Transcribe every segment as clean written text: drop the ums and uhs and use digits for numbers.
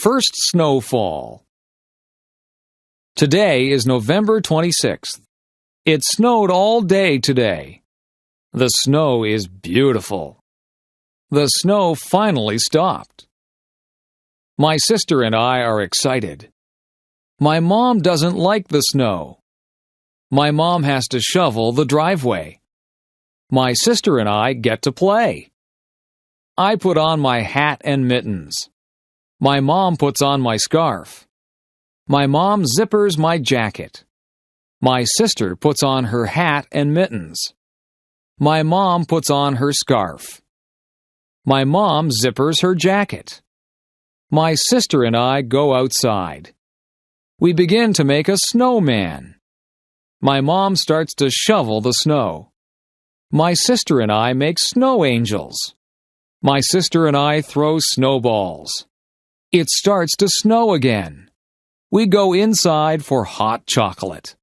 First snowfall. Today is November 26th. It snowed all day today. The snow is beautiful. The snow finally stopped. My sister and I are excited. My mom doesn't like the snow. My mom has to shovel the driveway. My sister and I get to play. I put on my hat and mittens. My mom puts on my scarf. My mom zippers my jacket. My sister puts on her hat and mittens. My mom puts on her scarf. My mom zippers her jacket. My sister and I go outside. We begin to make a snowman. My mom starts to shovel the snow. My sister and I make snow angels. My sister and I throw snowballs. It starts to snow again. We go inside for hot chocolate.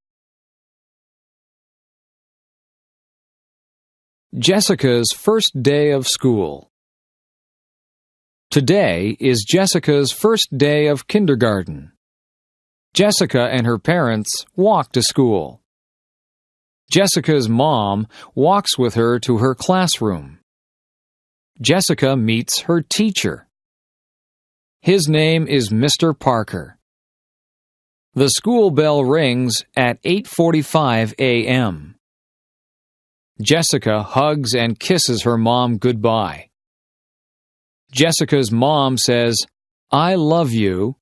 Jessica's first day of school. Today is Jessica's first day of kindergarten. Jessica and her parents walk to school. Jessica's mom walks with her to her classroom. Jessica meets her teacher. His name is Mr. Parker. The school bell rings at 8:45 a.m. Jessica hugs and kisses her mom goodbye. Jessica's mom says, "I love you."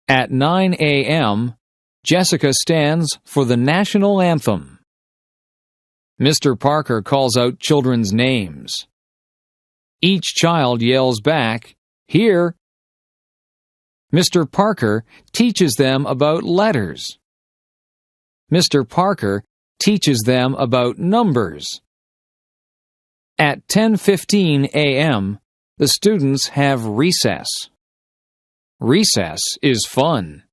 At 9 a.m., Jessica stands for the national anthem. Mr. Parker calls out children's names. Each child yells back, "Here!" Mr. Parker teaches them about letters. Mr. Parker teaches them about numbers. At 10:15 a.m., the students have recess. Recess is fun.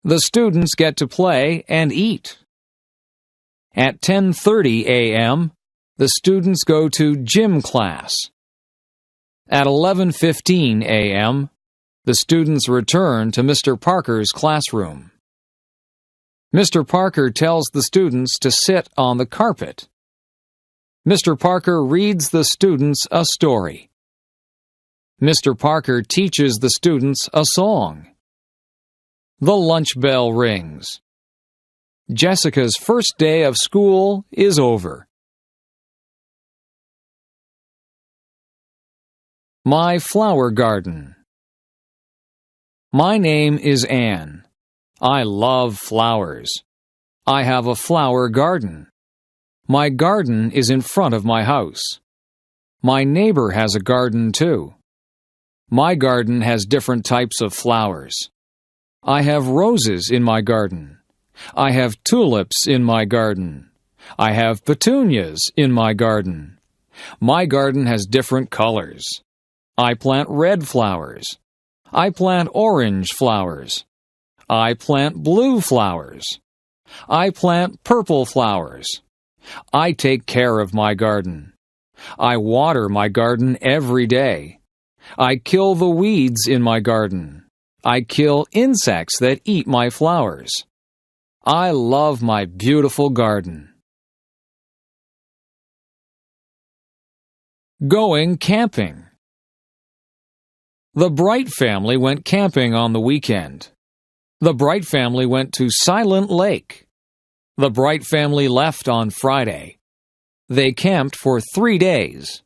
The students get to play and eat. At 10:30 a.m., the students go to gym class. At 11:15 a.m., the students return to Mr. Parker's classroom. Mr. Parker tells the students to sit on the carpet. Mr. Parker reads the students a story. Mr. Parker teaches the students a song. The lunch bell rings. Jessica's first day of school is over. My flower garden. My name is Anne. I love flowers. I have a flower garden. My garden is in front of my house. My neighbor has a garden too. My garden has different types of flowers. I have roses in my garden. I have tulips in my garden. I have petunias in my garden. My garden has different colors. I plant red flowers. I plant orange flowers. I plant blue flowers. I plant purple flowers. I take care of my garden. I water my garden every day. I kill the weeds in my garden. I kill insects that eat my flowers. I love my beautiful garden. Going camping. The Bright family went camping on the weekend. The Bright family went to Silent Lake. The Bright family left on Friday. They camped for 3 days.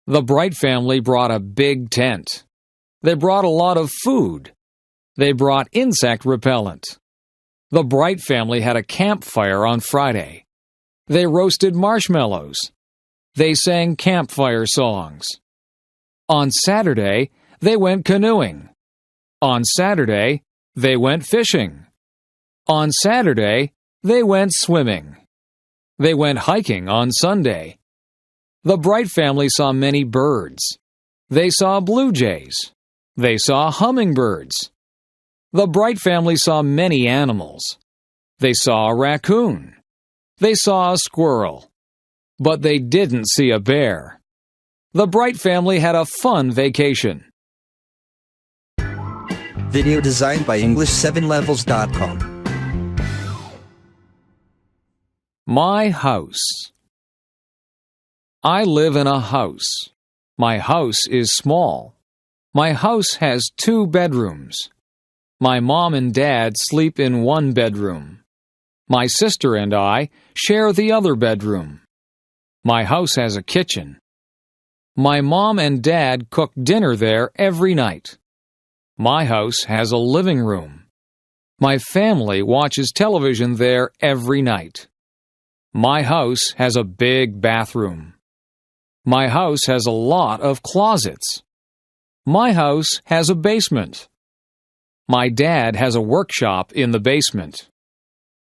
The Bright family brought a big tent. They brought a lot of food. They brought insect repellent. The Bright family had a campfire on Friday. They roasted marshmallows. They sang campfire songs. On Saturday, they went canoeing. On Saturday, they went fishing. On Saturday, they went swimming. They went hiking on Sunday. The Bright family saw many birds. They saw blue jays. They saw hummingbirds. The Bright family saw many animals. They saw a raccoon. They saw a squirrel. But they didn't see a bear. The Bright family had a fun vacation. Video designed by English7levels.com. My house. I live in a house. My house is small. My house has 2 bedrooms. My mom and dad sleep in one bedroom. My sister and I share the other bedroom. My house has a kitchen. My mom and dad cook dinner there every night. My house has a living room. My family watches television there every night. My house has a big bathroom. My house has a lot of closets. My house has a basement. My dad has a workshop in the basement.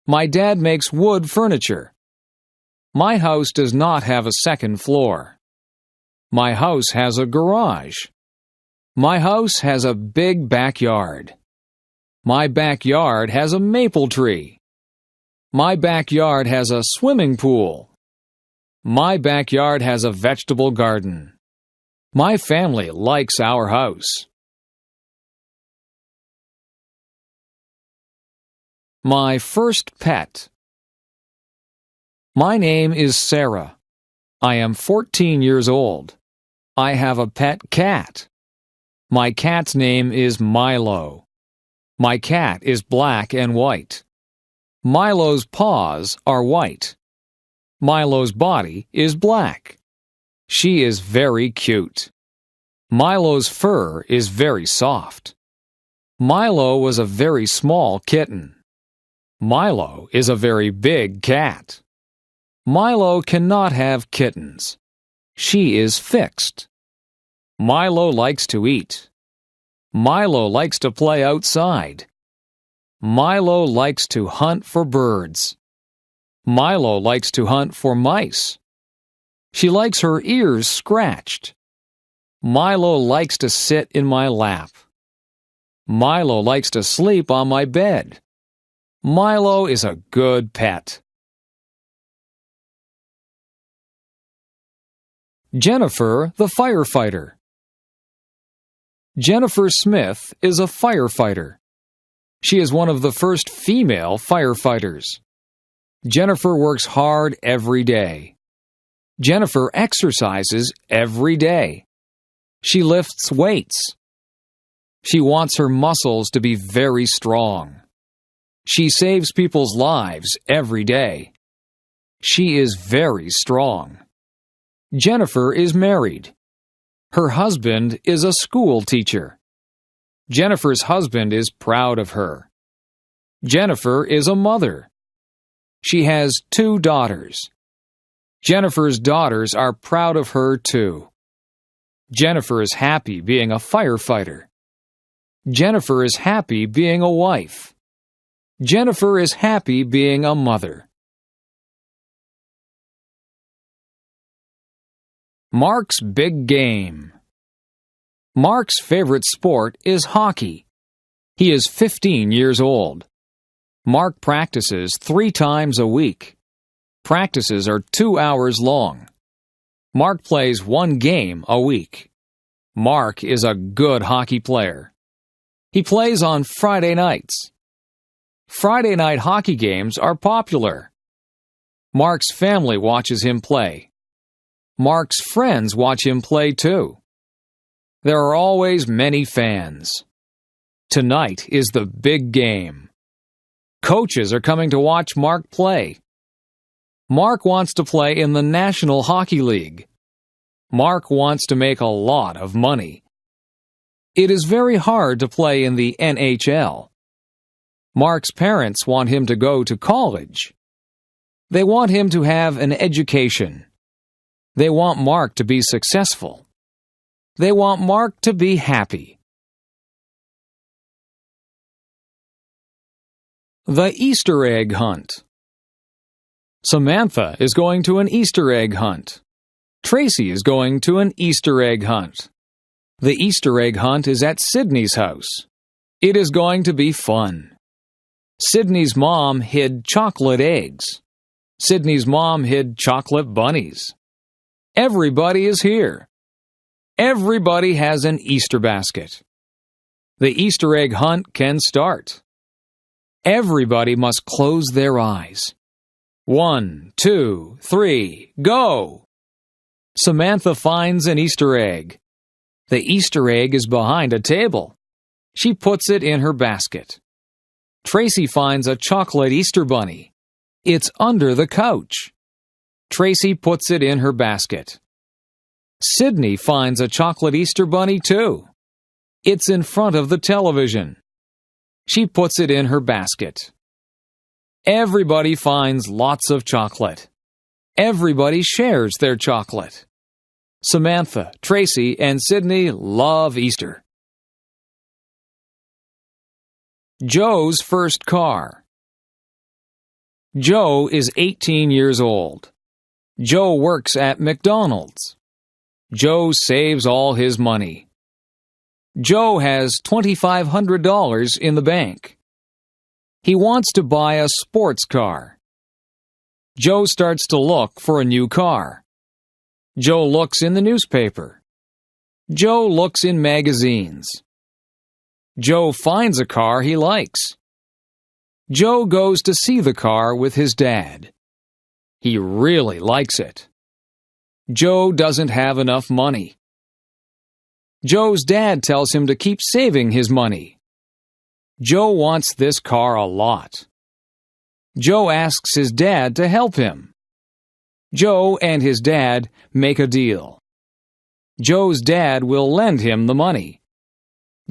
My dad makes wood furniture. My house does not have a second floor. My house has a garage. My house has a big backyard. My backyard has a maple tree. My backyard has a swimming pool. My backyard has a vegetable garden. My family likes our house. My first pet. My name is Sarah. I am 14 years old. I have a pet cat. My cat's name is Milo. My cat is black and white. Milo's paws are white. Milo's body is black. She is very cute. Milo's fur is very soft. Milo was a very small kitten. Milo is a very big cat. Milo cannot have kittens. She is fixed. Milo likes to eat. Milo likes to play outside. Milo likes to hunt for birds. Milo likes to hunt for mice. She likes her ears scratched. Milo likes to sit in my lap. Milo likes to sleep on my bed. Milo is a good pet. Jennifer the Firefighter. Jennifer Smith is a firefighter. She is one of the first female firefighters. Jennifer works hard every day. Jennifer exercises every day. She lifts weights. She wants her muscles to be very strong. She saves people's lives every day. She is very strong. Jennifer is married. Her husband is a school teacher. Jennifer's husband is proud of her. Jennifer is a mother. She has 2 daughters. Jennifer's daughters are proud of her too. Jennifer is happy being a firefighter. Jennifer is happy being a wife. Jennifer is happy being a mother. Mark's big game. Mark's favorite sport is hockey. He is 15 years old. Mark practices 3 times a week. Practices are 2 hours long. Mark plays 1 game a week. Mark is a good hockey player. He plays on Friday nights. Friday night hockey games are popular. Mark's family watches him play. Mark's friends watch him play too. There are always many fans. Tonight is the big game. Coaches are coming to watch Mark play. Mark wants to play in the National Hockey League. Mark wants to make a lot of money. It is very hard to play in the NHL. Mark's parents want him to go to college. They want him to have an education. They want Mark to be successful. They want Mark to be happy. The Easter Egg Hunt. Samantha is going to an Easter egg hunt. Tracy is going to an Easter egg hunt. The Easter egg hunt is at Sydney's house. It is going to be fun. Sydney's mom hid chocolate eggs. Sydney's mom hid chocolate bunnies. Everybody is here. Everybody has an Easter basket. The Easter egg hunt can start. Everybody must close their eyes. 1, 2, 3, go! Samantha finds an Easter egg. The Easter egg is behind a table. She puts it in her basket. Tracy finds a chocolate Easter bunny. It's under the couch. Tracy puts it in her basket. Sydney finds a chocolate Easter bunny too. It's in front of the television. She puts it in her basket. Everybody finds lots of chocolate. Everybody shares their chocolate. Samantha, Tracy, and Sydney love Easter. Joe's first car. Joe is 18 years old. Joe works at McDonald's. Joe saves all his money. Joe has $2,500 in the bank. He wants to buy a sports car. Joe starts to look for a new car. Joe looks in the newspaper. Joe looks in magazines. Joe finds a car he likes. Joe goes to see the car with his dad. He really likes it. Joe doesn't have enough money. Joe's dad tells him to keep saving his money. Joe wants this car a lot. Joe asks his dad to help him. Joe and his dad make a deal. Joe's dad will lend him the money.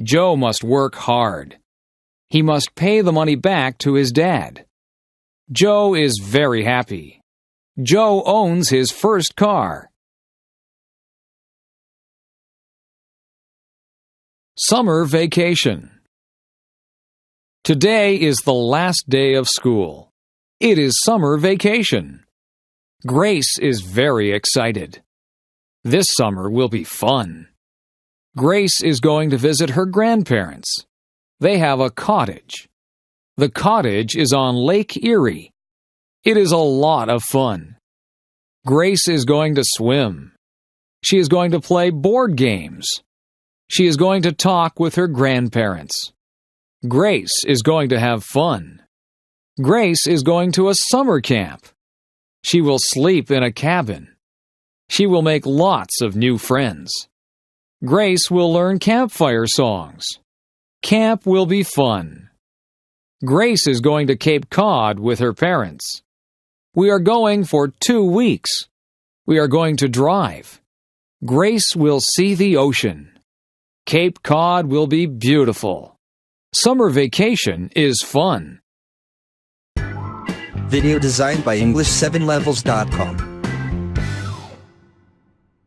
Joe must work hard. He must pay the money back to his dad. Joe is very happy. Joe owns his first car. Summer vacation. Today is the last day of school. It is summer vacation. Grace is very excited. This summer will be fun. Grace is going to visit her grandparents. They have a cottage. The cottage is on Lake Erie. It is a lot of fun. Grace is going to swim. She is going to play board games. She is going to talk with her grandparents. Grace is going to have fun. Grace is going to a summer camp. She will sleep in a cabin. She will make lots of new friends. Grace will learn campfire songs. Camp will be fun. Grace is going to Cape Cod with her parents. We are going for 2 weeks. We are going to drive. Grace will see the ocean. Cape Cod will be beautiful. Summer vacation is fun. Video designed by English7levels.com.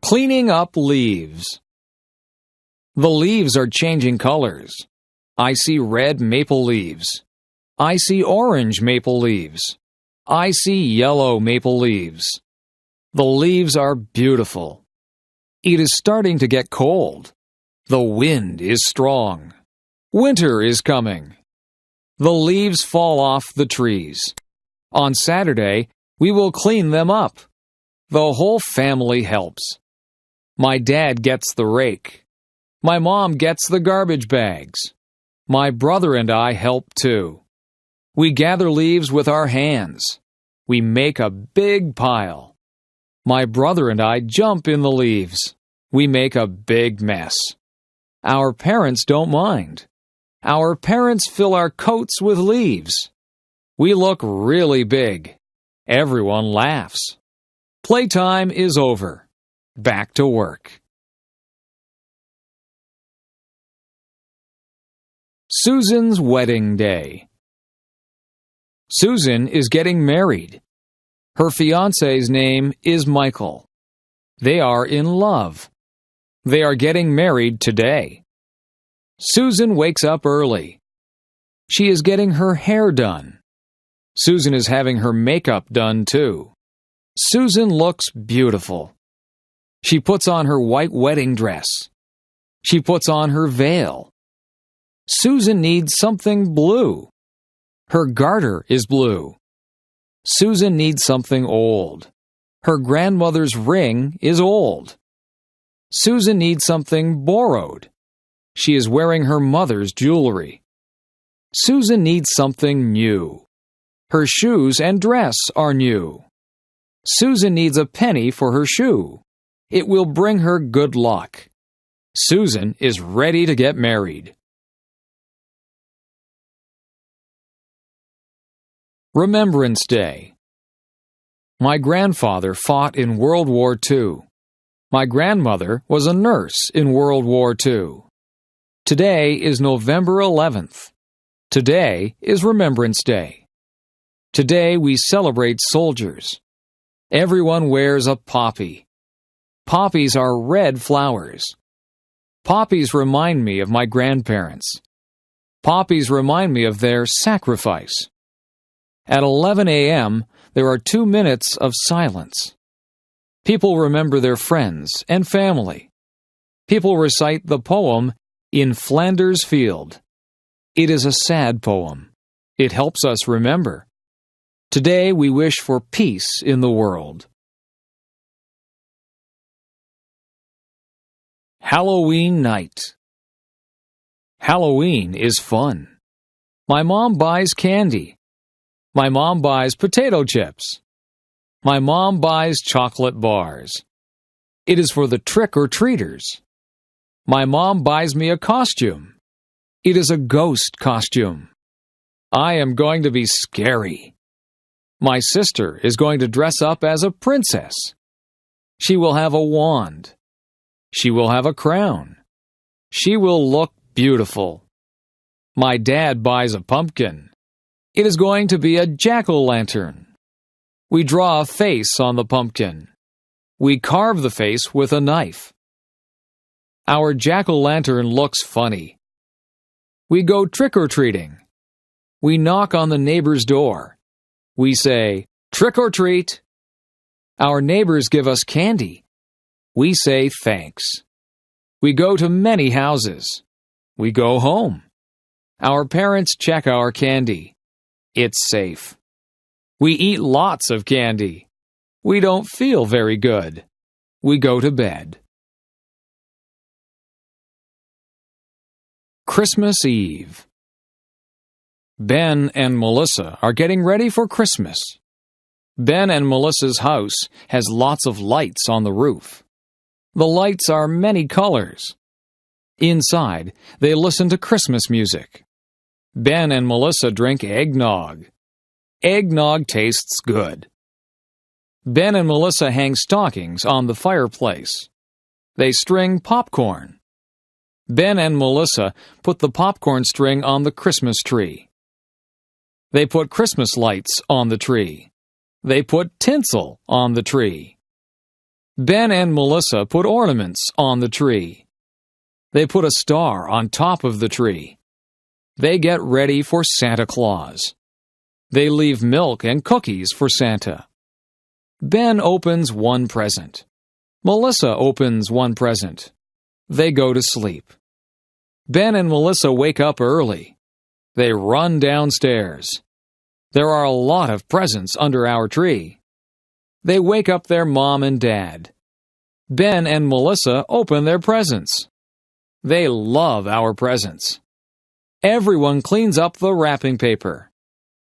Cleaning up leaves. The leaves are changing colors. I see red maple leaves. I see orange maple leaves. I see yellow maple leaves. The leaves are beautiful. It is starting to get cold. The wind is strong. Winter is coming. The leaves fall off the trees. On Saturday, we will clean them up. The whole family helps. My dad gets the rake. My mom gets the garbage bags. My brother and I help too. We gather leaves with our hands. We make a big pile. My brother and I jump in the leaves. We make a big mess. Our parents don't mind. Our parents fill our coats with leaves. We look really big. Everyone laughs. Playtime is over. Back to work. Susan's wedding day. Susan is getting married. Her fiancé's name is Michael. They are in love. They are getting married today. Susan wakes up early. She is getting her hair done. Susan is having her makeup done too. Susan looks beautiful. She puts on her white wedding dress. She puts on her veil. Susan needs something blue. Her garter is blue. Susan needs something old. Her grandmother's ring is old. Susan needs something borrowed. She is wearing her mother's jewelry. Susan needs something new. Her shoes and dress are new. Susan needs a penny for her shoe. It will bring her good luck. Susan is ready to get married. Remembrance Day. My grandfather fought in World War II. My grandmother was a nurse in World War II. Today is November 11th. Today is Remembrance Day. Today we celebrate soldiers. Everyone wears a poppy. Poppies are red flowers. Poppies remind me of my grandparents. Poppies remind me of their sacrifice. At 11 a.m., there are 2 minutes of silence. People remember their friends and family. People recite the poem In Flanders Field. It is a sad poem. It helps us remember. Today we wish for peace in the world. Halloween night. Halloween is fun. My mom buys candy. My mom buys potato chips. My mom buys chocolate bars. It is for the trick-or-treaters. My mom buys me a costume. It is a ghost costume. I am going to be scary. My sister is going to dress up as a princess. She will have a wand. She will have a crown. She will look beautiful. My dad buys a pumpkin. It is going to be a jack-o'-lantern. We draw a face on the pumpkin. We carve the face with a knife. Our jack-o'-lantern looks funny. We go trick-or-treating. We knock on the neighbor's door. We say, "Trick-or-treat." Our neighbors give us candy. We say thanks. We go to many houses. We go home. Our parents check our candy. It's safe. We eat lots of candy. We don't feel very good. We go to bed. Christmas Eve. Ben and Melissa are getting ready for Christmas. Ben and Melissa's house has lots of lights on the roof. The lights are many colors. Inside, they listen to Christmas music. Ben and Melissa drink eggnog. Eggnog tastes good. Ben and Melissa hang stockings on the fireplace. They string popcorn. Ben and Melissa put the popcorn string on the Christmas tree. They put Christmas lights on the tree. They put tinsel on the tree. Ben and Melissa put ornaments on the tree. They put a star on top of the tree. They get ready for Santa Claus. They leave milk and cookies for Santa. Ben opens one present. Melissa opens one present. They go to sleep. Ben and Melissa wake up early. They run downstairs. There are a lot of presents under our tree. They wake up their mom and dad. Ben and Melissa open their presents. They love our presents. Everyone cleans up the wrapping paper.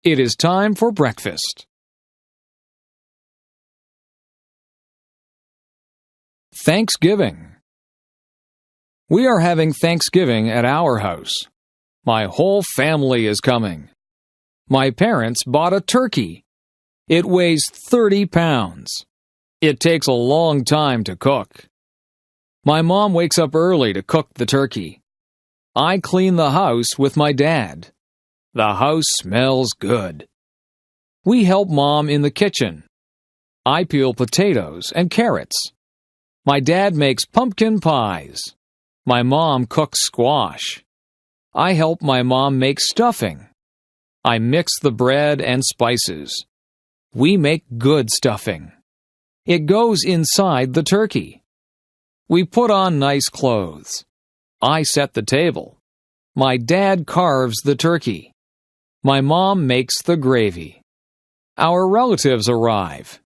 It is time for breakfast. Thanksgiving. We are having Thanksgiving at our house. My whole family is coming. My parents bought a turkey. It weighs 30 pounds. It takes a long time to cook. My mom wakes up early to cook the turkey. I clean the house with my dad. The house smells good. We help Mom in the kitchen. I peel potatoes and carrots. My dad makes pumpkin pies. My mom cooks squash. I help my mom make stuffing. I mix the bread and spices. We make good stuffing. It goes inside the turkey. We put on nice clothes. I set the table. My dad carves the turkey. My mom makes the gravy. Our relatives arrive.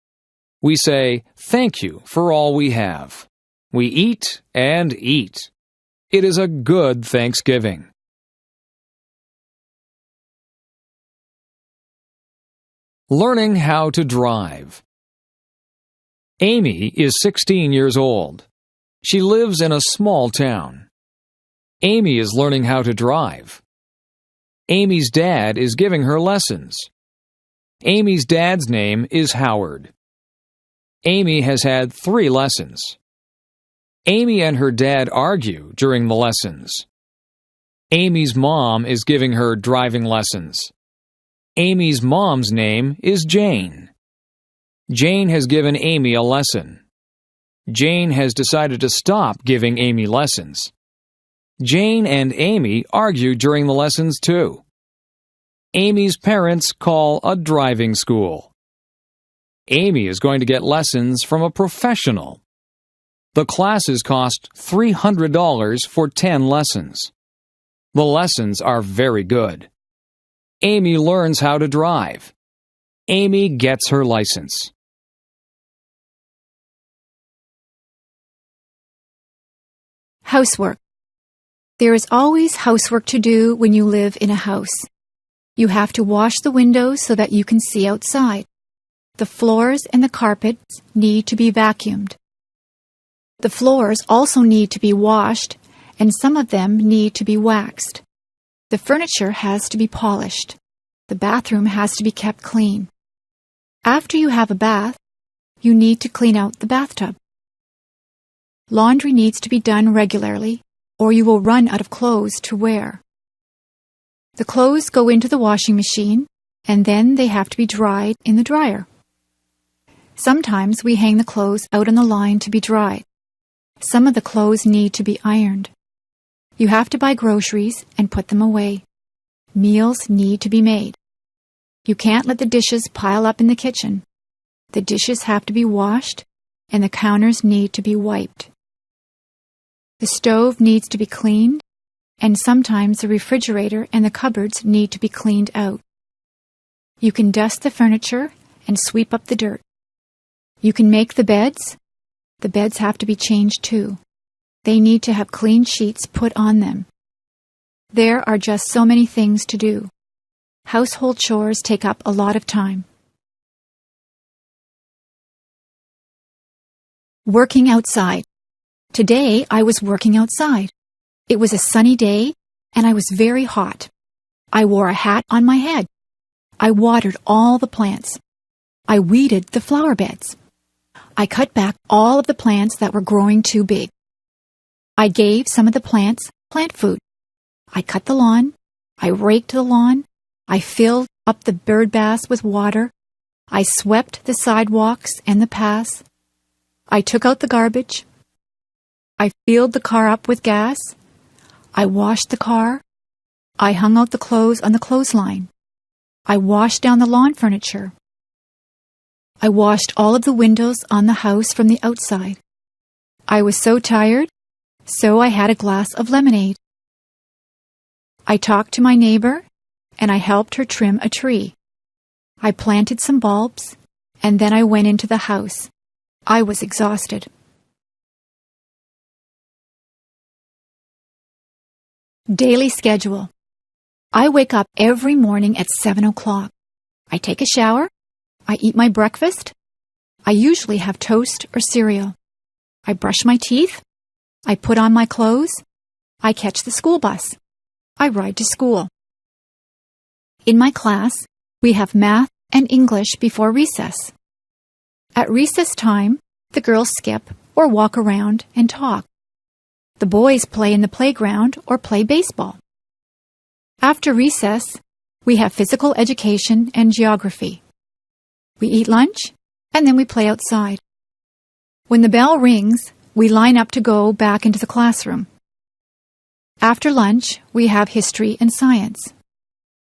We say, "Thank you for all we have." We eat and eat. It is a good Thanksgiving. Learning how to drive. Amy is 16 years old. She lives in a small town. Amy is learning how to drive. Amy's dad is giving her lessons. Amy's dad's name is Howard. Amy has had 3 lessons. Amy and her dad argue during the lessons. Amy's mom is giving her driving lessons. Amy's mom's name is Jane. Jane has given Amy a lesson. Jane has decided to stop giving Amy lessons. Jane and Amy argue during the lessons too. Amy's parents call a driving school. Amy is going to get lessons from a professional. The classes cost $300 for 10 lessons. The lessons are very good. Amy learns how to drive. Amy gets her license. Housework. There is always housework to do when you live in a house. You have to wash the windows so that you can see outside. The floors and the carpets need to be vacuumed. The floors also need to be washed, and some of them need to be waxed. The furniture has to be polished. The bathroom has to be kept clean. After you have a bath, you need to clean out the bathtub. Laundry needs to be done regularly, or you will run out of clothes to wear. The clothes go into the washing machine, and then they have to be dried in the dryer. Sometimes we hang the clothes out on the line to be dried. Some of the clothes need to be ironed. You have to buy groceries and put them away. Meals need to be made. You can't let the dishes pile up in the kitchen. The dishes have to be washed, and the counters need to be wiped. The stove needs to be cleaned, and sometimes the refrigerator and the cupboards need to be cleaned out. You can dust the furniture and sweep up the dirt. You can make the beds. The beds have to be changed too. They need to have clean sheets put on them. There are just so many things to do. Household chores take up a lot of time. Working outside. Today I was working outside. It was a sunny day, and I was very hot. I wore a hat on my head. I watered all the plants. I weeded the flower beds. I cut back all of the plants that were growing too big. I gave some of the plants plant food. I cut the lawn. I raked the lawn. I filled up the bird baths with water. I swept the sidewalks and the paths. I took out the garbage. I filled the car up with gas. I washed the car. I hung out the clothes on the clothesline. I washed down the lawn furniture. I washed all of the windows on the house from the outside. I was so tired, so I had a glass of lemonade. I talked to my neighbor, and I helped her trim a tree. I planted some bulbs, and then I went into the house. I was exhausted. Daily schedule. I wake up every morning at 7 o'clock. I take a shower. I eat my breakfast. I usually have toast or cereal. I brush my teeth. I put on my clothes. I catch the school bus. I ride to school. In my class, we have math and English before recess. At recess time, the girls skip or walk around and talk. The boys play in the playground or play baseball. After recess, we have physical education and geography. We eat lunch, and then we play outside. When the bell rings, we line up to go back into the classroom. After lunch, we have history and science.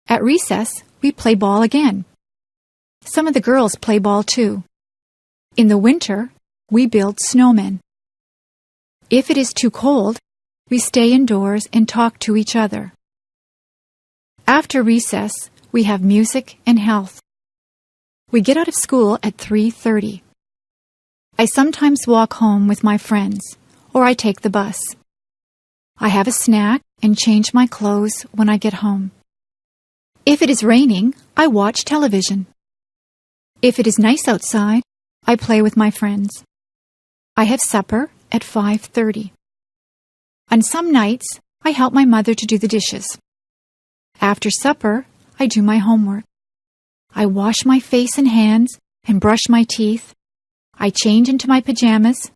At recess, we play ball again. Some of the girls play ball too. In the winter, we build snowmen. If it is too cold, we stay indoors and talk to each other. After recess, we have music and health. We get out of school at 3:30. I sometimes walk home with my friends, or I take the bus. I have a snack and change my clothes when I get home. If it is raining, I watch television. If it is nice outside, I play with my friends. I have supper at 5:30. On some nights, I help my mother to do the dishes. After supper, I do my homework. I wash my face and hands and brush my teeth. I change into my pajamas.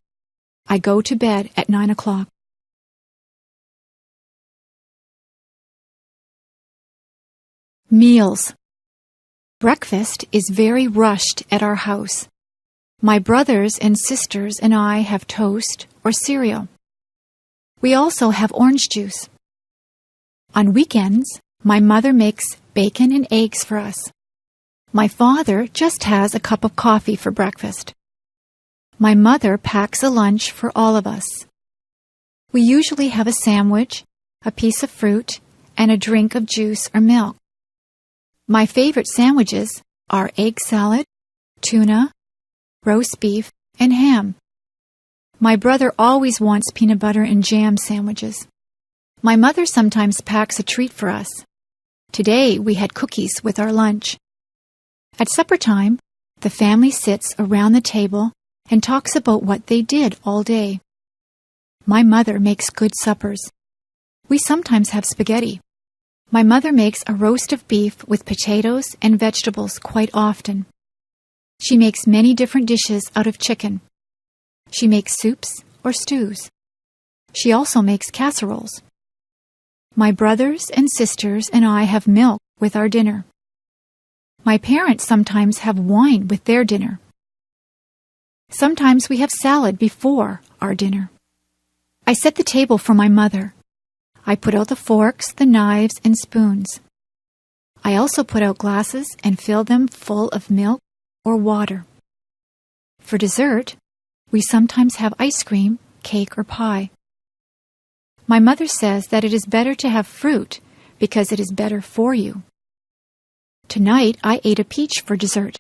I go to bed at 9 o'clock. Meals. Breakfast is very rushed at our house. My brothers and sisters and I have toast or cereal. We also have orange juice. On weekends, my mother makes bacon and eggs for us. My father just has a cup of coffee for breakfast. My mother packs a lunch for all of us. We usually have a sandwich, a piece of fruit, and a drink of juice or milk. My favorite sandwiches are egg salad, tuna, roast beef, and ham. My brother always wants peanut butter and jam sandwiches. My mother sometimes packs a treat for us. Today we had cookies with our lunch. At supper time, the family sits around the table and talks about what they did all day. My mother makes good suppers. We sometimes have spaghetti. My mother makes a roast of beef with potatoes and vegetables quite often. She makes many different dishes out of chicken. She makes soups or stews. She also makes casseroles. My brothers and sisters and I have milk with our dinner. My parents sometimes have wine with their dinner. Sometimes we have salad before our dinner. I set the table for my mother. I put out the forks, the knives, and spoons. I also put out glasses and fill them full of milk or water. For dessert, we sometimes have ice cream, cake, or pie. My mother says that it is better to have fruit because it is better for you. Tonight, I ate a peach for dessert.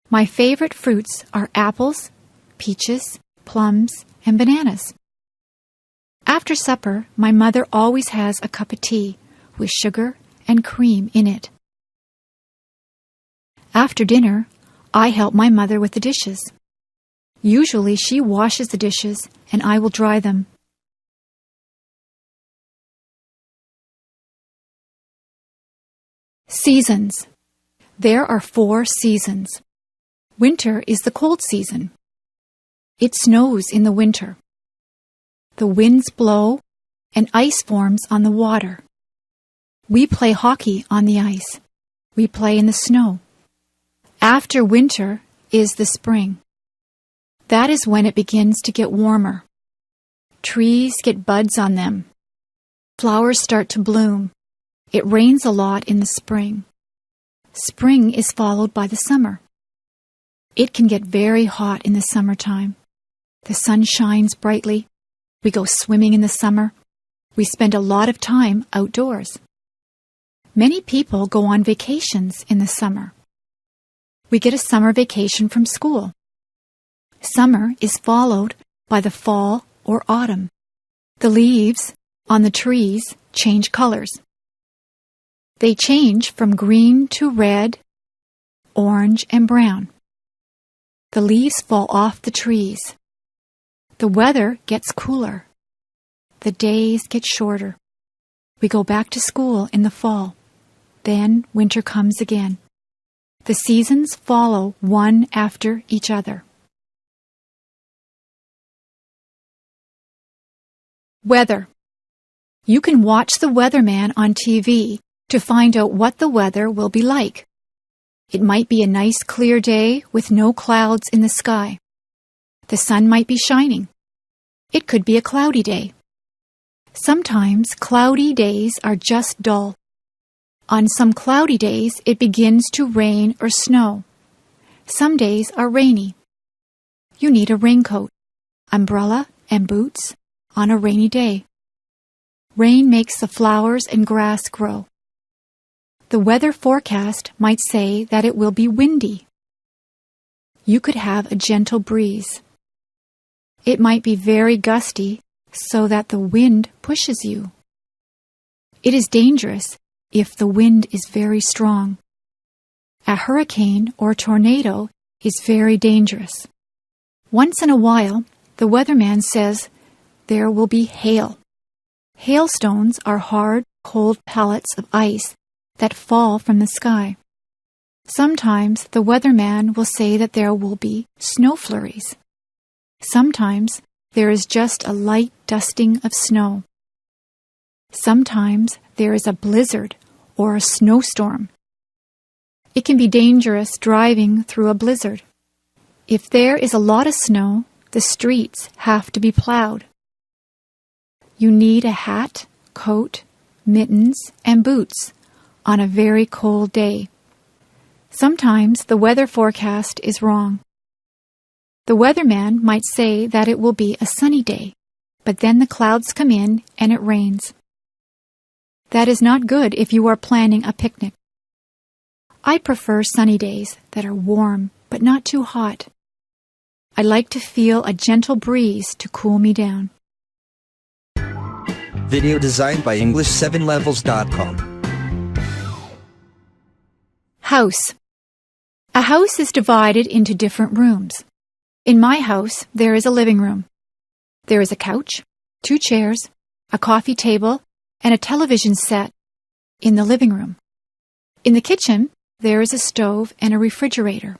My favorite fruits are apples, peaches, plums, and bananas. After supper, my mother always has a cup of tea with sugar and cream in it. After dinner, I help my mother with the dishes. Usually she washes the dishes and I will dry them. Seasons. There are 4 seasons. Winter is the cold season. It snows in the winter. The winds blow and ice forms on the water. We play hockey on the ice. We play in the snow. After winter is the spring. That is when it begins to get warmer. Trees get buds on them. Flowers start to bloom. It rains a lot in the spring. Spring is followed by the summer. It can get very hot in the summertime. The sun shines brightly. We go swimming in the summer. We spend a lot of time outdoors. Many people go on vacations in the summer. We get a summer vacation from school. Summer is followed by the fall or autumn. The leaves on the trees change colors. They change from green to red, orange, and brown. The leaves fall off the trees. The weather gets cooler. The days get shorter. We go back to school in the fall. Then winter comes again. The seasons follow one after each other. Weather. You can watch the weatherman on TV to find out what the weather will be like. It might be a nice clear day with no clouds in the sky. The sun might be shining. It could be a cloudy day. Sometimes cloudy days are just dull. On some cloudy days, it begins to rain or snow. Some days are rainy. You need a raincoat, umbrella, and boots on a rainy day. Rain makes the flowers and grass grow. The weather forecast might say that it will be windy. You could have a gentle breeze. It might be very gusty, so that the wind pushes you. It is dangerous if the wind is very strong. A hurricane or tornado is very dangerous. Once in a while, the weatherman says there will be hail. Hailstones are hard, cold pellets of ice that fall from the sky. Sometimes the weatherman will say that there will be snow flurries. Sometimes there is just a light dusting of snow. Sometimes there is a blizzard or a snowstorm. It can be dangerous driving through a blizzard. If there is a lot of snow, the streets have to be plowed. You need a hat, coat, mittens, and boots on a very cold day. Sometimes the weather forecast is wrong. The weatherman might say that it will be a sunny day, but then the clouds come in and it rains. That is not good if you are planning a picnic. I prefer sunny days that are warm but not too hot. I like to feel a gentle breeze to cool me down. Video designed by English7levels.com. House. A house is divided into different rooms. In my house, there is a living room. There is a couch, 2 chairs, a coffee table, and a television set in the living room. In the kitchen, there is a stove and a refrigerator.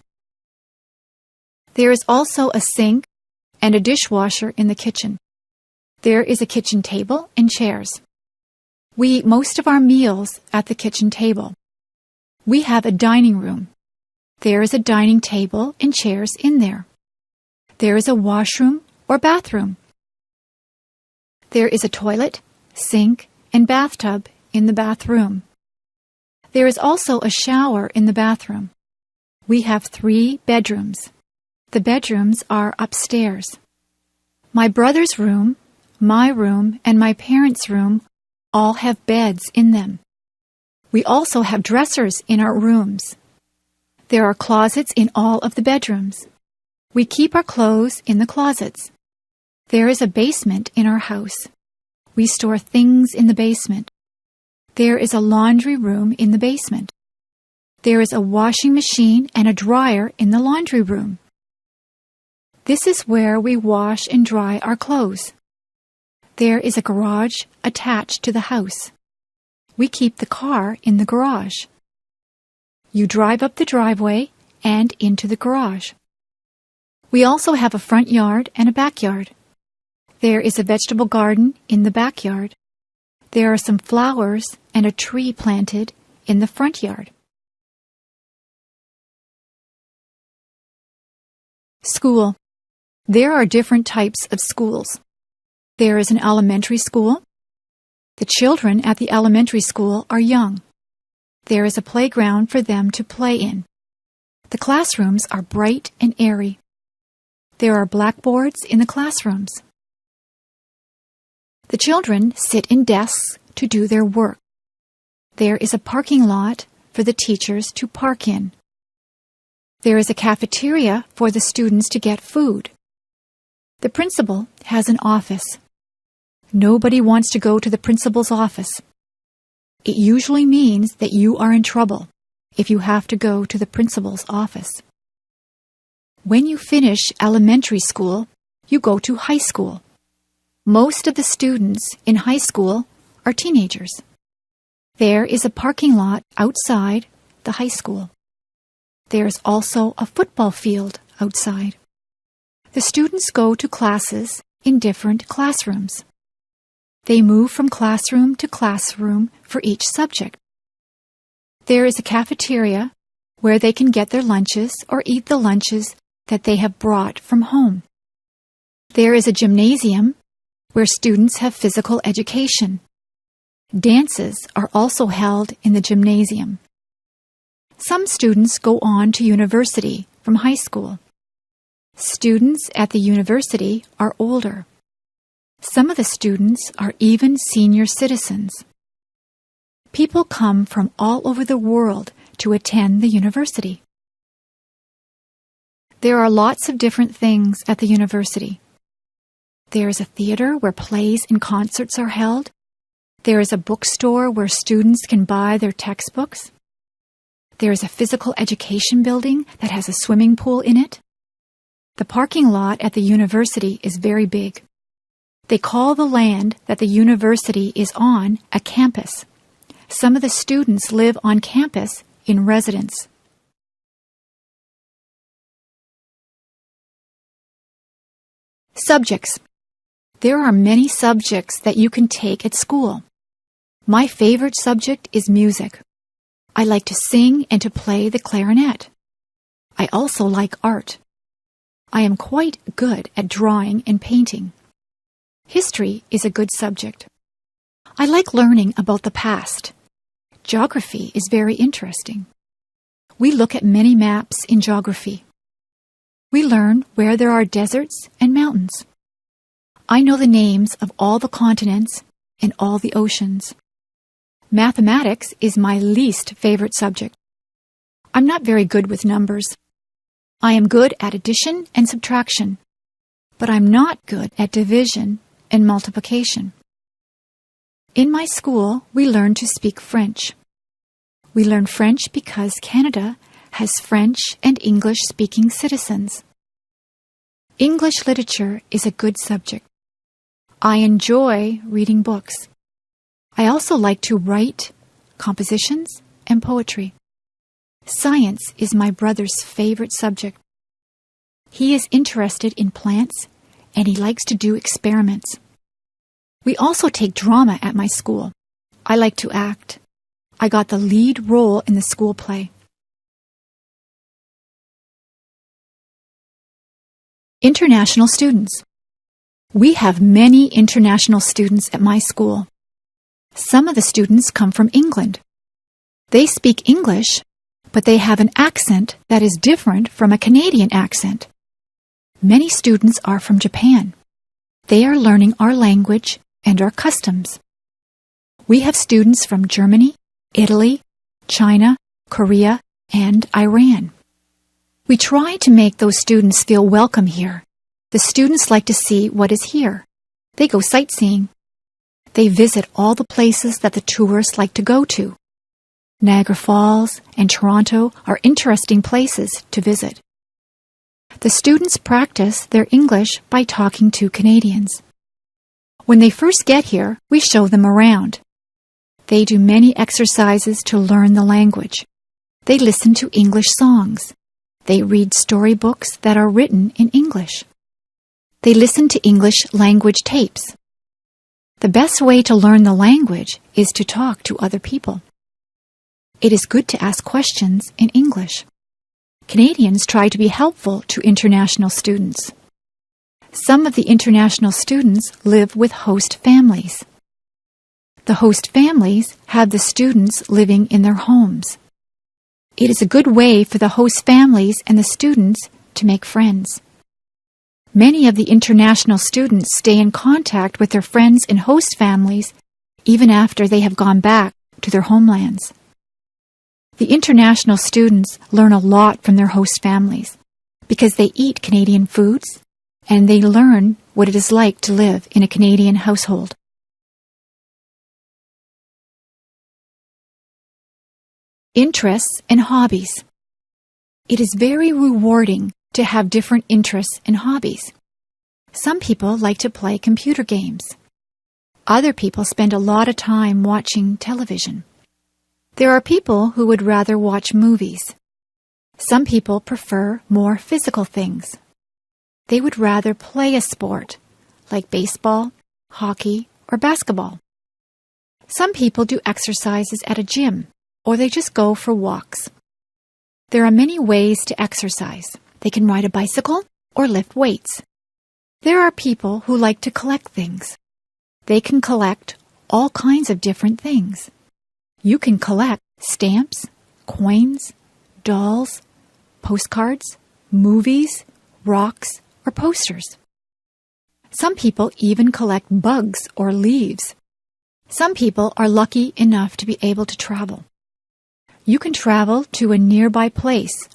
There is also a sink and a dishwasher in the kitchen. There is a kitchen table and chairs. We eat most of our meals at the kitchen table. We have a dining room. There is a dining table and chairs in there. There is a washroom or bathroom. There is a toilet, sink, and bathtub in the bathroom. There is also a shower in the bathroom. We have 3 bedrooms. The bedrooms are upstairs. My brother's room, my room, and my parents' room all have beds in them. We also have dressers in our rooms. There are closets in all of the bedrooms. We keep our clothes in the closets. There is a basement in our house. We store things in the basement. There is a laundry room in the basement. There is a washing machine and a dryer in the laundry room. This is where we wash and dry our clothes. There is a garage attached to the house. We keep the car in the garage. You drive up the driveway and into the garage. We also have a front yard and a backyard. There is a vegetable garden in the backyard. There are some flowers and a tree planted in the front yard. School. There are different types of schools. There is an elementary school. The children at the elementary school are young. There is a playground for them to play in. The classrooms are bright and airy. There are blackboards in the classrooms. The children sit in desks to do their work. There is a parking lot for the teachers to park in. There is a cafeteria for the students to get food. The principal has an office. Nobody wants to go to the principal's office. It usually means that you are in trouble if you have to go to the principal's office. When you finish elementary school, you go to high school. Most of the students in high school are teenagers. There is a parking lot outside the high school. There is also a football field outside. The students go to classes in different classrooms. They move from classroom to classroom for each subject. There is a cafeteria where they can get their lunches or eat the lunches that they have brought from home. There is a gymnasium where students have physical education. Dances are also held in the gymnasium. Some students go on to university from high school. Students at the university are older. Some of the students are even senior citizens. People come from all over the world to attend the university. There are lots of different things at the university. There is a theater where plays and concerts are held. There is a bookstore where students can buy their textbooks. There is a physical education building that has a swimming pool in it. The parking lot at the university is very big. They call the land that the university is on a campus. Some of the students live on campus in residence. Subjects. There are many subjects that you can take at school. My favorite subject is music. I like to sing and to play the clarinet. I also like art. I am quite good at drawing and painting. History is a good subject. I like learning about the past. Geography is very interesting. We look at many maps in geography. We learn where there are deserts and mountains. I know the names of all the continents and all the oceans. Mathematics is my least favorite subject. I'm not very good with numbers. I am good at addition and subtraction, but I'm not good at division and multiplication. In my school, we learn to speak French. We learn French because Canada has French and English-speaking citizens. English literature is a good subject. I enjoy reading books. I also like to write compositions and poetry. Science is my brother's favorite subject. He is interested in plants and he likes to do experiments. We also take drama at my school. I like to act. I got the lead role in the school play. International students. We have many international students at my school. Some of the students come from England. They speak English, but they have an accent that is different from a Canadian accent. Many students are from Japan. They are learning our language and our customs. We have students from Germany, Italy, China, Korea, and Iran. We try to make those students feel welcome here. The students like to see what is here. They go sightseeing. They visit all the places that the tourists like to go to. Niagara Falls and Toronto are interesting places to visit. The students practice their English by talking to Canadians. When they first get here, we show them around. They do many exercises to learn the language. They listen to English songs. They read storybooks that are written in English. They listen to English language tapes. The best way to learn the language is to talk to other people. It is good to ask questions in English. Canadians try to be helpful to international students. Some of the international students live with host families. The host families have the students living in their homes. It is a good way for the host families and the students to make friends. Many of the international students stay in contact with their friends and host families even after they have gone back to their homelands. The international students learn a lot from their host families because they eat Canadian foods and they learn what it is like to live in a Canadian household. Interests and hobbies. It is very rewarding to have different interests and hobbies. Some people like to play computer games. Other people spend a lot of time watching television. There are people who would rather watch movies. Some people prefer more physical things. They would rather play a sport, like baseball, hockey, or basketball. Some people do exercises at a gym, or they just go for walks. There are many ways to exercise. They can ride a bicycle or lift weights. There are people who like to collect things. They can collect all kinds of different things. You can collect stamps, coins, dolls, postcards, movies, rocks, or posters. Some people even collect bugs or leaves. Some people are lucky enough to be able to travel. You can travel to a nearby place,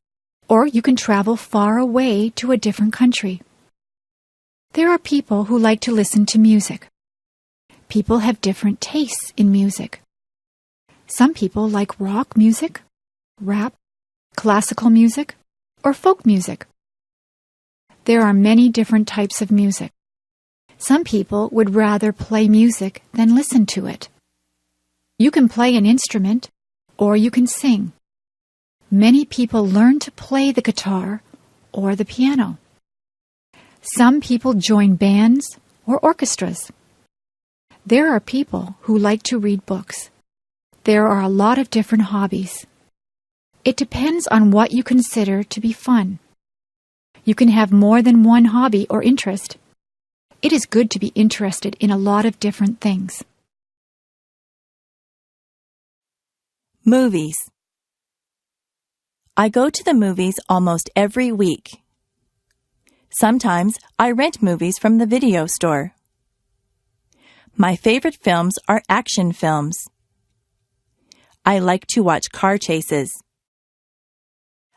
or you can travel far away to a different country. There are people who like to listen to music. People have different tastes in music. Some people like rock music, rap, classical music, or folk music. There are many different types of music. Some people would rather play music than listen to it. You can play an instrument, or you can sing. Many people learn to play the guitar or the piano. Some people join bands or orchestras. There are people who like to read books. There are a lot of different hobbies. It depends on what you consider to be fun. You can have more than one hobby or interest. It is good to be interested in a lot of different things. Movies. I go to the movies almost every week. Sometimes I rent movies from the video store. My favorite films are action films. I like to watch car chases.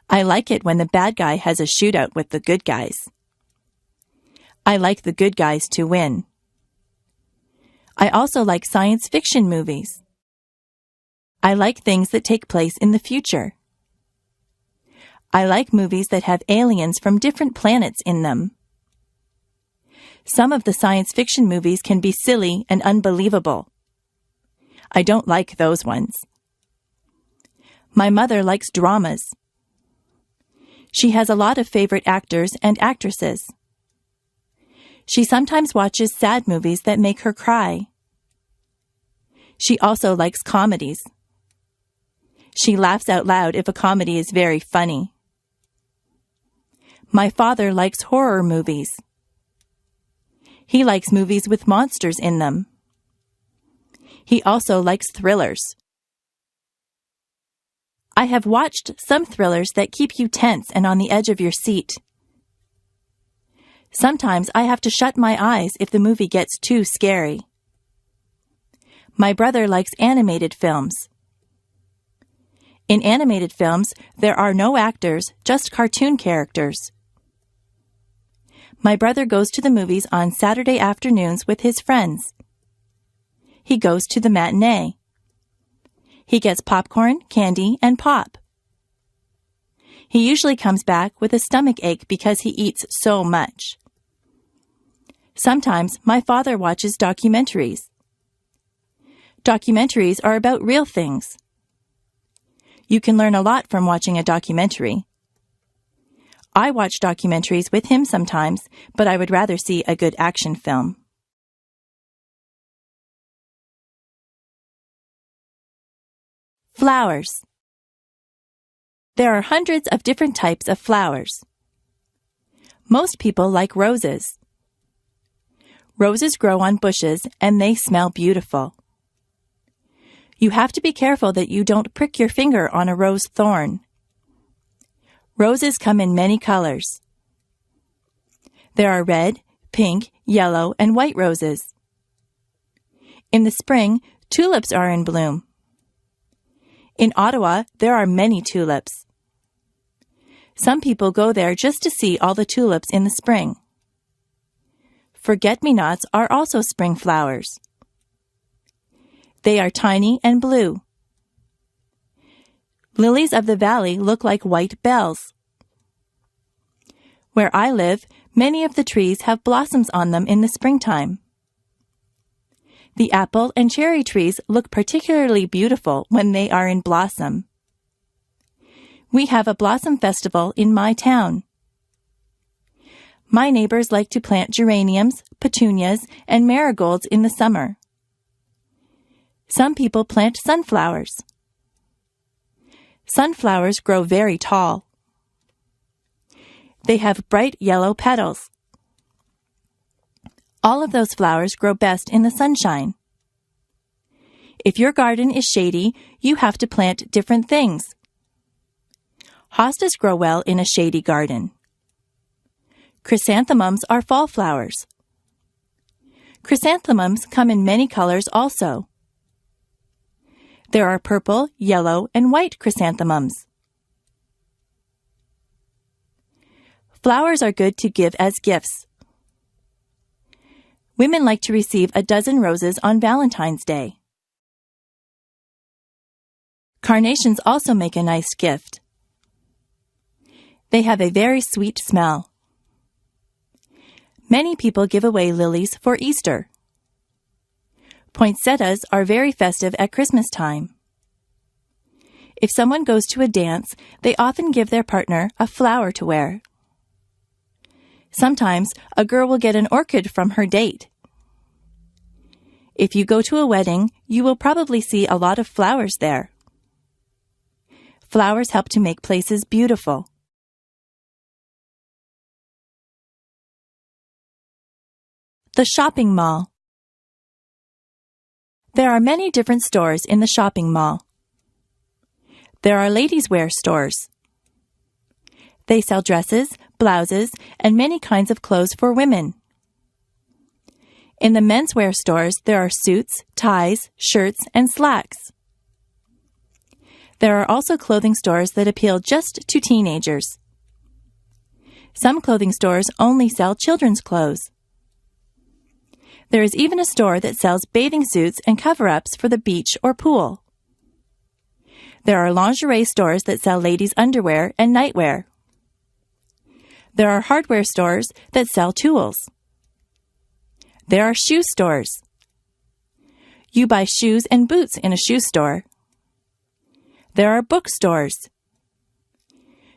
I like it when the bad guy has a shootout with the good guys. I like the good guys to win. I also like science fiction movies. I like things that take place in the future. I like movies that have aliens from different planets in them. Some of the science fiction movies can be silly and unbelievable. I don't like those ones. My mother likes dramas. She has a lot of favorite actors and actresses. She sometimes watches sad movies that make her cry. She also likes comedies. She laughs out loud if a comedy is very funny. My father likes horror movies. He likes movies with monsters in them. He also likes thrillers. I have watched some thrillers that keep you tense and on the edge of your seat. Sometimes I have to shut my eyes if the movie gets too scary. My brother likes animated films. In animated films, there are no actors, just cartoon characters. My brother goes to the movies on Saturday afternoons with his friends. He goes to the matinee. He gets popcorn, candy, and pop. He usually comes back with a stomach ache because he eats so much. Sometimes my father watches documentaries. Documentaries are about real things. You can learn a lot from watching a documentary. I watch documentaries with him sometimes, but I would rather see a good action film. Flowers. There are hundreds of different types of flowers. Most people like roses. Roses grow on bushes and they smell beautiful. You have to be careful that you don't prick your finger on a rose thorn. Roses come in many colors. There are red, pink, yellow, and white roses. In the spring, tulips are in bloom. In Ottawa, there are many tulips. Some people go there just to see all the tulips in the spring. Forget-me-nots are also spring flowers. They are tiny and blue. Lilies of the valley look like white bells. Where I live, many of the trees have blossoms on them in the springtime. The apple and cherry trees look particularly beautiful when they are in blossom. We have a blossom festival in my town. My neighbors like to plant geraniums, petunias, and marigolds in the summer. Some people plant sunflowers. Sunflowers grow very tall. They have bright yellow petals. All of those flowers grow best in the sunshine. If your garden is shady, you have to plant different things. Hostas grow well in a shady garden. Chrysanthemums are fall flowers. Chrysanthemums come in many colors also. There are purple, yellow, and white chrysanthemums. Flowers are good to give as gifts. Women like to receive a dozen roses on Valentine's Day. Carnations also make a nice gift. They have a very sweet smell. Many people give away lilies for Easter. Poinsettias are very festive at Christmas time. If someone goes to a dance, they often give their partner a flower to wear. Sometimes a girl will get an orchid from her date. If you go to a wedding, you will probably see a lot of flowers there. Flowers help to make places beautiful. The shopping mall. There are many different stores in the shopping mall. There are ladies' wear stores. They sell dresses, blouses, and many kinds of clothes for women. In the menswear stores, there are suits, ties, shirts, and slacks. There are also clothing stores that appeal just to teenagers. Some clothing stores only sell children's clothes. There is even a store that sells bathing suits and cover-ups for the beach or pool. There are lingerie stores that sell ladies' underwear and nightwear. There are hardware stores that sell tools. There are shoe stores. You buy shoes and boots in a shoe store. There are bookstores.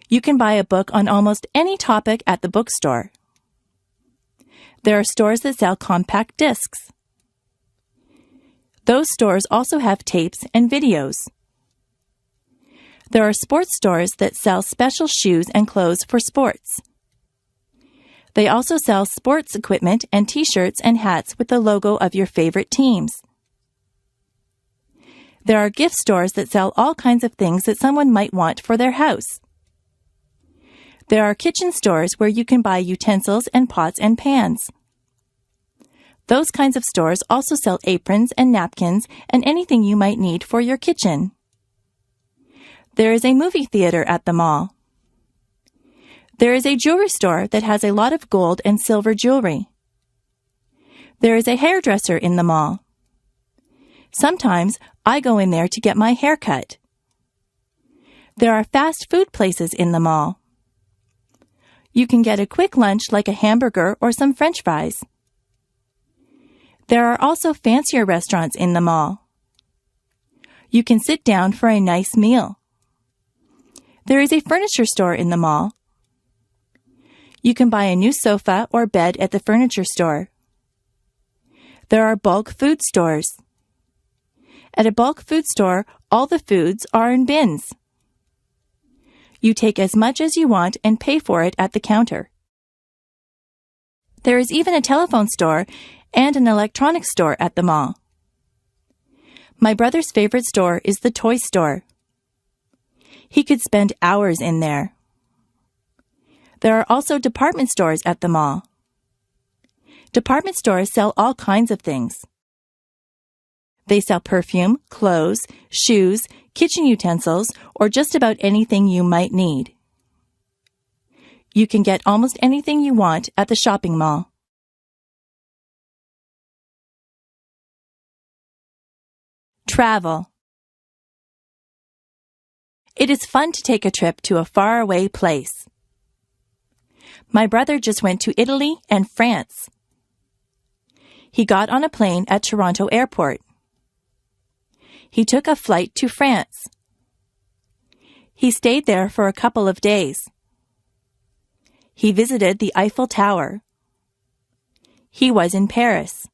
You can buy a book on almost any topic at the bookstore. There are stores that sell compact discs. Those stores also have tapes and videos. There are sports stores that sell special shoes and clothes for sports. They also sell sports equipment and t-shirts and hats with the logo of your favorite teams. There are gift stores that sell all kinds of things that someone might want for their house. There are kitchen stores where you can buy utensils and pots and pans. Those kinds of stores also sell aprons and napkins and anything you might need for your kitchen. There is a movie theater at the mall. There is a jewelry store that has a lot of gold and silver jewelry. There is a hairdresser in the mall. Sometimes I go in there to get my hair cut. There are fast food places in the mall. You can get a quick lunch like a hamburger or some French fries. There are also fancier restaurants in the mall. You can sit down for a nice meal. There is a furniture store in the mall. You can buy a new sofa or bed at the furniture store. There are bulk food stores. At a bulk food store, all the foods are in bins. You take as much as you want and pay for it at the counter. There is even a telephone store and an electronics store at the mall. My brother's favorite store is the toy store. He could spend hours in there. There are also department stores at the mall. Department stores sell all kinds of things. They sell perfume, clothes, shoes, kitchen utensils, or just about anything you might need. You can get almost anything you want at the shopping mall. Travel. It is fun to take a trip to a faraway place. My brother just went to Italy and France. He got on a plane at Toronto Airport. He took a flight to France. He stayed there for a couple of days. He visited the Eiffel Tower. He was in Paris.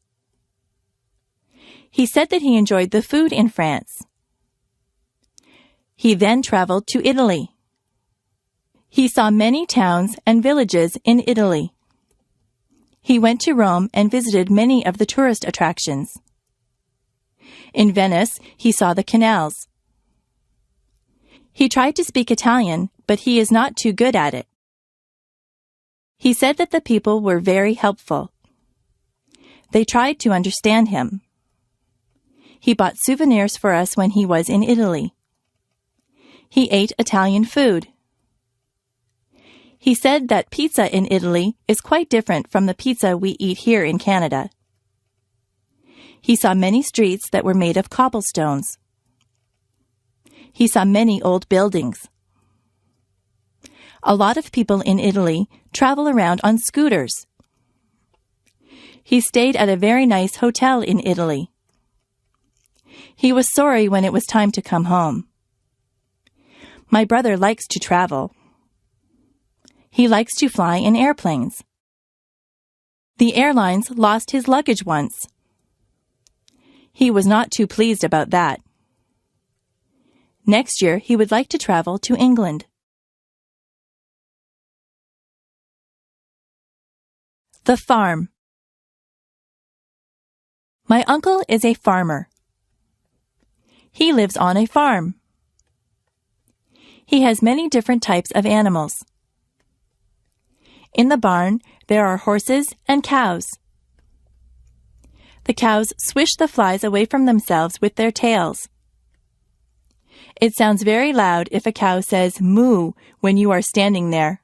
He said that he enjoyed the food in France. He then traveled to Italy. He saw many towns and villages in Italy. He went to Rome and visited many of the tourist attractions. In Venice, he saw the canals. He tried to speak Italian, but he is not too good at it. He said that the people were very helpful. They tried to understand him. He bought souvenirs for us when he was in Italy. He ate Italian food. He said that pizza in Italy is quite different from the pizza we eat here in Canada. He saw many streets that were made of cobblestones. He saw many old buildings. A lot of people in Italy travel around on scooters. He stayed at a very nice hotel in Italy. He was sorry when it was time to come home. My brother likes to travel. He likes to fly in airplanes. The airlines lost his luggage once. He was not too pleased about that. Next year, he would like to travel to England. The farm. My uncle is a farmer. He lives on a farm. He has many different types of animals. In the barn, there are horses and cows. The cows swish the flies away from themselves with their tails. It sounds very loud if a cow says moo when you are standing there.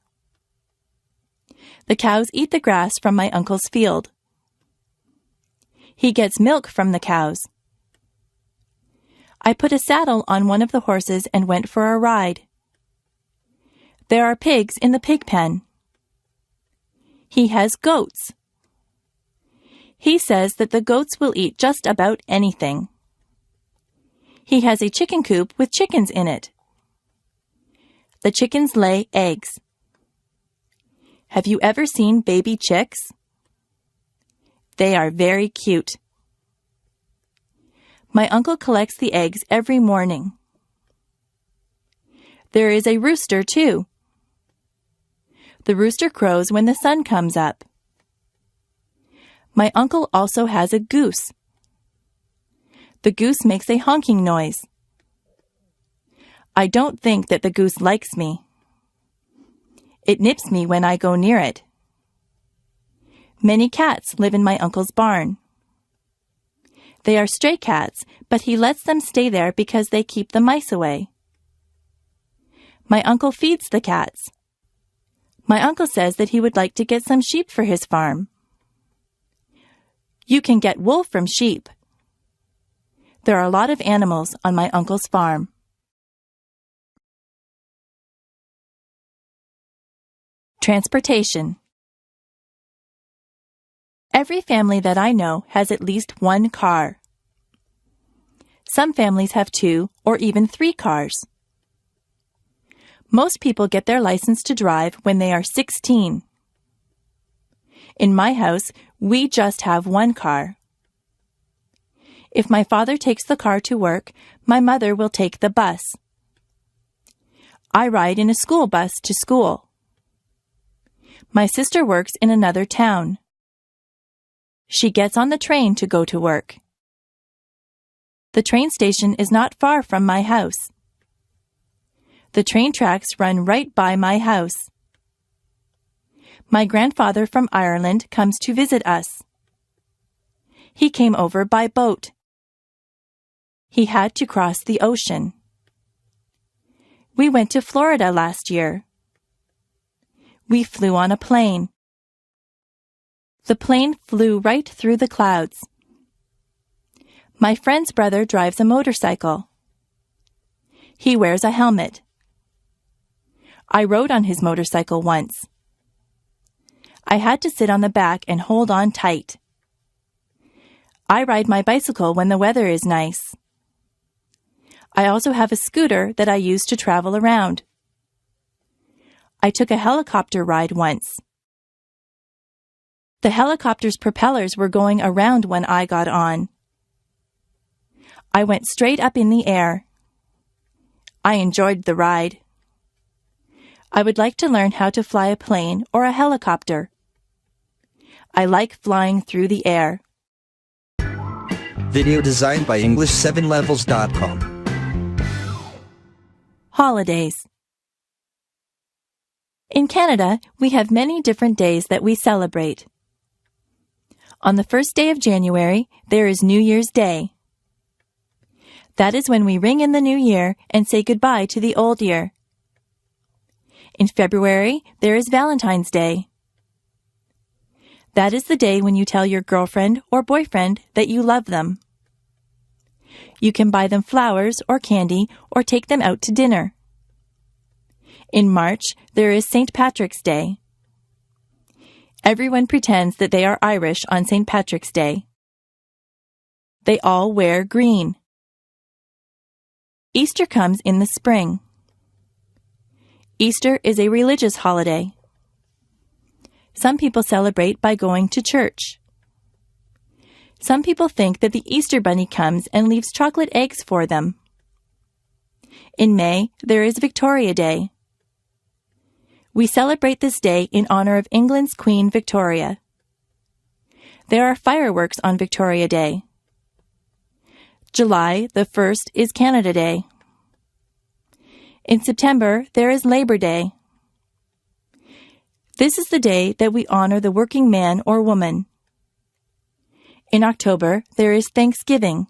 The cows eat the grass from my uncle's field. He gets milk from the cows. I put a saddle on one of the horses and went for a ride. There are pigs in the pig pen. He has goats. He says that the goats will eat just about anything. He has a chicken coop with chickens in it. The chickens lay eggs. Have you ever seen baby chicks? They are very cute. My uncle collects the eggs every morning. There is a rooster, too. The rooster crows when the sun comes up. My uncle also has a goose. The goose makes a honking noise. I don't think that the goose likes me. It nips me when I go near it. Many cats live in my uncle's barn. They are stray cats, but he lets them stay there because they keep the mice away. My uncle feeds the cats. My uncle says that he would like to get some sheep for his farm. You can get wool from sheep. There are a lot of animals on my uncle's farm. Transportation. Every family that I know has at least one car. Some families have 2 or even 3 cars. Most people get their license to drive when they are 16. In my house, we just have one car. If my father takes the car to work, my mother will take the bus. I ride in a school bus to school. My sister works in another town. She gets on the train to go to work. The train station is not far from my house. The train tracks run right by my house. My grandfather from Ireland comes to visit us. He came over by boat. He had to cross the ocean. We went to Florida last year. We flew on a plane. The plane flew right through the clouds. My friend's brother drives a motorcycle. He wears a helmet. I rode on his motorcycle once. I had to sit on the back and hold on tight. I ride my bicycle when the weather is nice. I also have a scooter that I use to travel around. I took a helicopter ride once. The helicopter's propellers were going around when I got on. I went straight up in the air. I enjoyed the ride. I would like to learn how to fly a plane or a helicopter. I like flying through the air. Video designed by English7levels.com. Holidays. In Canada, we have many different days that we celebrate. On the first day of January, there is New Year's Day. That is when we ring in the new year and say goodbye to the old year. In February, there is Valentine's Day. That is the day when you tell your girlfriend or boyfriend that you love them. You can buy them flowers or candy or take them out to dinner. In March, there is St. Patrick's Day. Everyone pretends that they are Irish on St. Patrick's Day. They all wear green. Easter comes in the spring. Easter is a religious holiday. Some people celebrate by going to church. Some people think that the Easter Bunny comes and leaves chocolate eggs for them. In May, there is Victoria Day. We celebrate this day in honor of England's Queen Victoria. There are fireworks on Victoria Day. July the 1st is Canada Day. In September, there is Labor Day. This is the day that we honor the working man or woman. In October, there is Thanksgiving.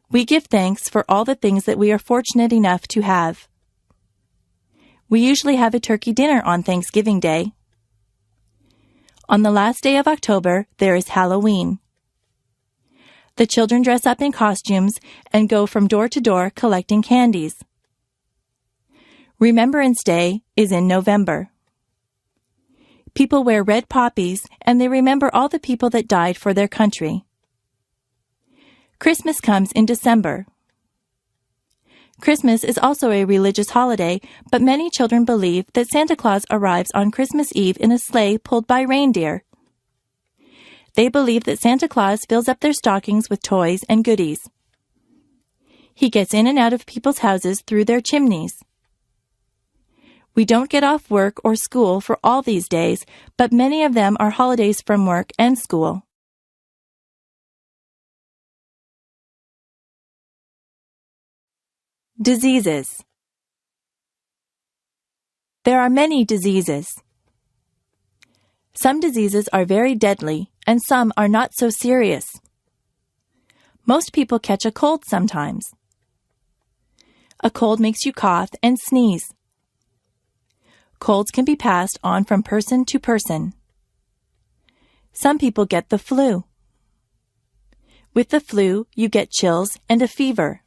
We give thanks for all the things that we are fortunate enough to have. We usually have a turkey dinner on Thanksgiving Day. On the last day of October, there is Halloween. The children dress up in costumes and go from door to door collecting candies. Remembrance Day is in November. People wear red poppies and they remember all the people that died for their country. Christmas comes in December. Christmas is also a religious holiday, but many children believe that Santa Claus arrives on Christmas Eve in a sleigh pulled by reindeer. They believe that Santa Claus fills up their stockings with toys and goodies. He gets in and out of people's houses through their chimneys. We don't get off work or school for all these days, but many of them are holidays from work and school. Diseases. There are many diseases. Some diseases are very deadly, and some are not so serious. Most people catch a cold sometimes. A cold makes you cough and sneeze. Colds can be passed on from person to person. Some people get the flu. With the flu, you get chills and a fever.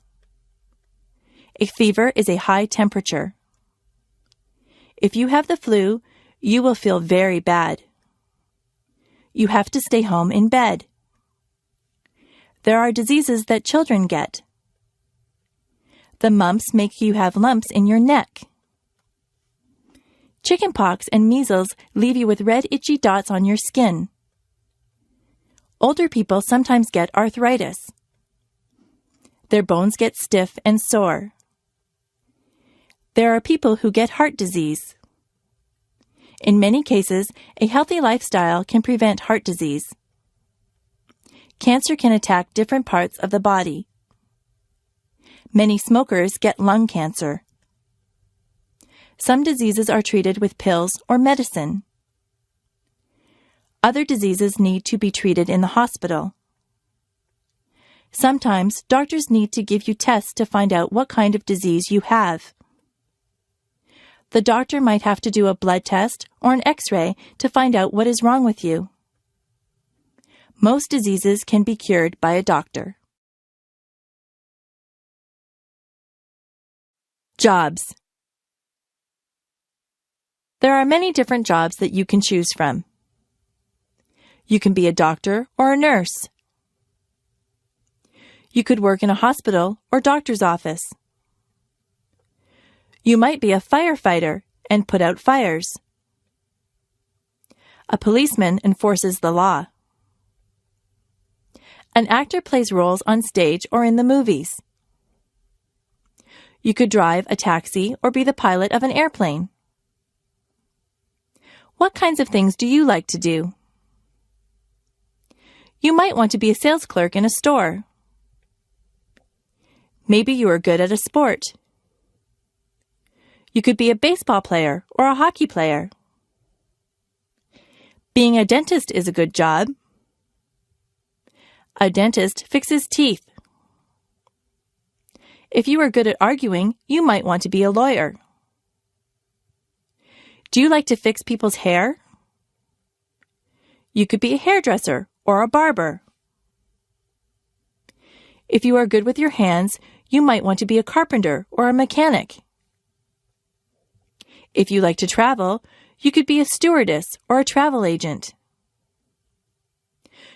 A fever is a high temperature. If you have the flu, you will feel very bad. You have to stay home in bed. There are diseases that children get. The mumps make you have lumps in your neck. Chickenpox and measles leave you with red itchy dots on your skin. Older people sometimes get arthritis. Their bones get stiff and sore. There are people who get heart disease. In many cases, a healthy lifestyle can prevent heart disease. Cancer can attack different parts of the body. Many smokers get lung cancer. Some diseases are treated with pills or medicine. Other diseases need to be treated in the hospital. Sometimes doctors need to give you tests to find out what kind of disease you have. The doctor might have to do a blood test or an X-ray to find out what is wrong with you. Most diseases can be cured by a doctor. Jobs. There are many different jobs that you can choose from. You can be a doctor or a nurse. You could work in a hospital or doctor's office. You might be a firefighter and put out fires. A policeman enforces the law. An actor plays roles on stage or in the movies. You could drive a taxi or be the pilot of an airplane. What kinds of things do you like to do? You might want to be a sales clerk in a store. Maybe you are good at a sport. You could be a baseball player or a hockey player. Being a dentist is a good job. A dentist fixes teeth. If you are good at arguing, you might want to be a lawyer. Do you like to fix people's hair? You could be a hairdresser or a barber. If you are good with your hands, you might want to be a carpenter or a mechanic. If you like to travel, you could be a stewardess or a travel agent.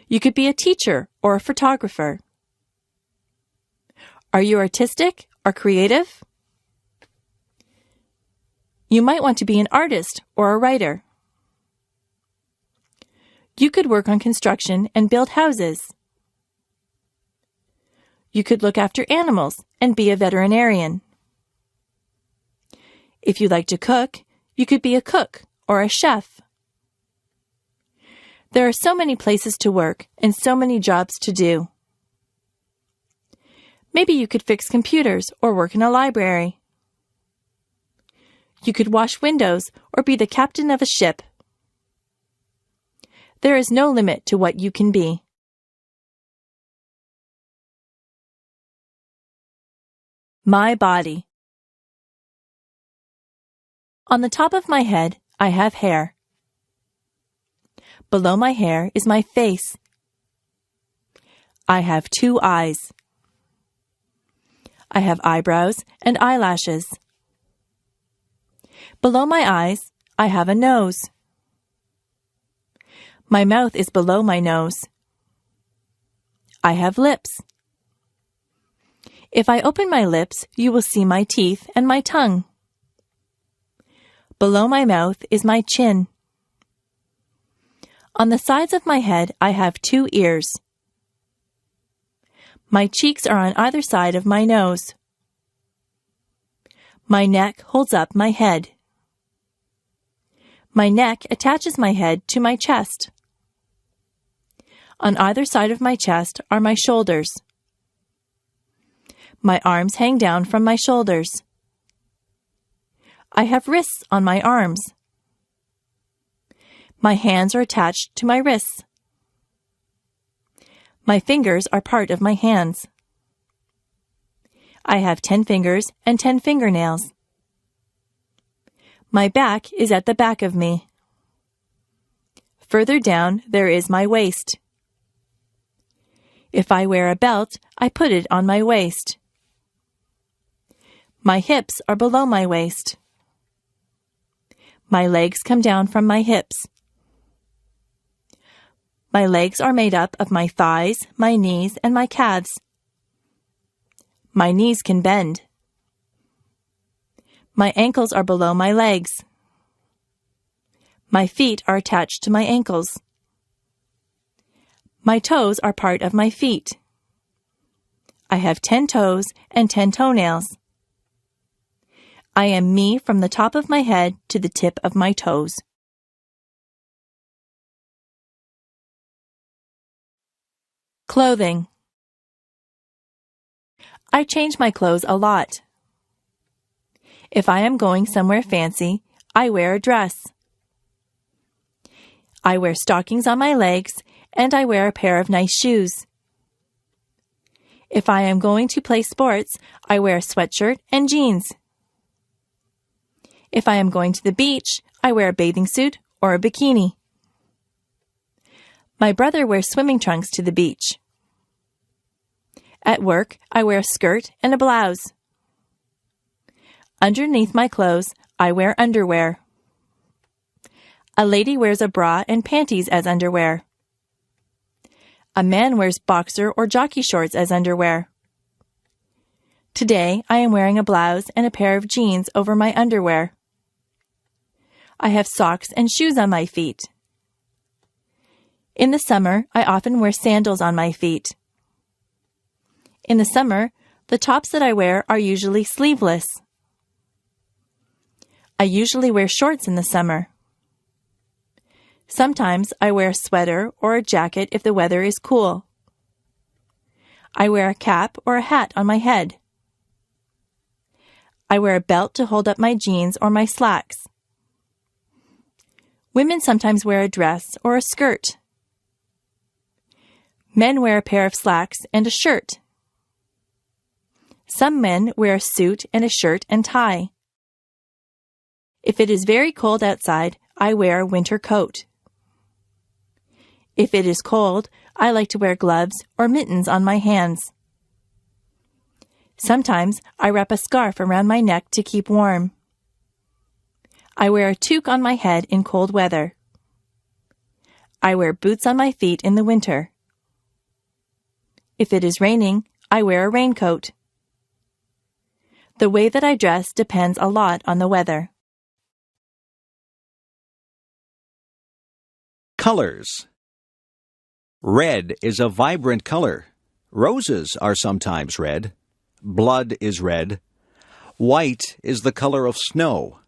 You could be a teacher or a photographer. Are you artistic or creative? You might want to be an artist or a writer. You could work on construction and build houses. You could look after animals and be a veterinarian. If you like to cook, you could be a cook or a chef. There are so many places to work and so many jobs to do. Maybe you could fix computers or work in a library. You could wash windows or be the captain of a ship. There is no limit to what you can be. My body. On the top of my head, I have hair. Below my hair is my face. I have 2 eyes. I have eyebrows and eyelashes. Below my eyes, I have a nose. My mouth is below my nose. I have lips. If I open my lips, you will see my teeth and my tongue. Below my mouth is my chin. On the sides of my head, I have 2 ears. My cheeks are on either side of my nose. My neck holds up my head. My neck attaches my head to my chest. On either side of my chest are my shoulders. My arms hang down from my shoulders. I have wrists on my arms. My hands are attached to my wrists. My fingers are part of my hands. I have 10 fingers and 10 fingernails. My back is at the back of me. Further down, there is my waist. If I wear a belt, I put it on my waist. My hips are below my waist. My legs come down from my hips. My legs are made up of my thighs, my knees, and my calves. My knees can bend. My ankles are below my legs. My feet are attached to my ankles. My toes are part of my feet. I have 10 toes and 10 toenails. I am me from the top of my head to the tip of my toes. Clothing. I change my clothes a lot. If I am going somewhere fancy, I wear a dress. I wear stockings on my legs, and I wear a pair of nice shoes. If I am going to play sports, I wear a sweatshirt and jeans. If I am going to the beach, I wear a bathing suit or a bikini. My brother wears swimming trunks to the beach. At work, I wear a skirt and a blouse. Underneath my clothes, I wear underwear. A lady wears a bra and panties as underwear. A man wears boxer or jockey shorts as underwear. Today, I am wearing a blouse and a pair of jeans over my underwear. I have socks and shoes on my feet. In the summer, I often wear sandals on my feet. In the summer, the tops that I wear are usually sleeveless. I usually wear shorts in the summer. Sometimes I wear a sweater or a jacket if the weather is cool. I wear a cap or a hat on my head. I wear a belt to hold up my jeans or my slacks. Women sometimes wear a dress or a skirt. Men wear a pair of slacks and a shirt. Some men wear a suit and a shirt and tie. If it is very cold outside, I wear a winter coat. If it is cold, I like to wear gloves or mittens on my hands. Sometimes I wrap a scarf around my neck to keep warm. I wear a toque on my head in cold weather. I wear boots on my feet in the winter. If it is raining, I wear a raincoat. The way that I dress depends a lot on the weather. Colors. Red is a vibrant color. Roses are sometimes red. Blood is red. White is the color of snow.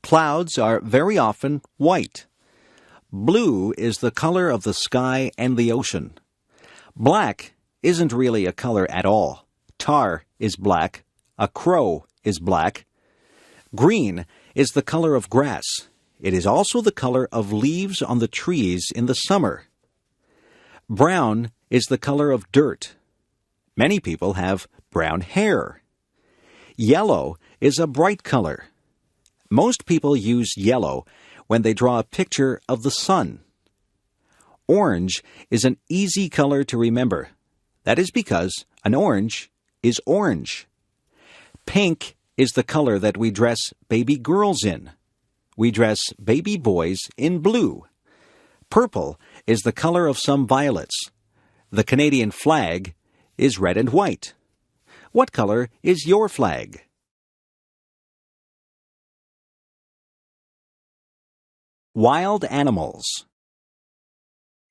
Clouds are very often white. Blue is the color of the sky and the ocean. Black isn't really a color at all. Tar is black. A crow is black. Green is the color of grass. It is also the color of leaves on the trees in the summer. Brown is the color of dirt. Many people have brown hair. Yellow is a bright color. Most people use yellow when they draw a picture of the sun. Orange is an easy color to remember. That is because an orange is orange. Pink is the color that we dress baby girls in. We dress baby boys in blue. Purple is the color of some violets. The Canadian flag is red and white. What color is your flag? Wild animals.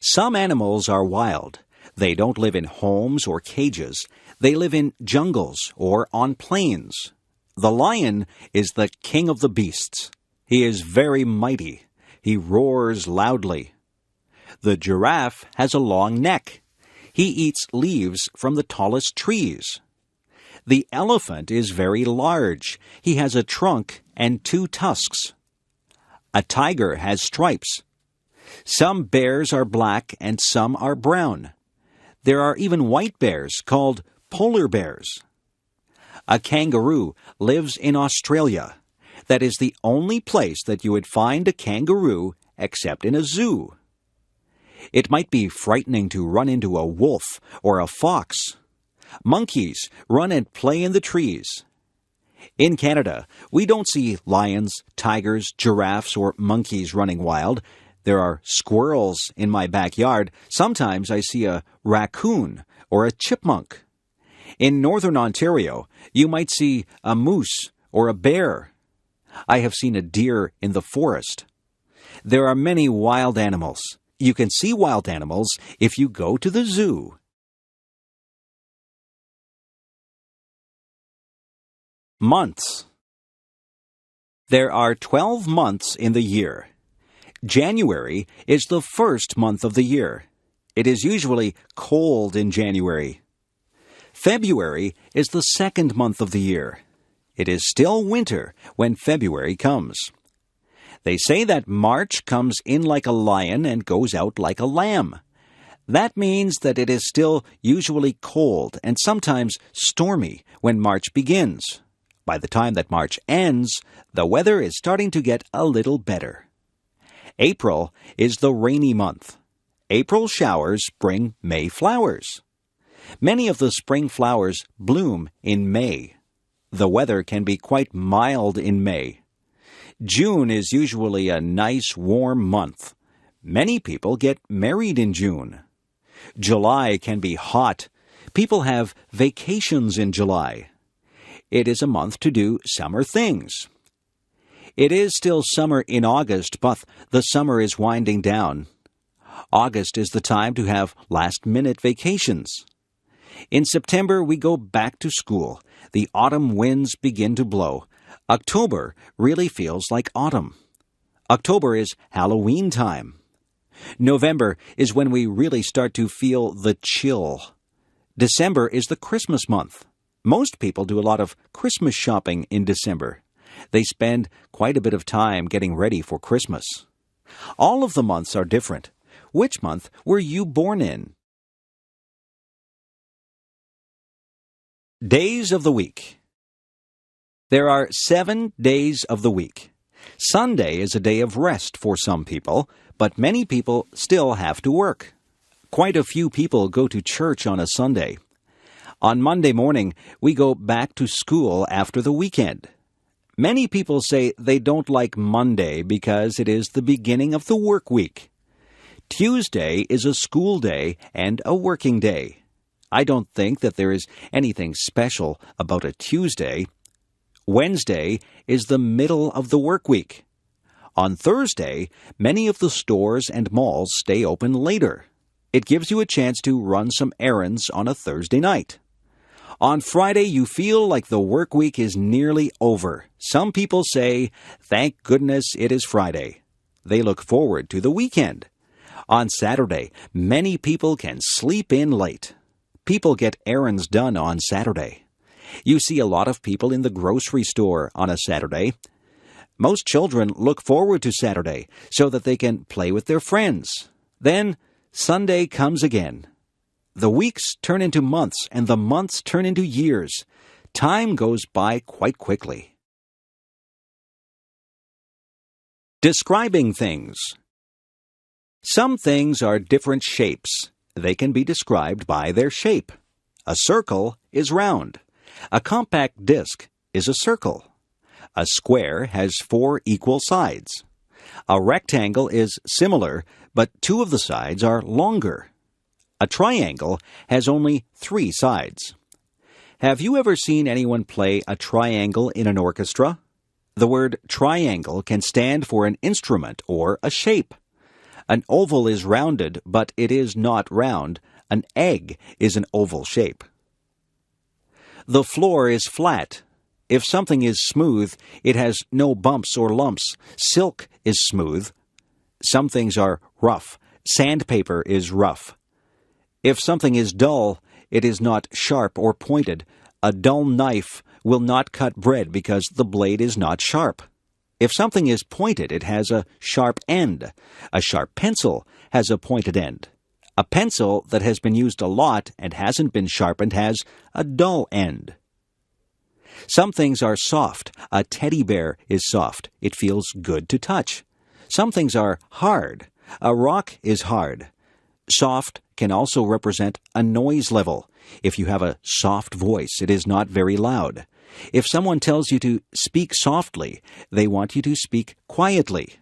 Some animals are wild. They don't live in homes or cages. They live in jungles or on plains. The lion is the king of the beasts. He is very mighty. He roars loudly. The giraffe has a long neck. He eats leaves from the tallest trees. The elephant is very large. He has a trunk and 2 tusks. A tiger has stripes. Some bears are black and some are brown. There are even white bears called polar bears. A kangaroo lives in Australia. That is the only place that you would find a kangaroo except in a zoo. It might be frightening to run into a wolf or a fox. Monkeys run and play in the trees. In Canada, we don't see lions, tigers, giraffes, or monkeys running wild. There are squirrels in my backyard. Sometimes I see a raccoon or a chipmunk. In northern Ontario, you might see a moose or a bear. I have seen a deer in the forest. There are many wild animals. You can see wild animals if you go to the zoo. Months. There are 12 months in the year. January is the first month of the year. It is usually cold in January. February is the second month of the year. It is still winter when February comes. They say that March comes in like a lion and goes out like a lamb. That means that it is still usually cold and sometimes stormy when March begins. By the time that March ends, the weather is starting to get a little better. April is the rainy month. April showers bring May flowers. Many of the spring flowers bloom in May. The weather can be quite mild in May. June is usually a nice warm month. Many people get married in June. July can be hot. People have vacations in July. It is a month to do summer things. It is still summer in August, but the summer is winding down. August is the time to have last-minute vacations. In September, we go back to school. The autumn winds begin to blow. October really feels like autumn. October is Halloween time. November is when we really start to feel the chill. December is the Christmas month. Most people do a lot of Christmas shopping in December. They spend quite a bit of time getting ready for Christmas. All of the months are different. Which month were you born in? Days of the week. There are 7 days of the week. Sunday is a day of rest for some people, but many people still have to work. Quite a few people go to church on a Sunday. On Monday morning, we go back to school after the weekend. Many people say they don't like Monday because it is the beginning of the work week. Tuesday is a school day and a working day. I don't think that there is anything special about a Tuesday. Wednesday is the middle of the work week. On Thursday, many of the stores and malls stay open later. It gives you a chance to run some errands on a Thursday night. On Friday, you feel like the work week is nearly over. Some people say, "Thank goodness it is Friday." They look forward to the weekend. On Saturday, many people can sleep in late. People get errands done on Saturday. You see a lot of people in the grocery store on a Saturday. Most children look forward to Saturday so that they can play with their friends. Then Sunday comes again. The weeks turn into months, and the months turn into years. Time goes by quite quickly. Describing things. Some things are different shapes. They can be described by their shape. A circle is round. A compact disc is a circle. A square has 4 equal sides. A rectangle is similar, but 2 of the sides are longer. A triangle has only 3 sides. Have you ever seen anyone play a triangle in an orchestra? The word triangle can stand for an instrument or a shape. An oval is rounded, but it is not round. An egg is an oval shape. The floor is flat. If something is smooth, it has no bumps or lumps. Silk is smooth. Some things are rough. Sandpaper is rough. If something is dull, it is not sharp or pointed. A dull knife will not cut bread because the blade is not sharp. If something is pointed, it has a sharp end. A sharp pencil has a pointed end. A pencil that has been used a lot and hasn't been sharpened has a dull end. Some things are soft. A teddy bear is soft. It feels good to touch. Some things are hard. A rock is hard. Soft can also represent a noise level. If you have a soft voice, it is not very loud. If someone tells you to speak softly, they want you to speak quietly.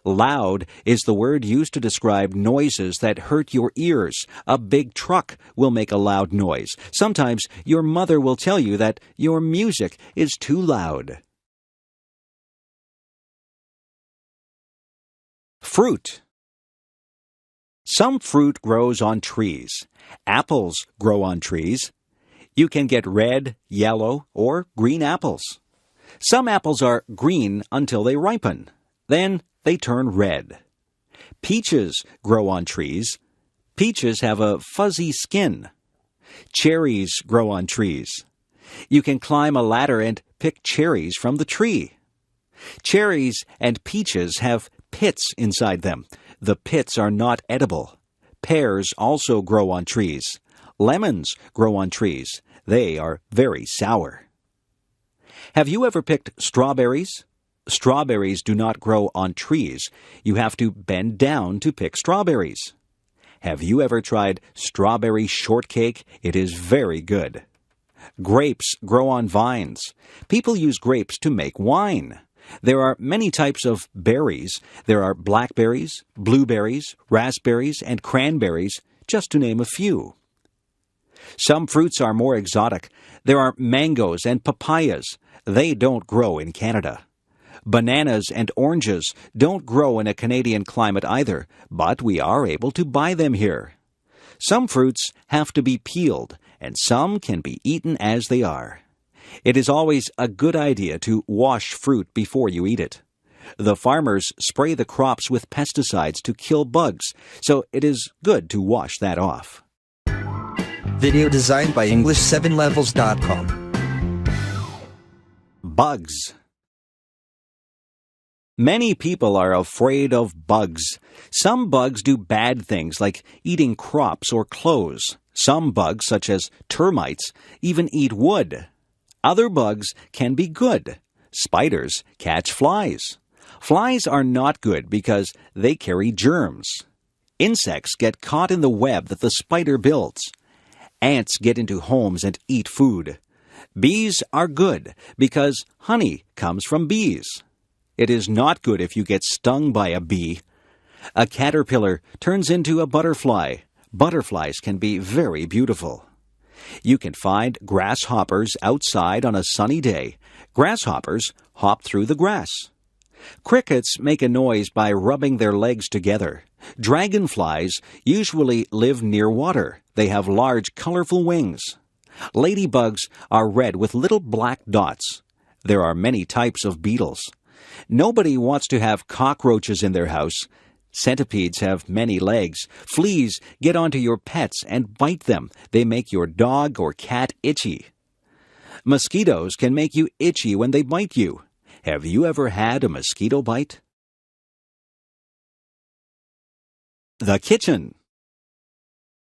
Loud is the word used to describe noises that hurt your ears. A big truck will make a loud noise. Sometimes your mother will tell you that your music is too loud. Fruit. Some fruit grows on trees. Apples grow on trees. You can get red, yellow, or green apples. Some apples are green until they ripen. Then they turn red. Peaches grow on trees. Peaches have a fuzzy skin. Cherries grow on trees. You can climb a ladder and pick cherries from the tree. Cherries and peaches have pits inside them. The pits are not edible. Pears also grow on trees. Lemons grow on trees. They are very sour. Have you ever picked strawberries? Strawberries do not grow on trees. You have to bend down to pick strawberries. Have you ever tried strawberry shortcake? It is very good. Grapes grow on vines. People use grapes to make wine. There are many types of berries. There are blackberries, blueberries, raspberries, and cranberries, just to name a few. Some fruits are more exotic. There are mangoes and papayas. They don't grow in Canada. Bananas and oranges don't grow in a Canadian climate either, but we are able to buy them here. Some fruits have to be peeled, and some can be eaten as they are. It is always a good idea to wash fruit before you eat it. The farmers spray the crops with pesticides to kill bugs, so it is good to wash that off. Video designed by English7levels.com. Bugs. Many people are afraid of bugs. Some bugs do bad things like eating crops or clothes. Some bugs, such as termites, even eat wood. Other bugs can be good. Spiders catch flies. Flies are not good because they carry germs. Insects get caught in the web that the spider builds. Ants get into homes and eat food. Bees are good because honey comes from bees. It is not good if you get stung by a bee. A caterpillar turns into a butterfly. Butterflies can be very beautiful. You can find grasshoppers outside on a sunny day. Grasshoppers hop through the grass. Crickets make a noise by rubbing their legs together. Dragonflies usually live near water. They have large, colorful wings. Ladybugs are red with little black dots. There are many types of beetles. Nobody wants to have cockroaches in their house. Centipedes have many legs. Fleas get onto your pets and bite them. They make your dog or cat itchy. Mosquitoes can make you itchy when they bite you. Have you ever had a mosquito bite? The kitchen.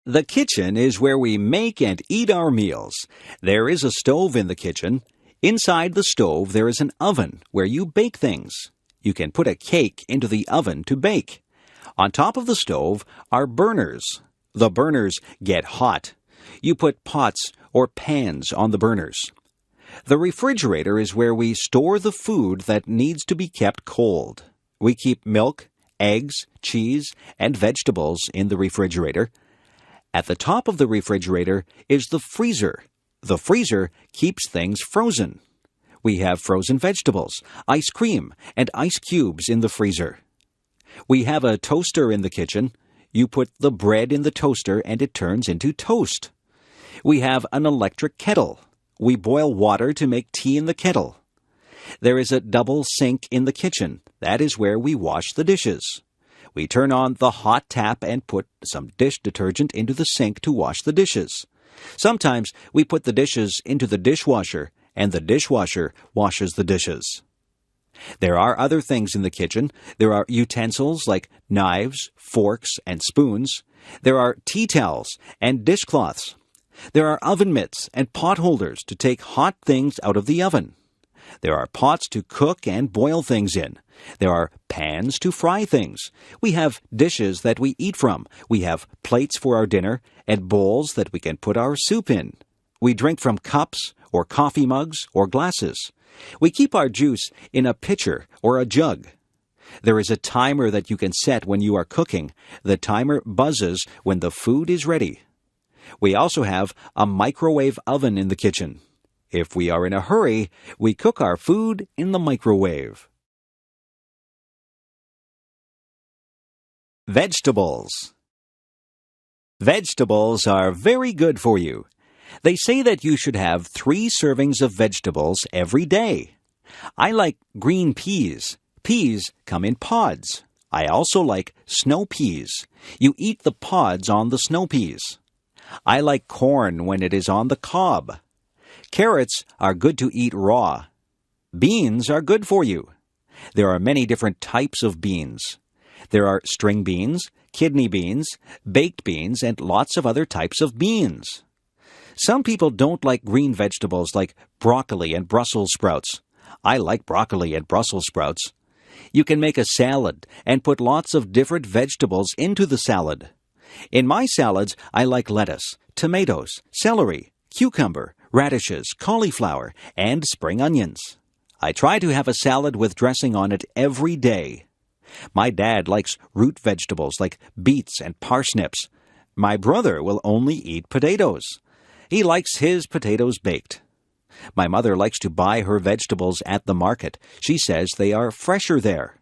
The kitchen is where we make and eat our meals. There is a stove in the kitchen. Inside the stove there is an oven where you bake things. You can put a cake into the oven to bake. On top of the stove are burners. The burners get hot. You put pots or pans on the burners. The refrigerator is where we store the food that needs to be kept cold. We keep milk, eggs, cheese, and vegetables in the refrigerator. At the top of the refrigerator is the freezer. The freezer keeps things frozen. We have frozen vegetables, ice cream, and ice cubes in the freezer. We have a toaster in the kitchen. You put the bread in the toaster and it turns into toast. We have an electric kettle. We boil water to make tea in the kettle. There is a double sink in the kitchen. That is where we wash the dishes. We turn on the hot tap and put some dish detergent into the sink to wash the dishes. Sometimes we put the dishes into the dishwasher, and the dishwasher washes the dishes. There are other things in the kitchen. There are utensils like knives, forks, and spoons. There are tea towels and dishcloths. There are oven mitts and pot holders to take hot things out of the oven. There are pots to cook and boil things in. There are pans to fry things. We have dishes that we eat from. We have plates for our dinner and bowls that we can put our soup in. We drink from cups or coffee mugs or glasses. We keep our juice in a pitcher or a jug. There is a timer that you can set when you are cooking. The timer buzzes when the food is ready. We also have a microwave oven in the kitchen. If we are in a hurry, we cook our food in the microwave. Vegetables. Vegetables are very good for you. They say that you should have 3 servings of vegetables every day. I like green peas. Peas come in pods. I also like snow peas. You eat the pods on the snow peas. I like corn when it is on the cob. Carrots are good to eat raw. Beans are good for you. There are many different types of beans. There are string beans, kidney beans, baked beans, and lots of other types of beans. Some people don't like green vegetables like broccoli and Brussels sprouts. I like broccoli and Brussels sprouts. You can make a salad and put lots of different vegetables into the salad. In my salads, I like lettuce, tomatoes, celery, cucumber, radishes, cauliflower, and spring onions. I try to have a salad with dressing on it every day. My dad likes root vegetables like beets and parsnips. My brother will only eat potatoes. He likes his potatoes baked. My mother likes to buy her vegetables at the market. She says they are fresher there.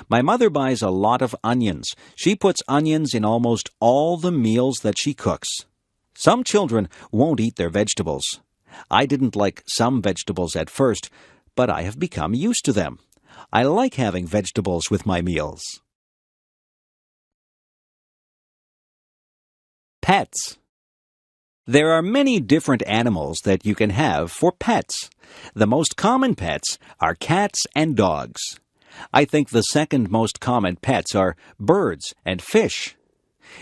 My mother buys a lot of onions. She puts onions in almost all the meals that she cooks. Some children won't eat their vegetables. I didn't like some vegetables at first, but I have become used to them. I like having vegetables with my meals. Pets. There are many different animals that you can have for pets. The most common pets are cats and dogs. I think the second most common pets are birds and fish.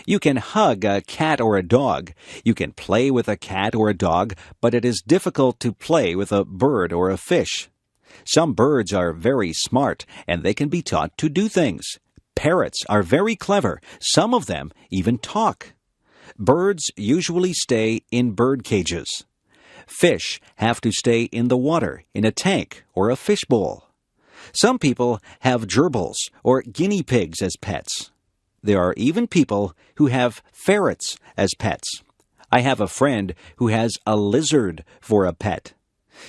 You can hug a cat or a dog. You can play with a cat or a dog, but it is difficult to play with a bird or a fish. Some birds are very smart, and they can be taught to do things. Parrots are very clever. Some of them even talk. Birds usually stay in bird cages. Fish have to stay in the water in a tank or a fishbowl. Some people have gerbils or guinea pigs as pets. There are even people who have ferrets as pets. I have a friend who has a lizard for a pet.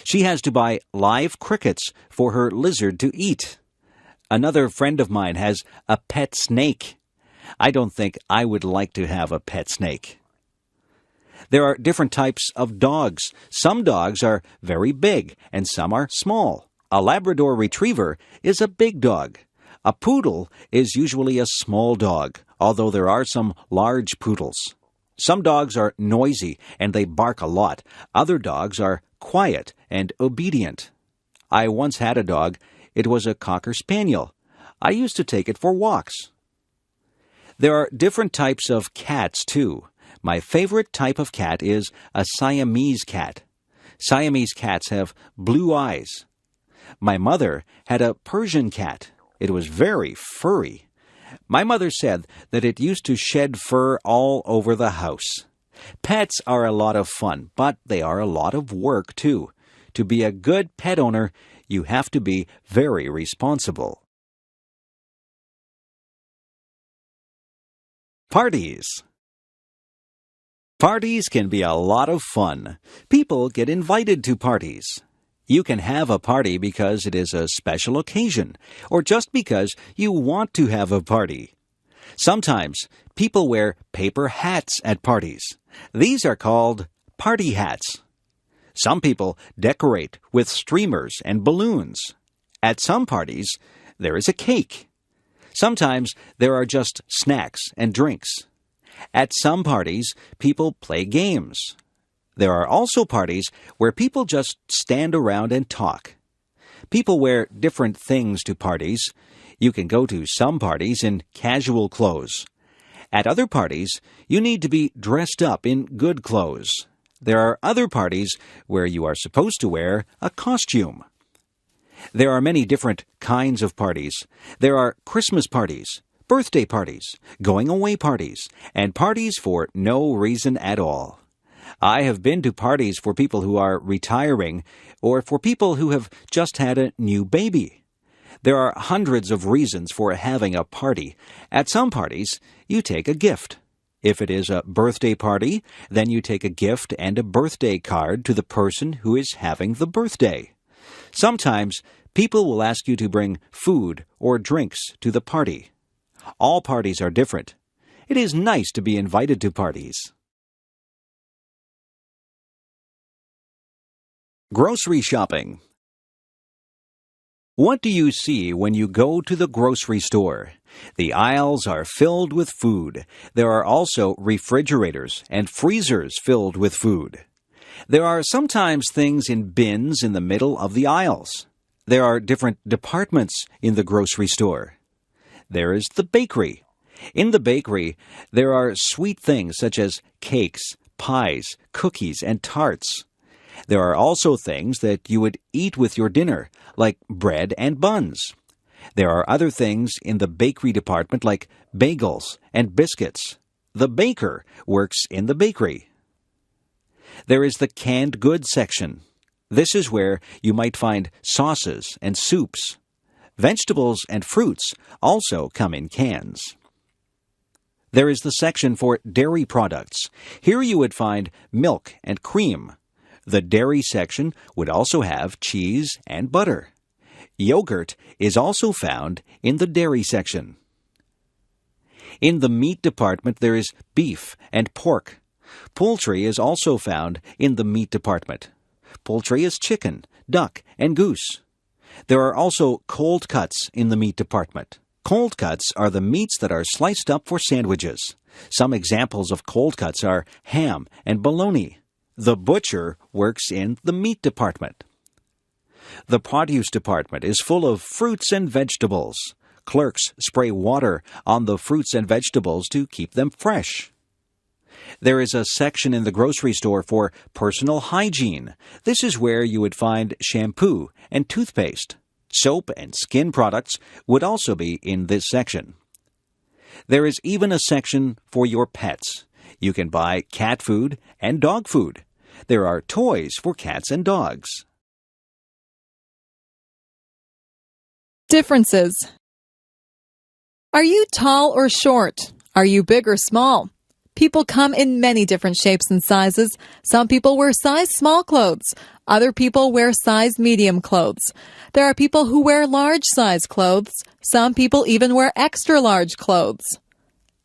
She has to buy live crickets for her lizard to eat. Another friend of mine has a pet snake. I don't think I would like to have a pet snake. There are different types of dogs. Some dogs are very big and some are small. A Labrador Retriever is a big dog. A poodle is usually a small dog, although there are some large poodles. Some dogs are noisy and they bark a lot. Other dogs are quiet and obedient. I once had a dog. It was a Cocker Spaniel. I used to take it for walks. There are different types of cats, too. My favorite type of cat is a Siamese cat. Siamese cats have blue eyes. My mother had a Persian cat. It was very furry. My mother said that it used to shed fur all over the house. Pets are a lot of fun, but they are a lot of work, too. To be a good pet owner, you have to be very responsible. Parties. Parties can be a lot of fun. People get invited to parties. You can have a party because it is a special occasion, or just because you want to have a party. Sometimes people wear paper hats at parties. These are called party hats. Some people decorate with streamers and balloons. At some parties, there is a cake. Sometimes there are just snacks and drinks. At some parties, people play games. There are also parties where people just stand around and talk. People wear different things to parties. You can go to some parties in casual clothes. At other parties, you need to be dressed up in good clothes. There are other parties where you are supposed to wear a costume. There are many different kinds of parties. There are Christmas parties, birthday parties, going-away parties, and parties for no reason at all. I have been to parties for people who are retiring or for people who have just had a new baby. There are hundreds of reasons for having a party. At some parties, you take a gift. If it is a birthday party, then you take a gift and a birthday card to the person who is having the birthday. Sometimes, people will ask you to bring food or drinks to the party. All parties are different. It is nice to be invited to parties. Grocery shopping. What do you see when you go to the grocery store? The aisles are filled with food. There are also refrigerators and freezers filled with food. There are sometimes things in bins in the middle of the aisles. There are different departments in the grocery store. There is the bakery. In the bakery, there are sweet things such as cakes, pies, cookies, and tarts. There are also things that you would eat with your dinner, like bread and buns. There are other things in the bakery department like bagels and biscuits. The baker works in the bakery. There is the canned goods section. This is where you might find sauces and soups. Vegetables and fruits also come in cans. There is the section for dairy products. Here you would find milk and cream. The dairy section would also have cheese and butter. Yogurt is also found in the dairy section. In the meat department, there is beef and pork. Poultry is also found in the meat department. Poultry is chicken, duck, and goose. There are also cold cuts in the meat department. Cold cuts are the meats that are sliced up for sandwiches. Some examples of cold cuts are ham and bologna. The butcher works in the meat department. The produce department is full of fruits and vegetables. Clerks spray water on the fruits and vegetables to keep them fresh. There is a section in the grocery store for personal hygiene. This is where you would find shampoo and toothpaste. Soap and skin products would also be in this section. There is even a section for your pets. You can buy cat food and dog food. There are toys for cats and dogs. Differences. Are you tall or short? Are you big or small? People come in many different shapes and sizes. Some people wear size small clothes. Other people wear size medium clothes. There are people who wear large size clothes. Some people even wear extra large clothes.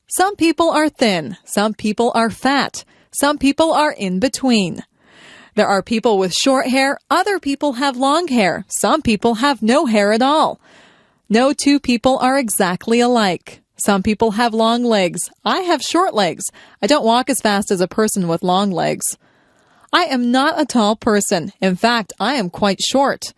Some people are thin. Some people are fat. Some people are in between. There are people with short hair. Other people have long hair. Some people have no hair at all. No two people are exactly alike. Some people have long legs. I have short legs. I don't walk as fast as a person with long legs. I am not a tall person. In fact, I am quite short.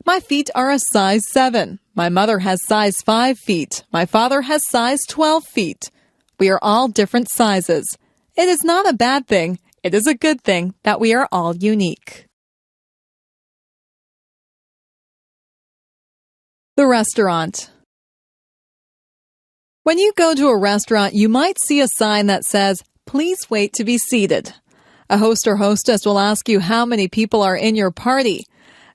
My feet are a size 7. My mother has size 5 feet. My father has size 12 feet. We are all different sizes. It is not a bad thing. It is a good thing that we are all unique. The restaurant. When you go to a restaurant, you might see a sign that says, "Please wait to be seated." A host or hostess will ask you how many people are in your party.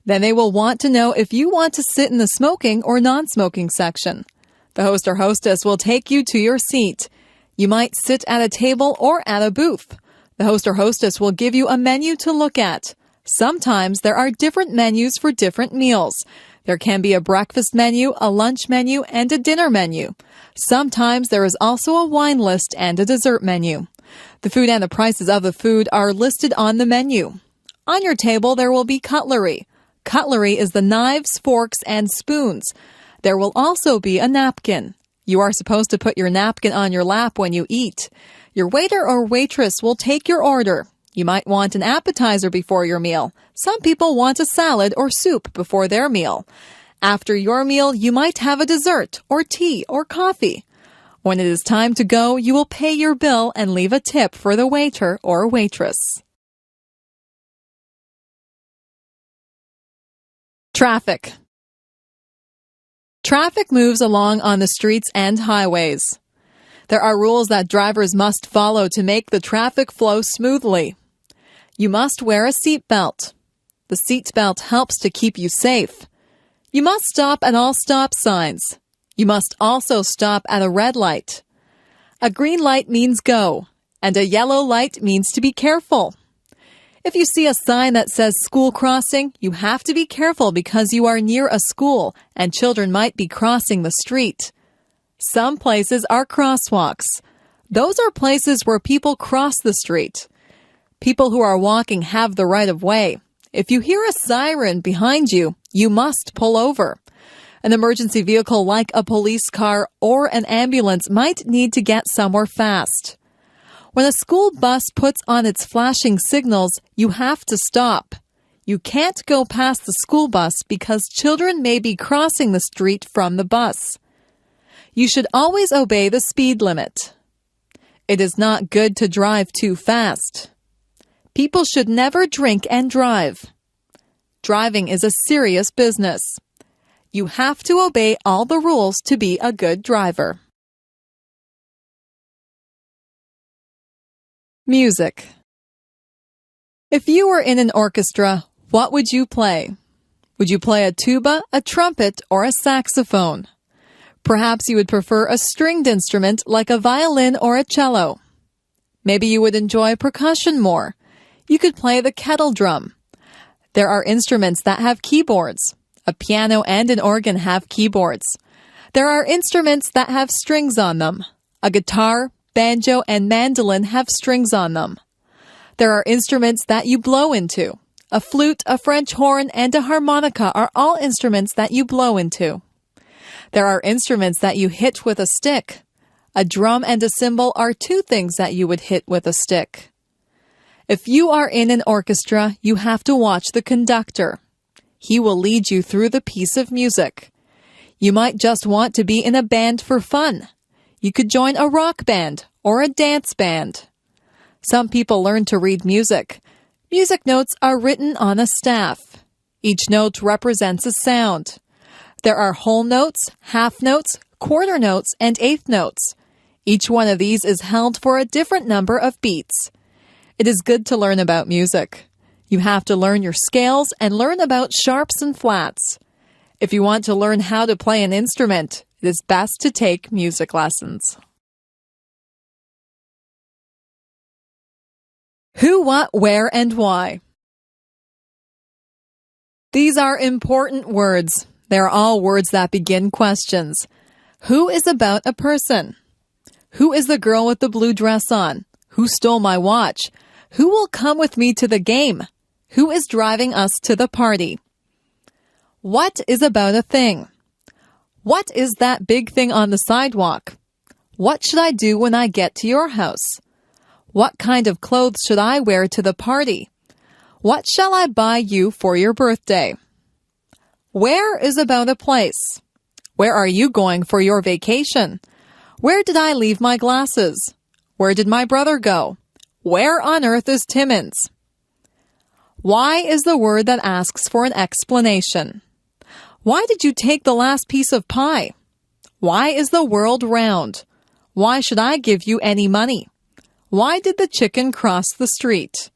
Then they will want to know if you want to sit in the smoking or non-smoking section. The host or hostess will take you to your seat. You might sit at a table or at a booth. The host or hostess will give you a menu to look at. Sometimes there are different menus for different meals. There can be a breakfast menu, a lunch menu, and a dinner menu. Sometimes there is also a wine list and a dessert menu. The food and the prices of the food are listed on the menu. On your table, there will be cutlery. Cutlery is the knives, forks, and spoons. There will also be a napkin. You are supposed to put your napkin on your lap when you eat. Your waiter or waitress will take your order. You might want an appetizer before your meal. Some people want a salad or soup before their meal. After your meal, you might have a dessert or tea or coffee. When it is time to go, you will pay your bill and leave a tip for the waiter or waitress. Traffic. Traffic moves along on the streets and highways. There are rules that drivers must follow to make the traffic flow smoothly. You must wear a seatbelt. The seatbelt helps to keep you safe. You must stop at all stop signs. You must also stop at a red light. A green light means go, and a yellow light means to be careful. If you see a sign that says school crossing, you have to be careful because you are near a school and children might be crossing the street. Some places are crosswalks. Those are places where people cross the street. People who are walking have the right of way. If you hear a siren behind you, you must pull over. An emergency vehicle like a police car or an ambulance might need to get somewhere fast. When a school bus puts on its flashing signals, you have to stop. You can't go past the school bus because children may be crossing the street from the bus. You should always obey the speed limit. It is not good to drive too fast. People should never drink and drive. Driving is a serious business. You have to obey all the rules to be a good driver. Music. If you were in an orchestra, what would you play? Would you play a tuba, a trumpet, or a saxophone? Perhaps you would prefer a stringed instrument like a violin or a cello. Maybe you would enjoy percussion more. You could play the kettle drum. There are instruments that have keyboards. A piano and an organ have keyboards. There are instruments that have strings on them. A guitar, banjo, and mandolin have strings on them. There are instruments that you blow into. A flute, a French horn, and a harmonica are all instruments that you blow into. There are instruments that you hit with a stick. A drum and a cymbal are two things that you would hit with a stick. If you are in an orchestra, you have to watch the conductor. He will lead you through the piece of music. You might just want to be in a band for fun. You could join a rock band or a dance band. Some people learn to read music. Music notes are written on a staff. Each note represents a sound. There are whole notes, half notes, quarter notes, and eighth notes. Each one of these is held for a different number of beats. It is good to learn about music. You have to learn your scales and learn about sharps and flats. If you want to learn how to play an instrument, it is best to take music lessons. Who, what, where, and why. These are important words. They are all words that begin questions. Who is about a person? Who is the girl with the blue dress on? Who stole my watch? Who will come with me to the game? Who is driving us to the party? What is about a thing? What is that big thing on the sidewalk? What should I do when I get to your house? What kind of clothes should I wear to the party? What shall I buy you for your birthday? Where is about a place? Where are you going for your vacation? Where did I leave my glasses? Where did my brother go? Where on earth is Timmins? Why is the word that asks for an explanation. Why did you take the last piece of pie? Why is the world round? Why should I give you any money? Why did the chicken cross the street?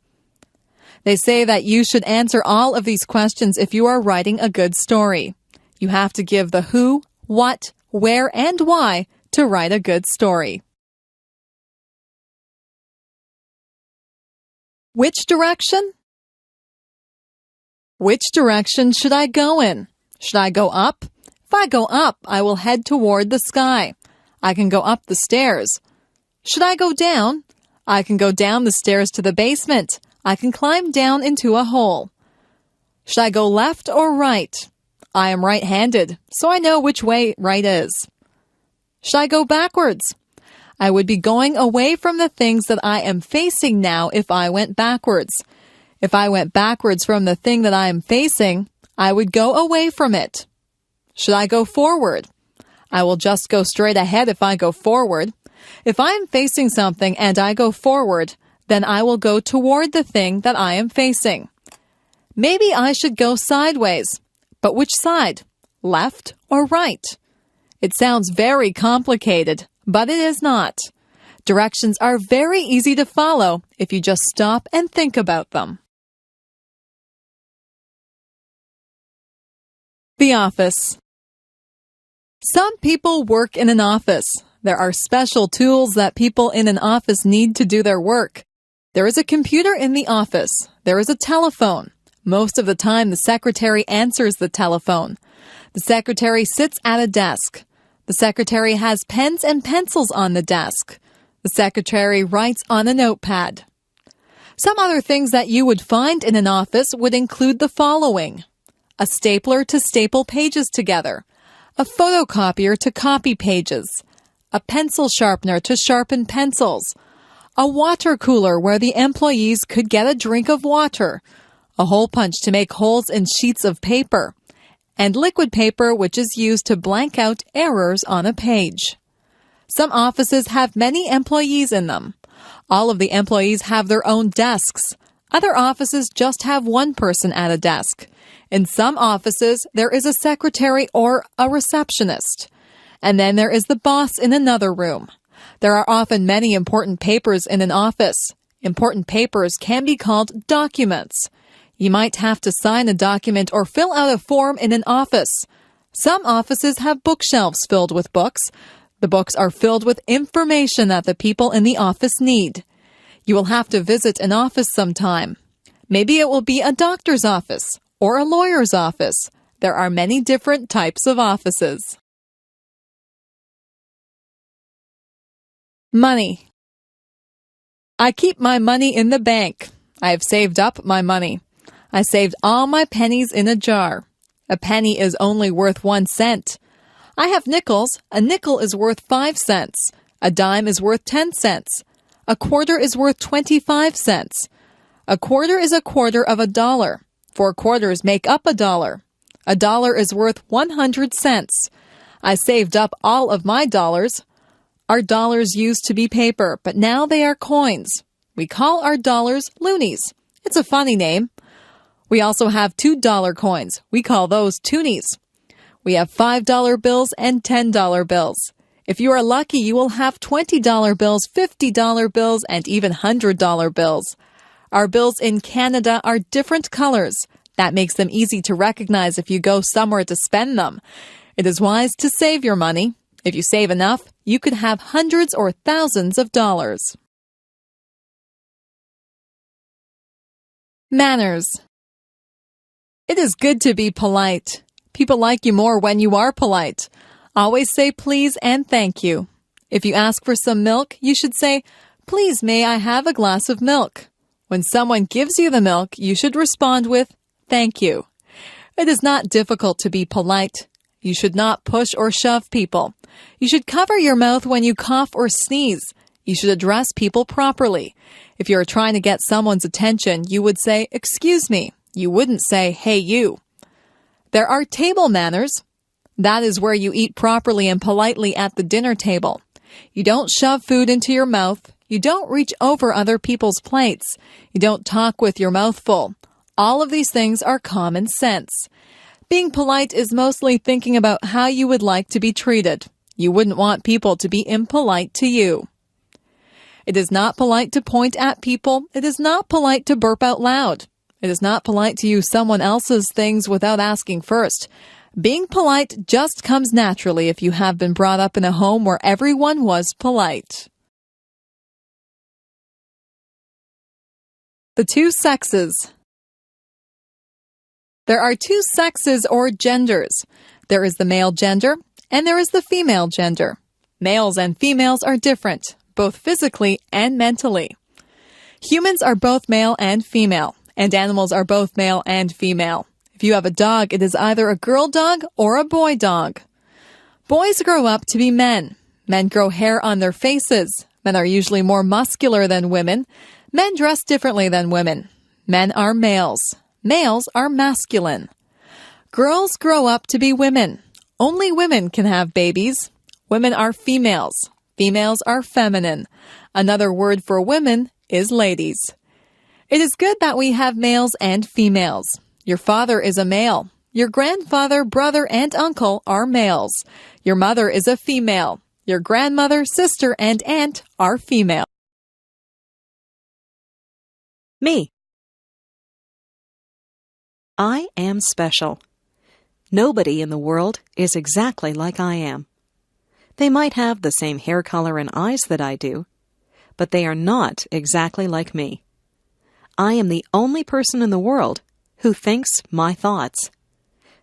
They say that you should answer all of these questions if you are writing a good story. You have to give the who, what, where, and why to write a good story. Which direction? Which direction should I go in? Should I go up? If I go up, I will head toward the sky. I can go up the stairs. Should I go down? I can go down the stairs to the basement. I can climb down into a hole. Should I go left or right? I am right-handed, so I know which way right is. Should I go backwards? I would be going away from the things that I am facing now if I went backwards. If I went backwards from the thing that I am facing, I would go away from it. Should I go forward? I will just go straight ahead if I go forward. If I am facing something and I go forward, then I will go toward the thing that I am facing. Maybe I should go sideways. But which side? Left or right? It sounds very complicated, but it is not. Directions are very easy to follow if you just stop and think about them. The office. Some people work in an office. There are special tools that people in an office need to do their work. There is a computer in the office. There is a telephone. Most of the time, the secretary answers the telephone. The secretary sits at a desk. The secretary has pens and pencils on the desk. The secretary writes on a notepad. Some other things that you would find in an office would include the following: a stapler to staple pages together, a photocopier to copy pages, a pencil sharpener to sharpen pencils, a water cooler where the employees could get a drink of water, a hole punch to make holes in sheets of paper, and liquid paper which is used to blank out errors on a page. Some offices have many employees in them. All of the employees have their own desks. Other offices just have one person at a desk. In some offices, there is a secretary or a receptionist. And then there is the boss in another room. There are often many important papers in an office. Important papers can be called documents. You might have to sign a document or fill out a form in an office. Some offices have bookshelves filled with books. The books are filled with information that the people in the office need. You will have to visit an office sometime. Maybe it will be a doctor's office or a lawyer's office. There are many different types of offices. Money. I keep my money in the bank. I have saved up my money. I saved all my pennies in a jar. A penny is only worth 1 cent. I have nickels. A nickel is worth 5 cents. A dime is worth 10 cents. A quarter is worth 25 cents. A quarter is a quarter of a dollar. 4 quarters make up a dollar. A dollar is worth 100 cents. I saved up all of my dollars. Our dollars used to be paper, but now they are coins. We call our dollars loonies. It's a funny name. We also have $2 coins. We call those toonies. We have $5 bills and $10 bills. If you are lucky, you will have $20 bills, $50 bills, and even $100 bills. Our bills in Canada are different colors. That makes them easy to recognize if you go somewhere to spend them. It is wise to save your money. If you save enough, you could have hundreds or thousands of dollars. Manners. It is good to be polite. People like you more when you are polite. Always say please and thank you. If you ask for some milk, you should say, "Please, may I have a glass of milk?" When someone gives you the milk, you should respond with, "Thank you." It is not difficult to be polite. You should not push or shove people. You should cover your mouth when you cough or sneeze. You should address people properly. If you are trying to get someone's attention, you would say, "Excuse me." You wouldn't say, "Hey, you." There are table manners. That is where you eat properly and politely at the dinner table. You don't shove food into your mouth. You don't reach over other people's plates. You don't talk with your mouth full. All of these things are common sense. Being polite is mostly thinking about how you would like to be treated. You wouldn't want people to be impolite to you. It is not polite to point at people. It is not polite to burp out loud. It is not polite to use someone else's things without asking first. Being polite just comes naturally if you have been brought up in a home where everyone was polite. The two sexes. There are two sexes or genders. There is the male gender and there is the female gender. Males and females are different, both physically and mentally. Humans are both male and female, and animals are both male and female. If you have a dog, it is either a girl dog or a boy dog. Boys grow up to be men. Men grow hair on their faces. Men are usually more muscular than women. Men dress differently than women. Men are males. Males are masculine. Girls grow up to be women. Only women can have babies. Women are females. Females are feminine. Another word for women is ladies. It is good that we have males and females. Your father is a male. Your grandfather, brother, and uncle are males. Your mother is a female. Your grandmother, sister, and aunt are female. Me. I am special. Nobody in the world is exactly like I am. They might have the same hair color and eyes that I do, but they are not exactly like me. I am the only person in the world who thinks my thoughts.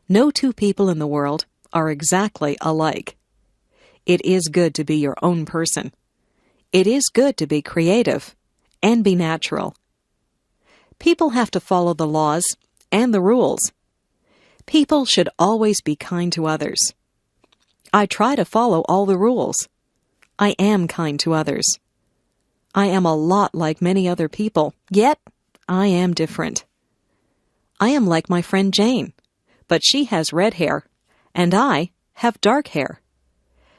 No two people in the world are exactly alike. It is good to be your own person. It is good to be creative and be natural. People have to follow the laws and the rules. People should always be kind to others. I try to follow all the rules. I am kind to others. I am a lot like many other people, yet I am different. I am like my friend Jane, but she has red hair, and I have dark hair.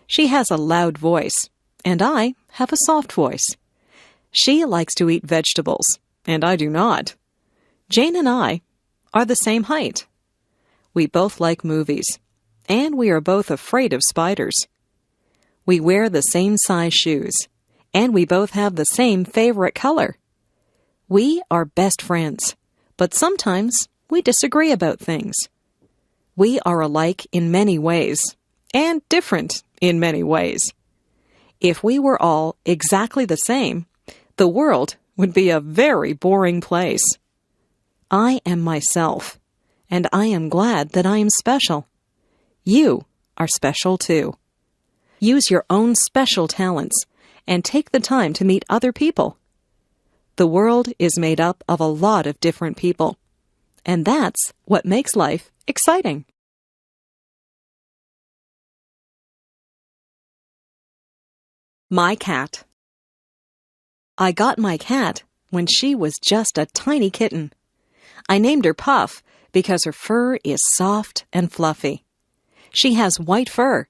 She has a loud voice, and I have a soft voice. She likes to eat vegetables, and I do not. Jane and I are the same height. We both like movies, and we are both afraid of spiders. We wear the same size shoes, and we both have the same favorite color. We are best friends, but sometimes we disagree about things. We are alike in many ways, and different in many ways. If we were all exactly the same, the world would be a very boring place. I am myself, and I am glad that I am special. You are special too. Use your own special talents and take the time to meet other people. The world is made up of a lot of different people, and that's what makes life exciting. My cat. I got my cat when she was just a tiny kitten. I named her Puff because her fur is soft and fluffy. She has white fur,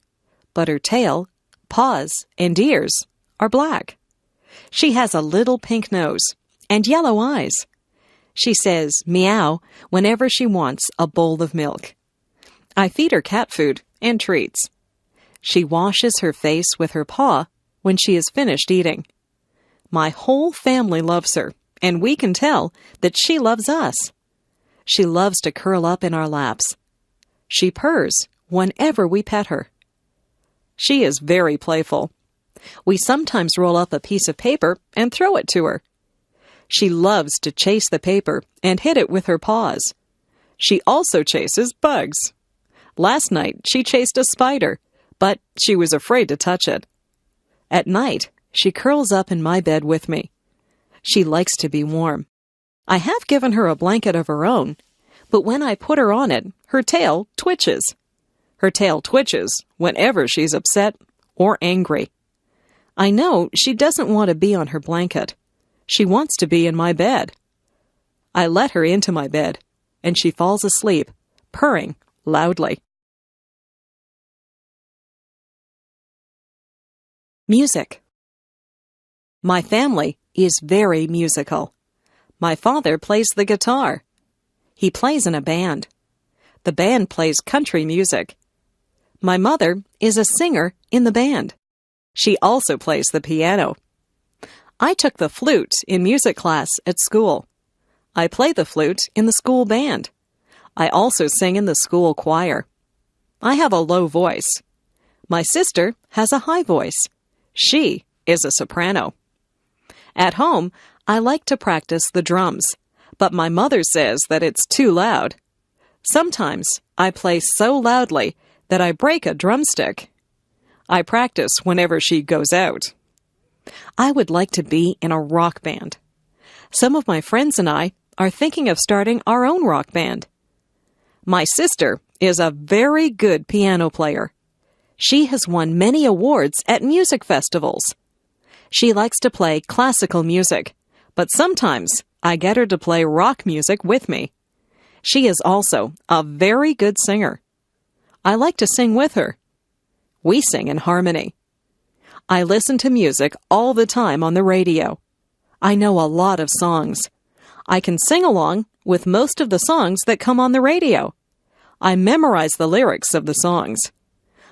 but her tail, paws, and ears are black. She has a little pink nose and yellow eyes. She says meow whenever she wants a bowl of milk. I feed her cat food and treats. She washes her face with her paw when she is finished eating. My whole family loves her, and we can tell that she loves us. She loves to curl up in our laps. She purrs whenever we pet her. She is very playful. We sometimes roll up a piece of paper and throw it to her. She loves to chase the paper and hit it with her paws. She also chases bugs. Last night, she chased a spider, but she was afraid to touch it. At night, she curls up in my bed with me. She likes to be warm. I have given her a blanket of her own, but when I put her on it, her tail twitches. Her tail twitches whenever she's upset or angry. I know she doesn't want to be on her blanket. She wants to be in my bed. I let her into my bed, and she falls asleep, purring loudly. Music. My family is very musical. My father plays the guitar. He plays in a band. The band plays country music. My mother is a singer in the band. She also plays the piano. I took the flute in music class at school. I play the flute in the school band. I also sing in the school choir. I have a low voice. My sister has a high voice. She is a soprano. At home, I like to practice the drums, but my mother says that it's too loud. Sometimes I play so loudly that I break a drumstick. I practice whenever she goes out. I would like to be in a rock band. Some of my friends and I are thinking of starting our own rock band. My sister is a very good piano player. She has won many awards at music festivals. She likes to play classical music, but sometimes I get her to play rock music with me. She is also a very good singer. I like to sing with her. We sing in harmony. I listen to music all the time on the radio. I know a lot of songs. I can sing along with most of the songs that come on the radio. I memorize the lyrics of the songs.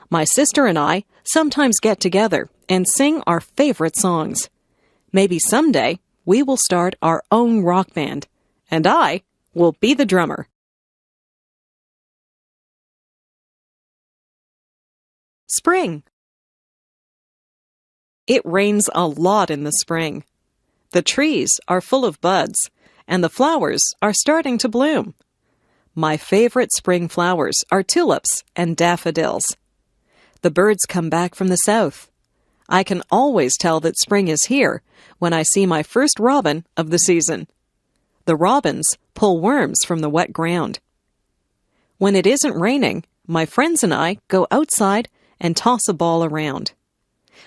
My sister and I sometimes get together and sing our favorite songs. Maybe someday we will start our own rock band, and I will be the drummer. Spring. It rains a lot in the spring. The trees are full of buds, and the flowers are starting to bloom. My favorite spring flowers are tulips and daffodils. The birds come back from the south. I can always tell that spring is here when I see my first robin of the season. The robins pull worms from the wet ground. When it isn't raining, my friends and I go outside and toss a ball around.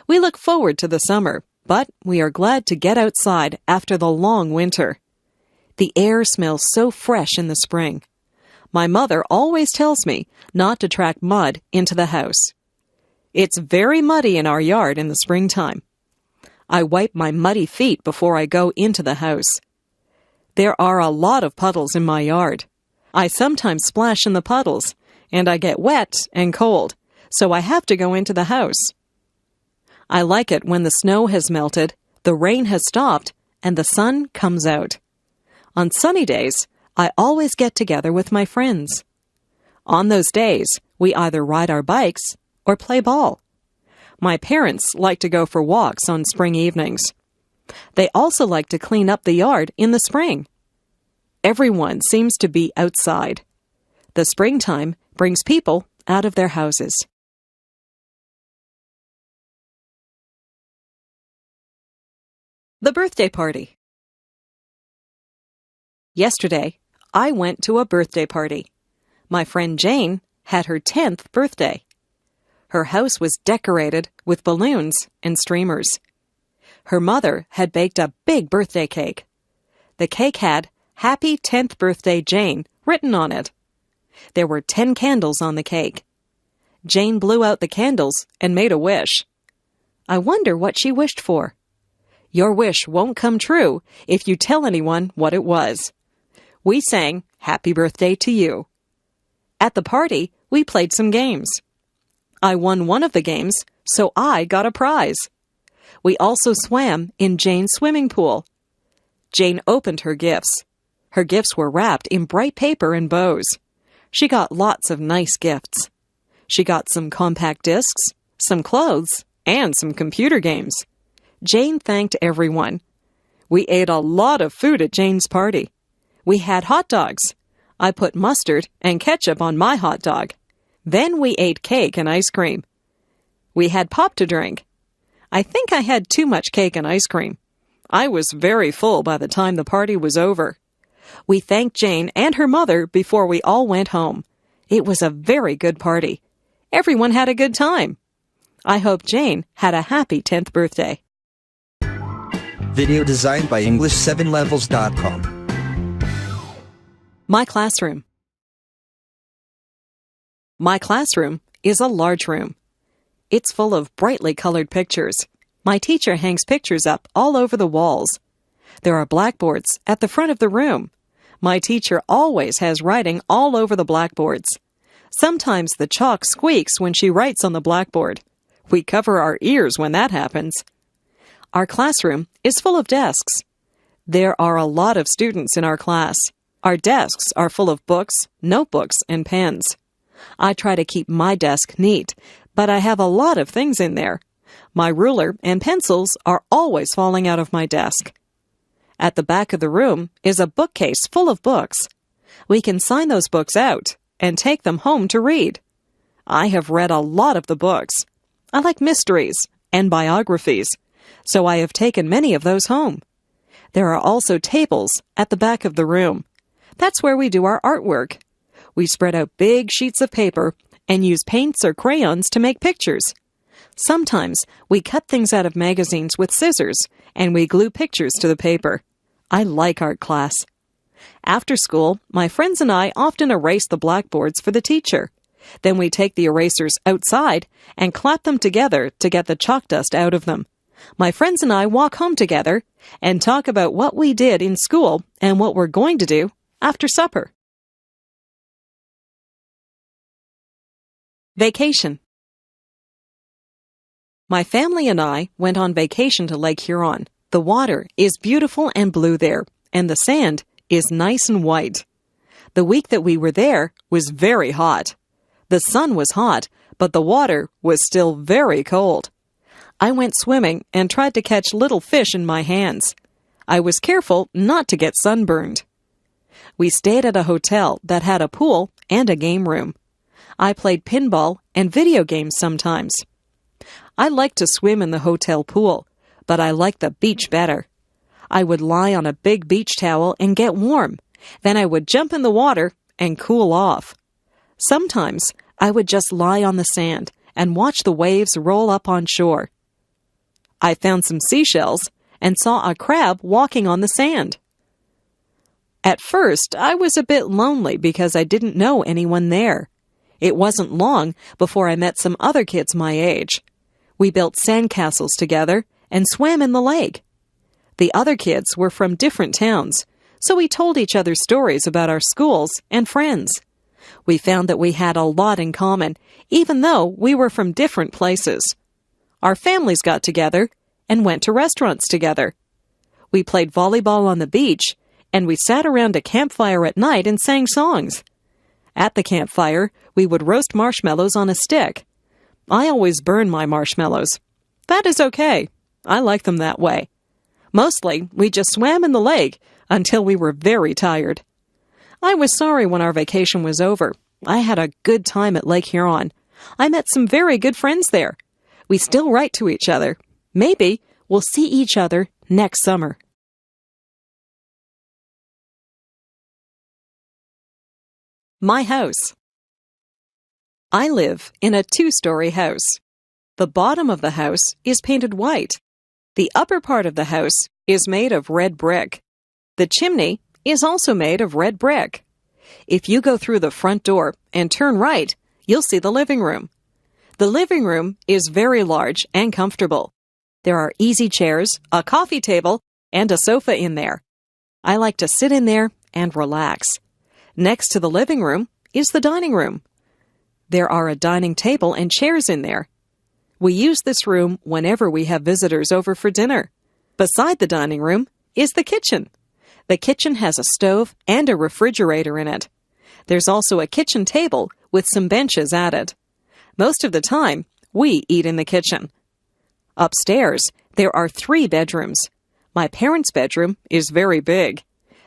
We look forward to the summer, but we are glad to get outside after the long winter. The air smells so fresh in the spring. My mother always tells me not to track mud into the house. It's very muddy in our yard in the springtime. I wipe my muddy feet before I go into the house. There are a lot of puddles in my yard. I sometimes splash in the puddles, and I get wet and cold, so I have to go into the house. I like it when the snow has melted, the rain has stopped, and the sun comes out. On sunny days, I always get together with my friends. On those days, we either ride our bikes or play ball. My parents like to go for walks on spring evenings. They also like to clean up the yard in the spring. Everyone seems to be outside. The springtime brings people out of their houses. The birthday party. Yesterday, I went to a birthday party. My friend Jane had her 10th birthday. Her house was decorated with balloons and streamers. Her mother had baked a big birthday cake. The cake had "Happy 10th Birthday, Jane" written on it. There were 10 candles on the cake. Jane blew out the candles and made a wish. I wonder what she wished for. Your wish won't come true if you tell anyone what it was. We sang "Happy Birthday to You." At the party, we played some games. I won one of the games, so I got a prize. We also swam in Jane's swimming pool. Jane opened her gifts. Her gifts were wrapped in bright paper and bows. She got lots of nice gifts. She got some compact discs, some clothes, and some computer games. Jane thanked everyone. We ate a lot of food at Jane's party. We had hot dogs. I put mustard and ketchup on my hot dog. Then we ate cake and ice cream. We had pop to drink. I think I had too much cake and ice cream. I was very full by the time the party was over. We thanked Jane and her mother before we all went home. It was a very good party. Everyone had a good time. I hope Jane had a happy 10th birthday. Video designed by English7levels.com. My classroom. My classroom is a large room. It's full of brightly colored pictures. My teacher hangs pictures up all over the walls. There are blackboards at the front of the room. My teacher always has writing all over the blackboards. Sometimes the chalk squeaks when she writes on the blackboard. We cover our ears when that happens. Our classroom is full of desks. There are a lot of students in our class. Our desks are full of books, notebooks, and pens. I try to keep my desk neat, but I have a lot of things in there. My ruler and pencils are always falling out of my desk. At the back of the room is a bookcase full of books. We can sign those books out and take them home to read. I have read a lot of the books. I like mysteries and biographies, so I have taken many of those home. There are also tables at the back of the room. That's where we do our artwork. We spread out big sheets of paper and use paints or crayons to make pictures. Sometimes we cut things out of magazines with scissors and we glue pictures to the paper. I like art class. After school, my friends and I often erase the blackboards for the teacher. Then we take the erasers outside and clap them together to get the chalk dust out of them. My friends and I walk home together and talk about what we did in school and what we're going to do after supper. Vacation. My family and I went on vacation to Lake Huron. The water is beautiful and blue there, and the sand is nice and white. The week that we were there was very hot. The sun was hot, but the water was still very cold. I went swimming and tried to catch little fish in my hands. I was careful not to get sunburned. We stayed at a hotel that had a pool and a game room. I played pinball and video games sometimes. I liked to swim in the hotel pool, but I liked the beach better. I would lie on a big beach towel and get warm. Then I would jump in the water and cool off. Sometimes I would just lie on the sand and watch the waves roll up on shore. I found some seashells and saw a crab walking on the sand. At first, I was a bit lonely because I didn't know anyone there. It wasn't long before I met some other kids my age. We built sandcastles together and swam in the lake. The other kids were from different towns, so we told each other stories about our schools and friends. We found that we had a lot in common, even though we were from different places. Our families got together and went to restaurants together. We played volleyball on the beach, and we sat around a campfire at night and sang songs. At the campfire, we would roast marshmallows on a stick. I always burn my marshmallows. That is okay. I like them that way. Mostly, we just swam in the lake until we were very tired. I was sorry when our vacation was over. I had a good time at Lake Huron. I met some very good friends there. We still write to each other. Maybe we'll see each other next summer. My house. I live in a 2-story house. The bottom of the house is painted white. The upper part of the house is made of red brick. The chimney is also made of red brick. If you go through the front door and turn right, you'll see the living room. The living room is very large and comfortable. There are easy chairs, a coffee table, and a sofa in there. I like to sit in there and relax. Next to the living room is the dining room. There are a dining table and chairs in there. We use this room whenever we have visitors over for dinner. Beside the dining room is the kitchen. The kitchen has a stove and a refrigerator in it. There's also a kitchen table with some benches at it. Most of the time, we eat in the kitchen. Upstairs, there are 3 bedrooms. My parents' bedroom is very big.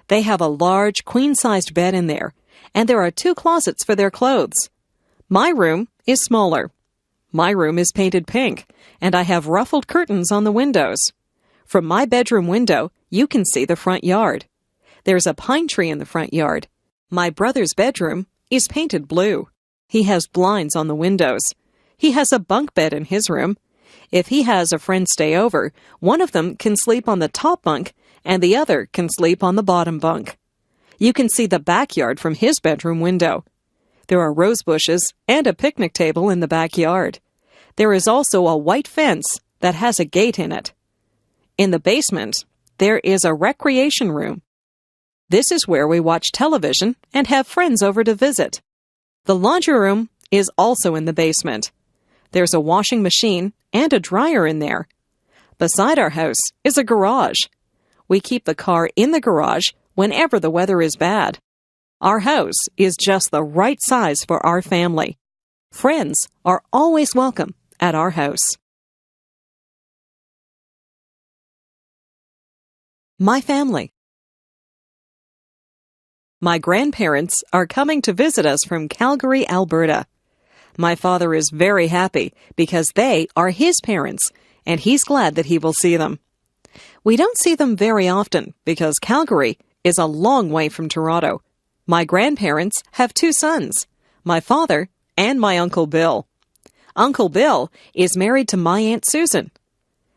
They have a large, queen-sized bed in there, and there are 2 closets for their clothes. My room is smaller. My room is painted pink, and I have ruffled curtains on the windows. From my bedroom window, you can see the front yard. There's a pine tree in the front yard. My brother's bedroom is painted blue. He has blinds on the windows. He has a bunk bed in his room. If he has a friend stay over, one of them can sleep on the top bunk and the other can sleep on the bottom bunk. You can see the backyard from his bedroom window. There are rose bushes and a picnic table in the backyard. There is also a white fence that has a gate in it. In the basement, there is a recreation room. This is where we watch television and have friends over to visit. The laundry room is also in the basement. There's a washing machine and a dryer in there. Beside our house is a garage. We keep the car in the garage whenever the weather is bad. Our house is just the right size for our family. Friends are always welcome at our house. My family. My grandparents are coming to visit us from Calgary, Alberta. My father is very happy because they are his parents, and he's glad that he will see them. We don't see them very often because Calgary is a long way from Toronto. My grandparents have 2 sons, my father and my Uncle Bill. Uncle Bill is married to my Aunt Susan.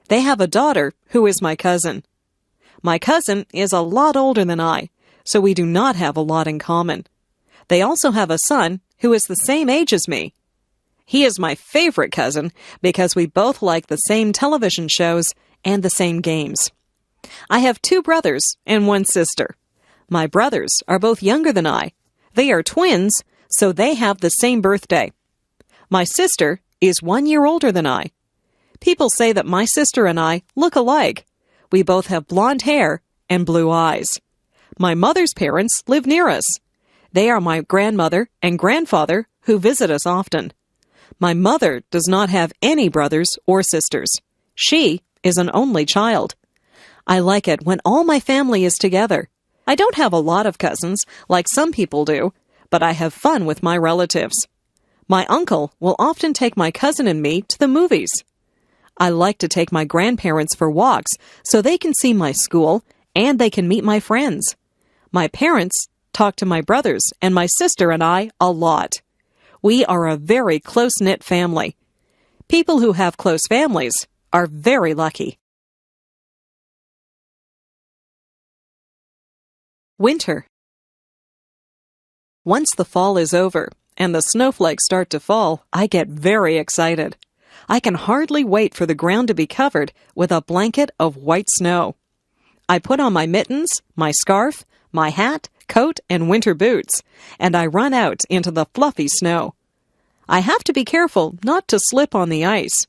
They have a daughter who is my cousin. My cousin is a lot older than I, so we do not have a lot in common. They also have a son who is the same age as me. He is my favorite cousin because we both like the same television shows and the same games. I have 2 brothers and 1 sister. My brothers are both younger than I. They are twins, so they have the same birthday. My sister is 1 year older than I. People say that my sister and I look alike. We both have blonde hair and blue eyes. My mother's parents live near us. They are my grandmother and grandfather who visit us often. My mother does not have any brothers or sisters. She is an only child. I like it when all my family is together. I don't have a lot of cousins like some people do, but I have fun with my relatives. My uncle will often take my cousin and me to the movies. I like to take my grandparents for walks so they can see my school and they can meet my friends. My parents talk to my brothers and my sister and I a lot. We are a very close-knit family. People who have close families are very lucky. Winter. Once the fall is over and the snowflakes start to fall, I get very excited. I can hardly wait for the ground to be covered with a blanket of white snow. I put on my mittens, my scarf, my hat, coat, and winter boots, and I run out into the fluffy snow. I have to be careful not to slip on the ice.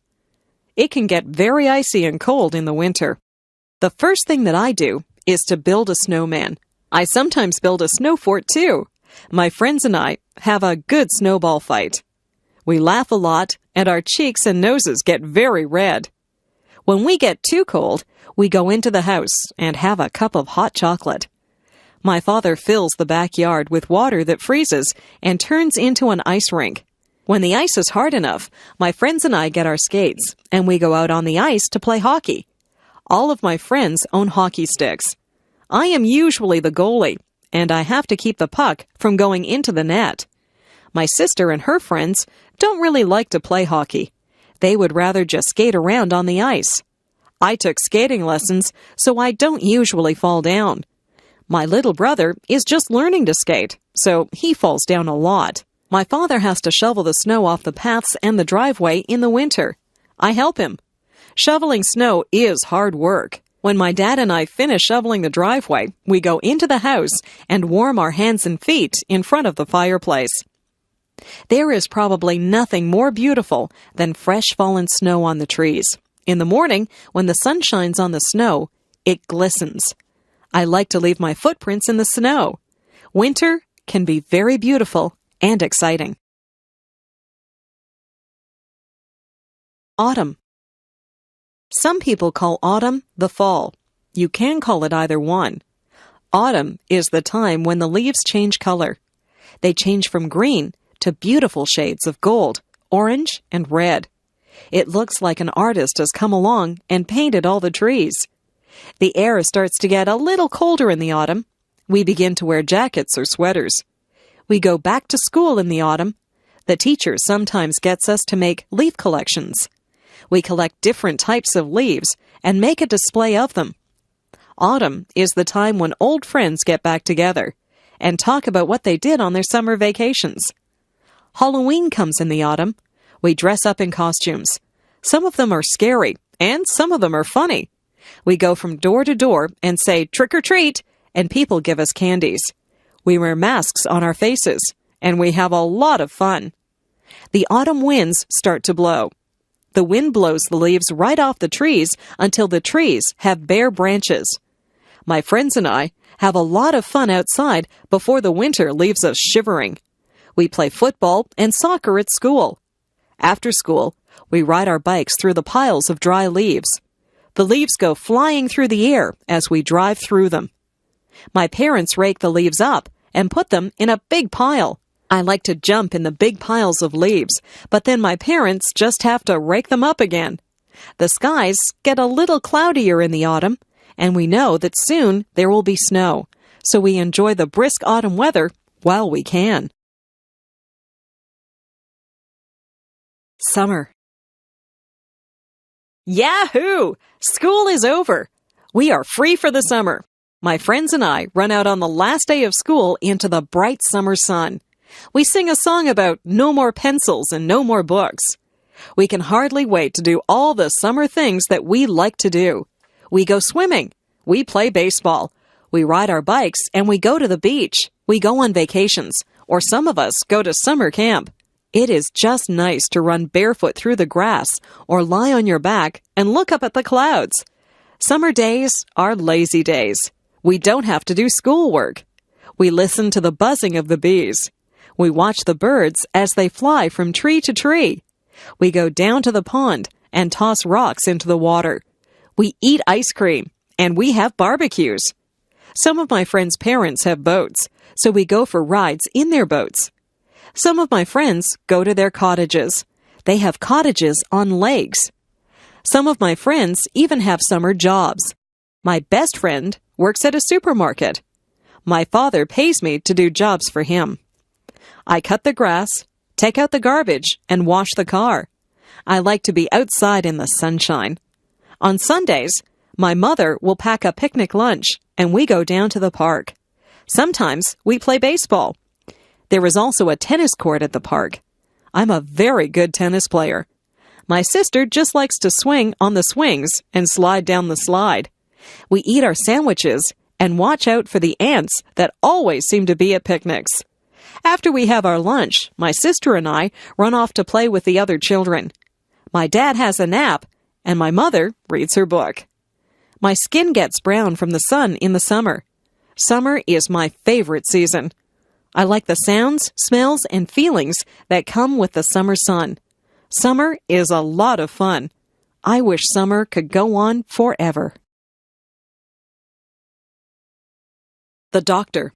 It can get very icy and cold in the winter. The first thing that I do is to build a snowman. I sometimes build a snow fort too. My friends and I have a good snowball fight. We laugh a lot, and our cheeks and noses get very red. When we get too cold, we go into the house and have a cup of hot chocolate. My father fills the backyard with water that freezes and turns into an ice rink. When the ice is hard enough, my friends and I get our skates, and we go out on the ice to play hockey. All of my friends own hockey sticks. I am usually the goalie, and I have to keep the puck from going into the net. My sister and her friends don't really like to play hockey. They would rather just skate around on the ice. I took skating lessons, so I don't usually fall down. My little brother is just learning to skate, so he falls down a lot. My father has to shovel the snow off the paths and the driveway in the winter. I help him. Shoveling snow is hard work. When my dad and I finish shoveling the driveway, we go into the house and warm our hands and feet in front of the fireplace. There is probably nothing more beautiful than fresh fallen snow on the trees. In the morning, when the sun shines on the snow, it glistens. I like to leave my footprints in the snow. Winter can be very beautiful and exciting. Autumn. Some people call autumn the fall. You can call it either one. Autumn is the time when the leaves change color. They change from green to beautiful shades of gold, orange, and red. It looks like an artist has come along and painted all the trees. The air starts to get a little colder in the autumn. We begin to wear jackets or sweaters. We go back to school in the autumn. The teacher sometimes gets us to make leaf collections. We collect different types of leaves and make a display of them. Autumn is the time when old friends get back together and talk about what they did on their summer vacations. Halloween comes in the autumn. We dress up in costumes. Some of them are scary, and some of them are funny. We go from door to door and say, "Trick or treat," and people give us candies. We wear masks on our faces, and we have a lot of fun. The autumn winds start to blow. The wind blows the leaves right off the trees until the trees have bare branches. My friends and I have a lot of fun outside before the winter leaves us shivering. We play football and soccer at school. After school, we ride our bikes through the piles of dry leaves. The leaves go flying through the air as we drive through them. My parents rake the leaves up and put them in a big pile. I like to jump in the big piles of leaves, but then my parents just have to rake them up again. The skies get a little cloudier in the autumn, and we know that soon there will be snow, so we enjoy the brisk autumn weather while we can. Summer. Yahoo! School is over. We are free for the summer. My friends and I run out on the last day of school into the bright summer sun. We sing a song about no more pencils and no more books. We can hardly wait to do all the summer things that we like to do. We go swimming. We play baseball. We ride our bikes and we go to the beach. We go on vacations, or some of us go to summer camp. It is just nice to run barefoot through the grass or lie on your back and look up at the clouds. Summer days are lazy days. We don't have to do schoolwork. We listen to the buzzing of the bees. We watch the birds as they fly from tree to tree. We go down to the pond and toss rocks into the water. We eat ice cream, and we have barbecues. Some of my friends' parents have boats, so we go for rides in their boats. Some of my friends go to their cottages. They have cottages on lakes. Some of my friends even have summer jobs. My best friend works at a supermarket. My father pays me to do jobs for him. I cut the grass, take out the garbage, and wash the car. I like to be outside in the sunshine. On Sundays, my mother will pack a picnic lunch, and we go down to the park. Sometimes we play baseball. There is also a tennis court at the park. I'm a very good tennis player. My sister just likes to swing on the swings and slide down the slide. We eat our sandwiches and watch out for the ants that always seem to be at picnics. After we have our lunch, my sister and I run off to play with the other children. My dad has a nap, and my mother reads her book. My skin gets brown from the sun in the summer. Summer is my favorite season. I like the sounds, smells, and feelings that come with the summer sun. Summer is a lot of fun. I wish summer could go on forever. The doctor.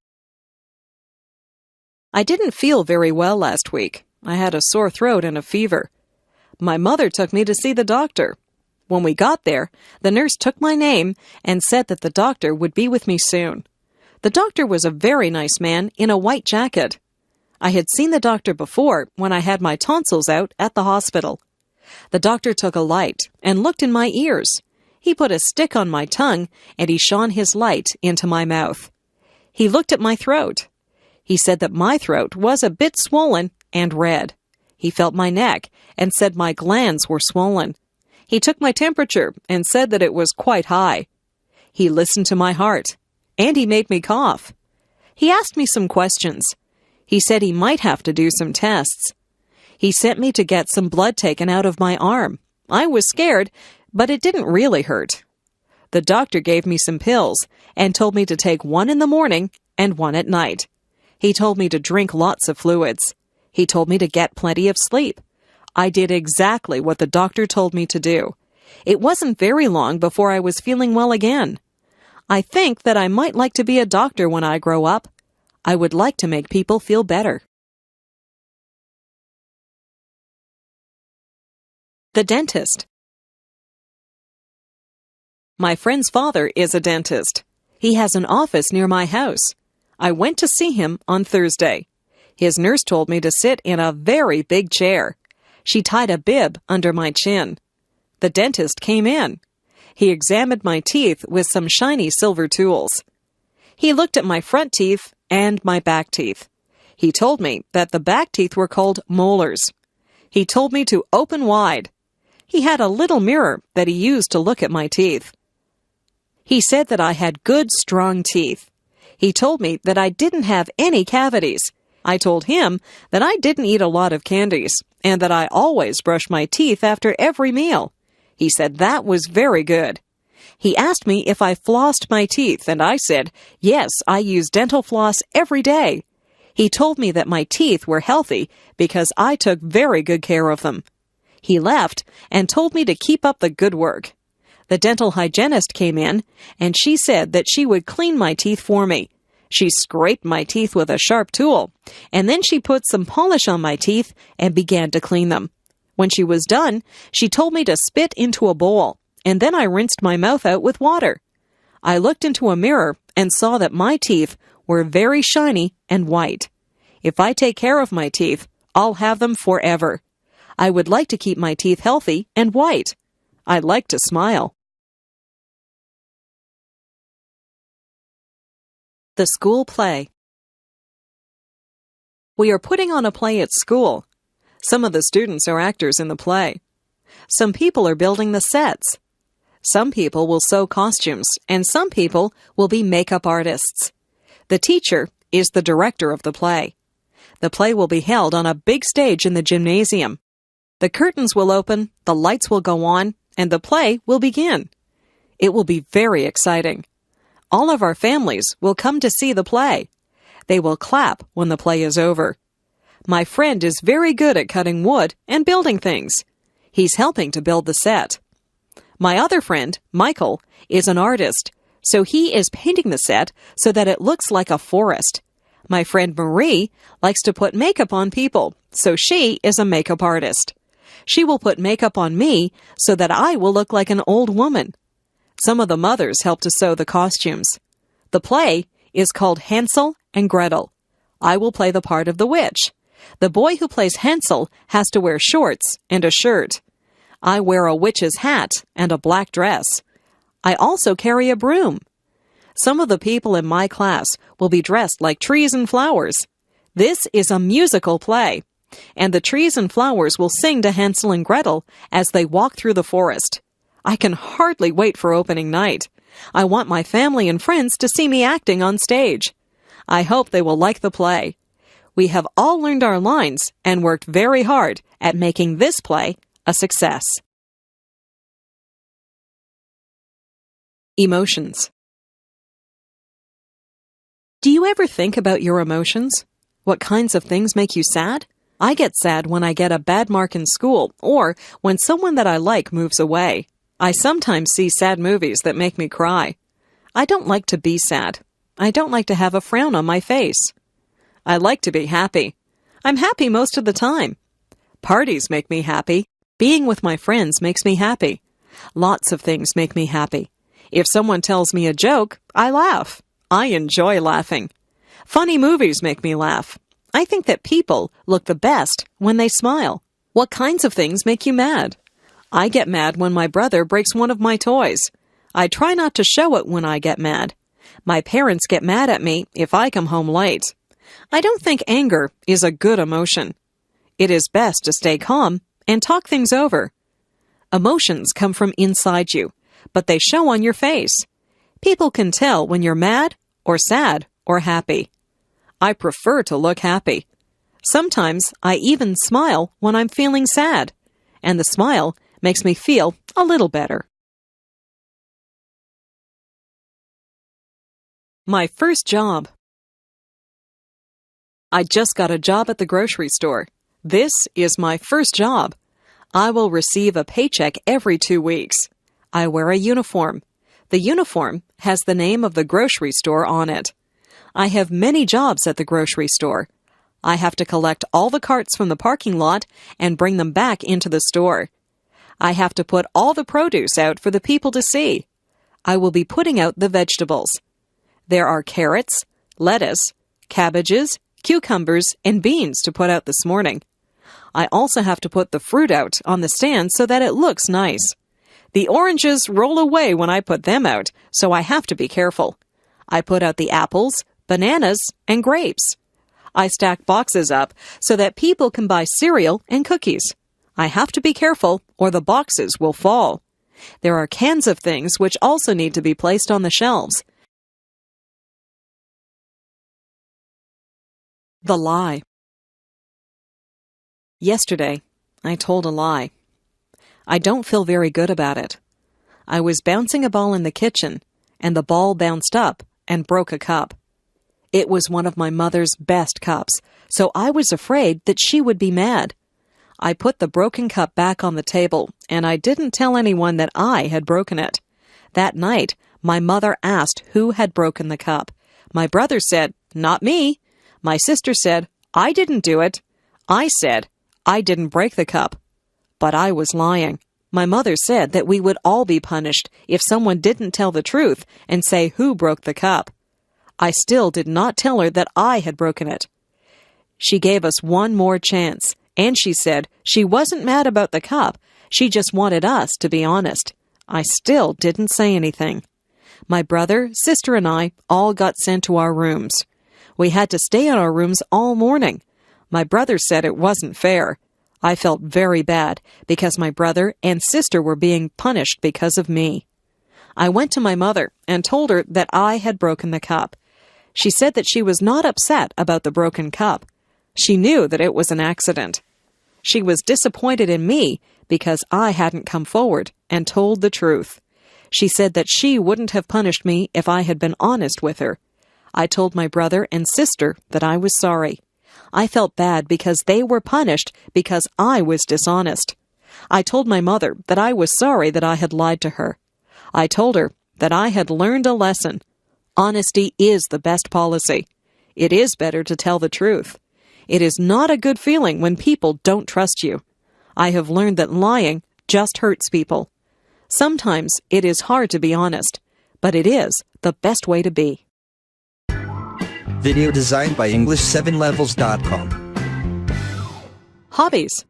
I didn't feel very well last week. I had a sore throat and a fever. My mother took me to see the doctor. When we got there, the nurse took my name and said that the doctor would be with me soon. The doctor was a very nice man in a white jacket. I had seen the doctor before when I had my tonsils out at the hospital. The doctor took a light and looked in my ears. He put a stick on my tongue and he shone his light into my mouth. He looked at my throat. He said that my throat was a bit swollen and red. He felt my neck and said my glands were swollen. He took my temperature and said that it was quite high. He listened to my heart, and he made me cough. He asked me some questions. He said he might have to do some tests. He sent me to get some blood taken out of my arm. I was scared, but it didn't really hurt. The doctor gave me some pills and told me to take one in the morning and one at night. He told me to drink lots of fluids. He told me to get plenty of sleep. I did exactly what the doctor told me to do. It wasn't very long before I was feeling well again. I think that I might like to be a doctor when I grow up. I would like to make people feel better. The dentist. My friend's father is a dentist. He has an office near my house. I went to see him on Thursday. His nurse told me to sit in a very big chair. She tied a bib under my chin. The dentist came in. He examined my teeth with some shiny silver tools. He looked at my front teeth and my back teeth. He told me that the back teeth were called molars. He told me to open wide. He had a little mirror that he used to look at my teeth. He said that I had good, strong teeth. He told me that I didn't have any cavities. I told him that I didn't eat a lot of candies and that I always brush my teeth after every meal. He said that was very good. He asked me if I flossed my teeth, and I said, yes, I use dental floss every day. He told me that my teeth were healthy because I took very good care of them. He left and told me to keep up the good work. The dental hygienist came in, and she said that she would clean my teeth for me. She scraped my teeth with a sharp tool, and then she put some polish on my teeth and began to clean them. When she was done, she told me to spit into a bowl, and then I rinsed my mouth out with water. I looked into a mirror and saw that my teeth were very shiny and white. If I take care of my teeth, I'll have them forever. I would like to keep my teeth healthy and white. I like to smile. The school play. We are putting on a play at school. Some of the students are actors in the play. Some people are building the sets. Some people will sew costumes, and some people will be makeup artists. The teacher is the director of the play. The play will be held on a big stage in the gymnasium. The curtains will open, the lights will go on, and the play will begin. It will be very exciting. All of our families will come to see the play. They will clap when the play is over. My friend is very good at cutting wood and building things. He's helping to build the set. My other friend, Michael, is an artist, so he is painting the set so that it looks like a forest. My friend Marie likes to put makeup on people, so she is a makeup artist. She will put makeup on me so that I will look like an old woman. Some of the mothers help to sew the costumes. The play is called Hansel and Gretel. I will play the part of the witch. The boy who plays Hansel has to wear shorts and a shirt. I wear a witch's hat and a black dress. I also carry a broom. Some of the people in my class will be dressed like trees and flowers. This is a musical play, and the trees and flowers will sing to Hansel and Gretel as they walk through the forest. I can hardly wait for opening night. I want my family and friends to see me acting on stage. I hope they will like the play. We have all learned our lines and worked very hard at making this play a success. Emotions. Do you ever think about your emotions? What kinds of things make you sad? I get sad when I get a bad mark in school or when someone that I like moves away. I sometimes see sad movies that make me cry. I don't like to be sad. I don't like to have a frown on my face. I like to be happy. I'm happy most of the time. Parties make me happy. Being with my friends makes me happy. Lots of things make me happy. If someone tells me a joke, I laugh. I enjoy laughing. Funny movies make me laugh. I think that people look the best when they smile. What kinds of things make you mad? I get mad when my brother breaks one of my toys. I try not to show it when I get mad. My parents get mad at me if I come home late. I don't think anger is a good emotion. It is best to stay calm and talk things over. Emotions come from inside you, but they show on your face. People can tell when you're mad or sad or happy. I prefer to look happy. Sometimes I even smile when I'm feeling sad, and the smile makes me feel a little better. My first job. I just got a job at the grocery store. This is my first job. I will receive a paycheck every 2 weeks. I wear a uniform. The uniform has the name of the grocery store on it. I have many jobs at the grocery store. I have to collect all the carts from the parking lot and bring them back into the store. I have to put all the produce out for the people to see. I will be putting out the vegetables. There are carrots, lettuce, cabbages, cucumbers, and beans to put out this morning. I also have to put the fruit out on the stand so that it looks nice. The oranges roll away when I put them out, so I have to be careful. I put out the apples, bananas, and grapes. I stack boxes up so that people can buy cereal and cookies. I have to be careful or the boxes will fall. There are cans of things which also need to be placed on the shelves. The lie. Yesterday, I told a lie. I don't feel very good about it. I was bouncing a ball in the kitchen, and the ball bounced up and broke a cup. It was one of my mother's best cups, so I was afraid that she would be mad. I put the broken cup back on the table, and I didn't tell anyone that I had broken it. That night, my mother asked who had broken the cup. My brother said, "Not me." My sister said, "I didn't do it." I said, "I didn't break the cup." But I was lying. My mother said that we would all be punished if someone didn't tell the truth and say who broke the cup. I still did not tell her that I had broken it. She gave us one more chance, and she said she wasn't mad about the cup, she just wanted us to be honest. I still didn't say anything. My brother, sister, and I all got sent to our rooms. We had to stay in our rooms all morning. My brother said it wasn't fair. I felt very bad because my brother and sister were being punished because of me. I went to my mother and told her that I had broken the cup. She said that she was not upset about the broken cup. She knew that it was an accident. She was disappointed in me because I hadn't come forward and told the truth. She said that she wouldn't have punished me if I had been honest with her. I told my brother and sister that I was sorry. I felt bad because they were punished because I was dishonest. I told my mother that I was sorry that I had lied to her. I told her that I had learned a lesson. Honesty is the best policy. It is better to tell the truth. It is not a good feeling when people don't trust you. I have learned that lying just hurts people. Sometimes it is hard to be honest, but it is the best way to be. Video designed by English7levels.com. Hobbies.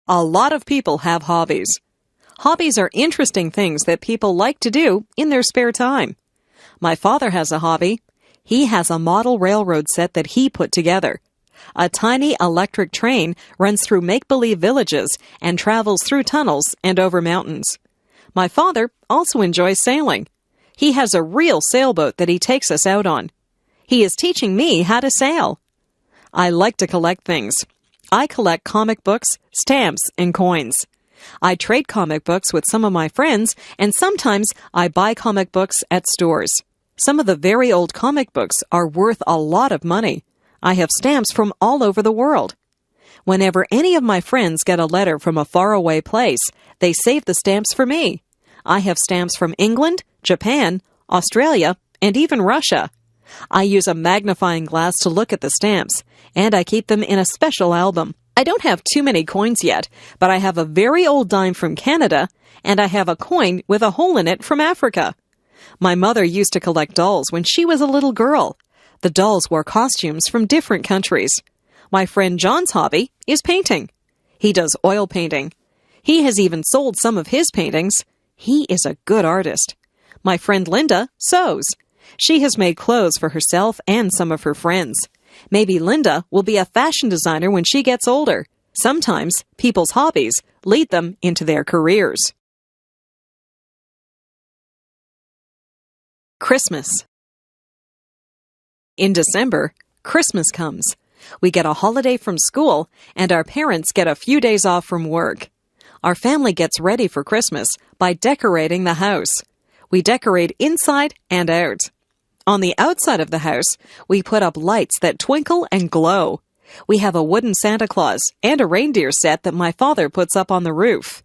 A lot of people have hobbies. Hobbies are interesting things that people like to do in their spare time. My father has a hobby. He has a model railroad set that he put together. A tiny electric train runs through make-believe villages and travels through tunnels and over mountains. My father also enjoys sailing. He has a real sailboat that he takes us out on. He is teaching me how to sail. I like to collect things. I collect comic books, stamps, and coins. I trade comic books with some of my friends, and sometimes I buy comic books at stores. Some of the very old comic books are worth a lot of money. I have stamps from all over the world. Whenever any of my friends get a letter from a faraway place, they save the stamps for me. I have stamps from England, Japan, Australia, and even Russia. I use a magnifying glass to look at the stamps, and I keep them in a special album. I don't have too many coins yet, but I have a very old dime from Canada, and I have a coin with a hole in it from Africa. My mother used to collect dolls when she was a little girl. The dolls wore costumes from different countries. My friend John's hobby is painting. He does oil painting. He has even sold some of his paintings. He is a good artist. My friend Linda sews. She has made clothes for herself and some of her friends. Maybe Linda will be a fashion designer when she gets older. Sometimes people's hobbies lead them into their careers. Christmas. In December, Christmas comes. We get a holiday from school, and our parents get a few days off from work. Our family gets ready for Christmas by decorating the house. We decorate inside and out. On the outside of the house, we put up lights that twinkle and glow. We have a wooden Santa Claus and a reindeer set that my father puts up on the roof.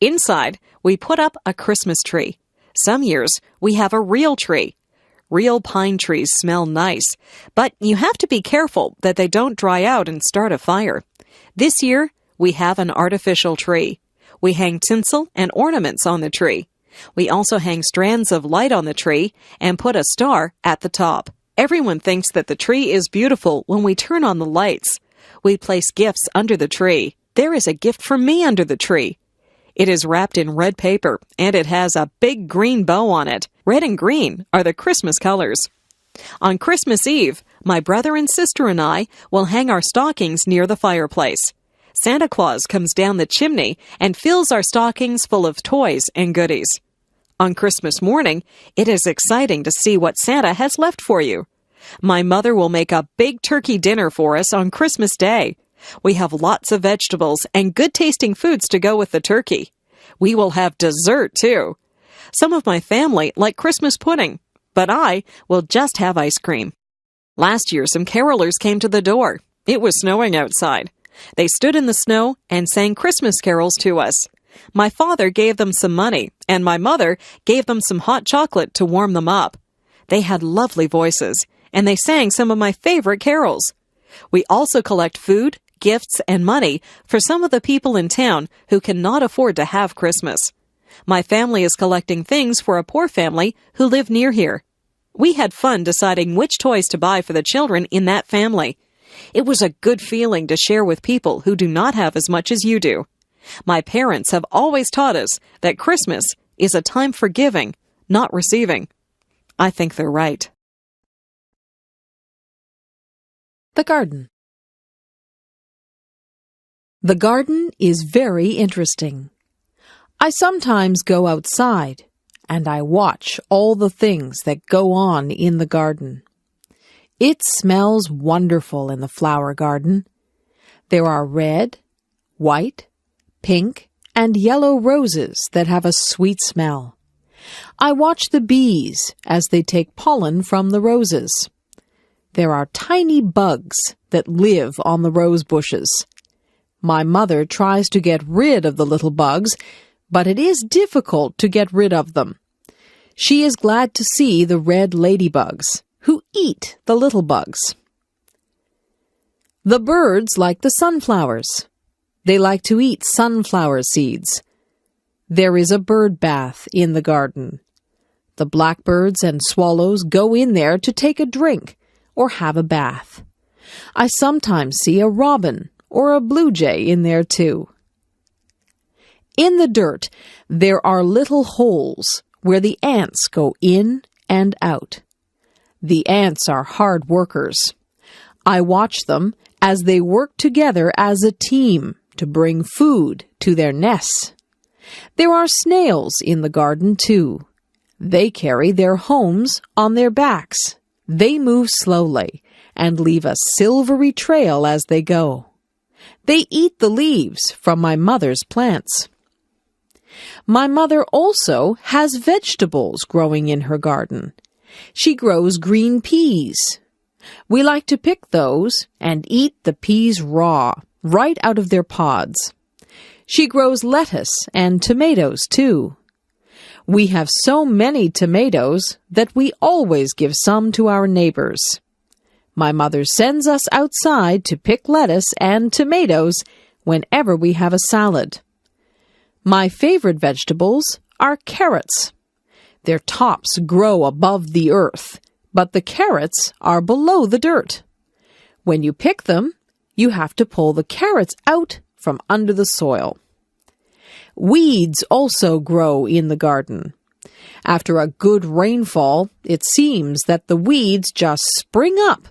Inside, we put up a Christmas tree. Some years, we have a real tree. Real pine trees smell nice, but you have to be careful that they don't dry out and start a fire. This year, we have an artificial tree. We hang tinsel and ornaments on the tree. We also hang strands of light on the tree and put a star at the top. Everyone thinks that the tree is beautiful when we turn on the lights. We place gifts under the tree. There is a gift for me under the tree. It is wrapped in red paper, and it has a big green bow on it. Red and green are the Christmas colors. On Christmas Eve, my brother and sister and I will hang our stockings near the fireplace. Santa Claus comes down the chimney and fills our stockings full of toys and goodies. On Christmas morning, it is exciting to see what Santa has left for you. My mother will make a big turkey dinner for us on Christmas Day. We have lots of vegetables and good-tasting foods to go with the turkey. We will have dessert, too. Some of my family like Christmas pudding, but I will just have ice cream. Last year, some carolers came to the door. It was snowing outside. They stood in the snow and sang Christmas carols to us. My father gave them some money, and my mother gave them some hot chocolate to warm them up. They had lovely voices, and they sang some of my favorite carols. We also collect food, gifts, and money for some of the people in town who cannot afford to have Christmas. My family is collecting things for a poor family who live near here. We had fun deciding which toys to buy for the children in that family. It was a good feeling to share with people who do not have as much as you do. My parents have always taught us that Christmas is a time for giving, not receiving. I think they're right. The garden. The garden is very interesting. I sometimes go outside and I watch all the things that go on in the garden. It smells wonderful in the flower garden. There are red, white, pink, and yellow roses that have a sweet smell. I watch the bees as they take pollen from the roses. There are tiny bugs that live on the rose bushes. My mother tries to get rid of the little bugs, but it is difficult to get rid of them. She is glad to see the red ladybugs, who eat the little bugs. The birds like the sunflowers. They like to eat sunflower seeds. There is a bird bath in the garden. The blackbirds and swallows go in there to take a drink or have a bath. I sometimes see a robin or a blue jay in there too. In the dirt, there are little holes where the ants go in and out. The ants are hard workers. I watch them as they work together as a team to bring food to their nests. There are snails in the garden too. They carry their homes on their backs. They move slowly and leave a silvery trail as they go. They eat the leaves from my mother's plants. My mother also has vegetables growing in her garden. She grows green peas. We like to pick those and eat the peas raw, right out of their pods. She grows lettuce and tomatoes too. We have so many tomatoes that we always give some to our neighbors. My mother sends us outside to pick lettuce and tomatoes whenever we have a salad. My favorite vegetables are carrots. Their tops grow above the earth, but the carrots are below the dirt. When you pick them, you have to pull the carrots out from under the soil. Weeds also grow in the garden. After a good rainfall, it seems that the weeds just spring up.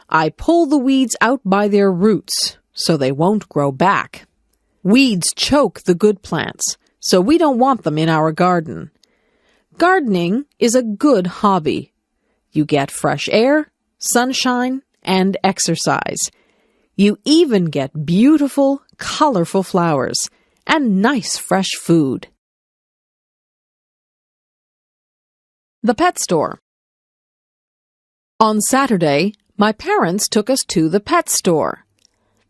I pull the weeds out by their roots so they won't grow back. Weeds choke the good plants, so we don't want them in our garden. Gardening is a good hobby. You get fresh air, sunshine, and exercise. You even get beautiful, colorful flowers and nice fresh food. The pet store. On Saturday, my parents took us to the pet store.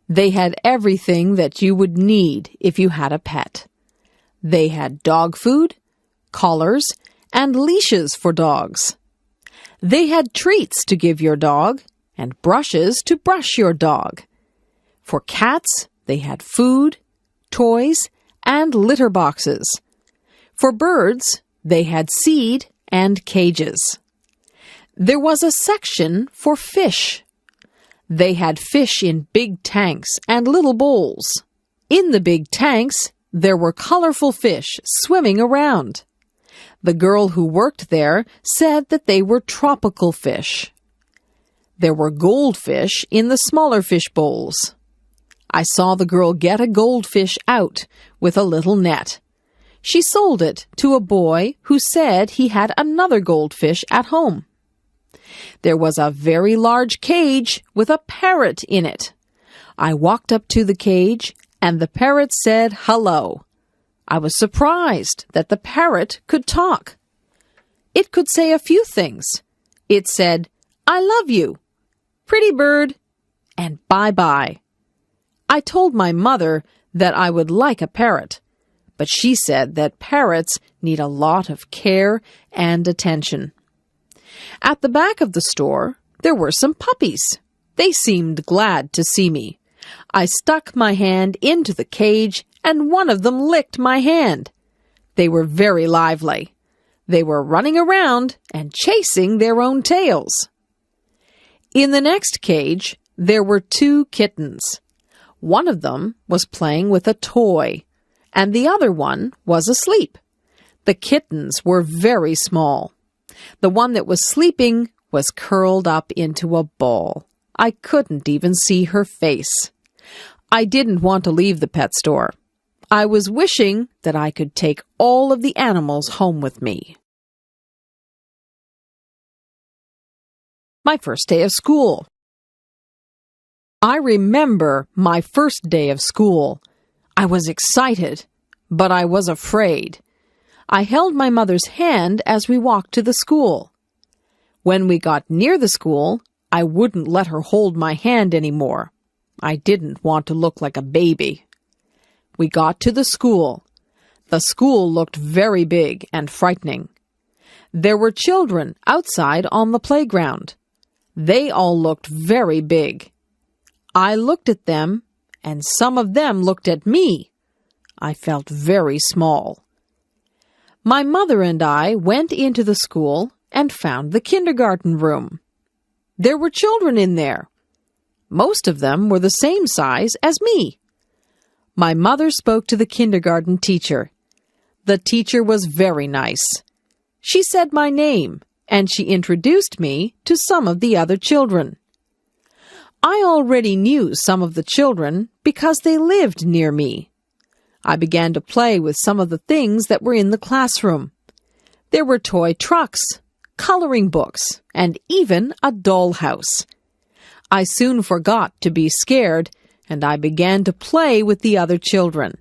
They had everything that you would need if you had a pet. They had dog food, collars, and leashes for dogs. They had treats to give your dog and brushes to brush your dog. For cats, they had food, toys, and litter boxes. For birds, they had seed and cages. There was a section for fish. They had fish in big tanks and little bowls. In the big tanks, there were colorful fish swimming around. The girl who worked there said that they were tropical fish. There were goldfish in the smaller fish bowls. I saw the girl get a goldfish out with a little net. She sold it to a boy who said he had another goldfish at home. There was a very large cage with a parrot in it. I walked up to the cage, and the parrot said hello. I was surprised that the parrot could talk. It could say a few things. It said, "I love you," "Pretty bird," and "Bye-bye." I told my mother that I would like a parrot, but she said that parrots need a lot of care and attention. At the back of the store, there were some puppies. They seemed glad to see me. I stuck my hand into the cage, and one of them licked my hand. They were very lively. They were running around and chasing their own tails. In the next cage, there were 2 kittens. One of them was playing with a toy, and the other one was asleep. The kittens were very small. The one that was sleeping was curled up into a ball. I couldn't even see her face. I didn't want to leave the pet store. I was wishing that I could take all of the animals home with me. My first day of school. I remember my first day of school. I was excited, but I was afraid. I held my mother's hand as we walked to the school. When we got near the school, I wouldn't let her hold my hand anymore. I didn't want to look like a baby. We got to the school. The school looked very big and frightening. There were children outside on the playground. They all looked very big. I looked at them, and some of them looked at me. I felt very small. My mother and I went into the school and found the kindergarten room. There were children in there. Most of them were the same size as me. My mother spoke to the kindergarten teacher. The teacher was very nice. She said my name, and she introduced me to some of the other children. I already knew some of the children because they lived near me. I began to play with some of the things that were in the classroom. There were toy trucks, coloring books, and even a dollhouse. I soon forgot to be scared, and I began to play with the other children.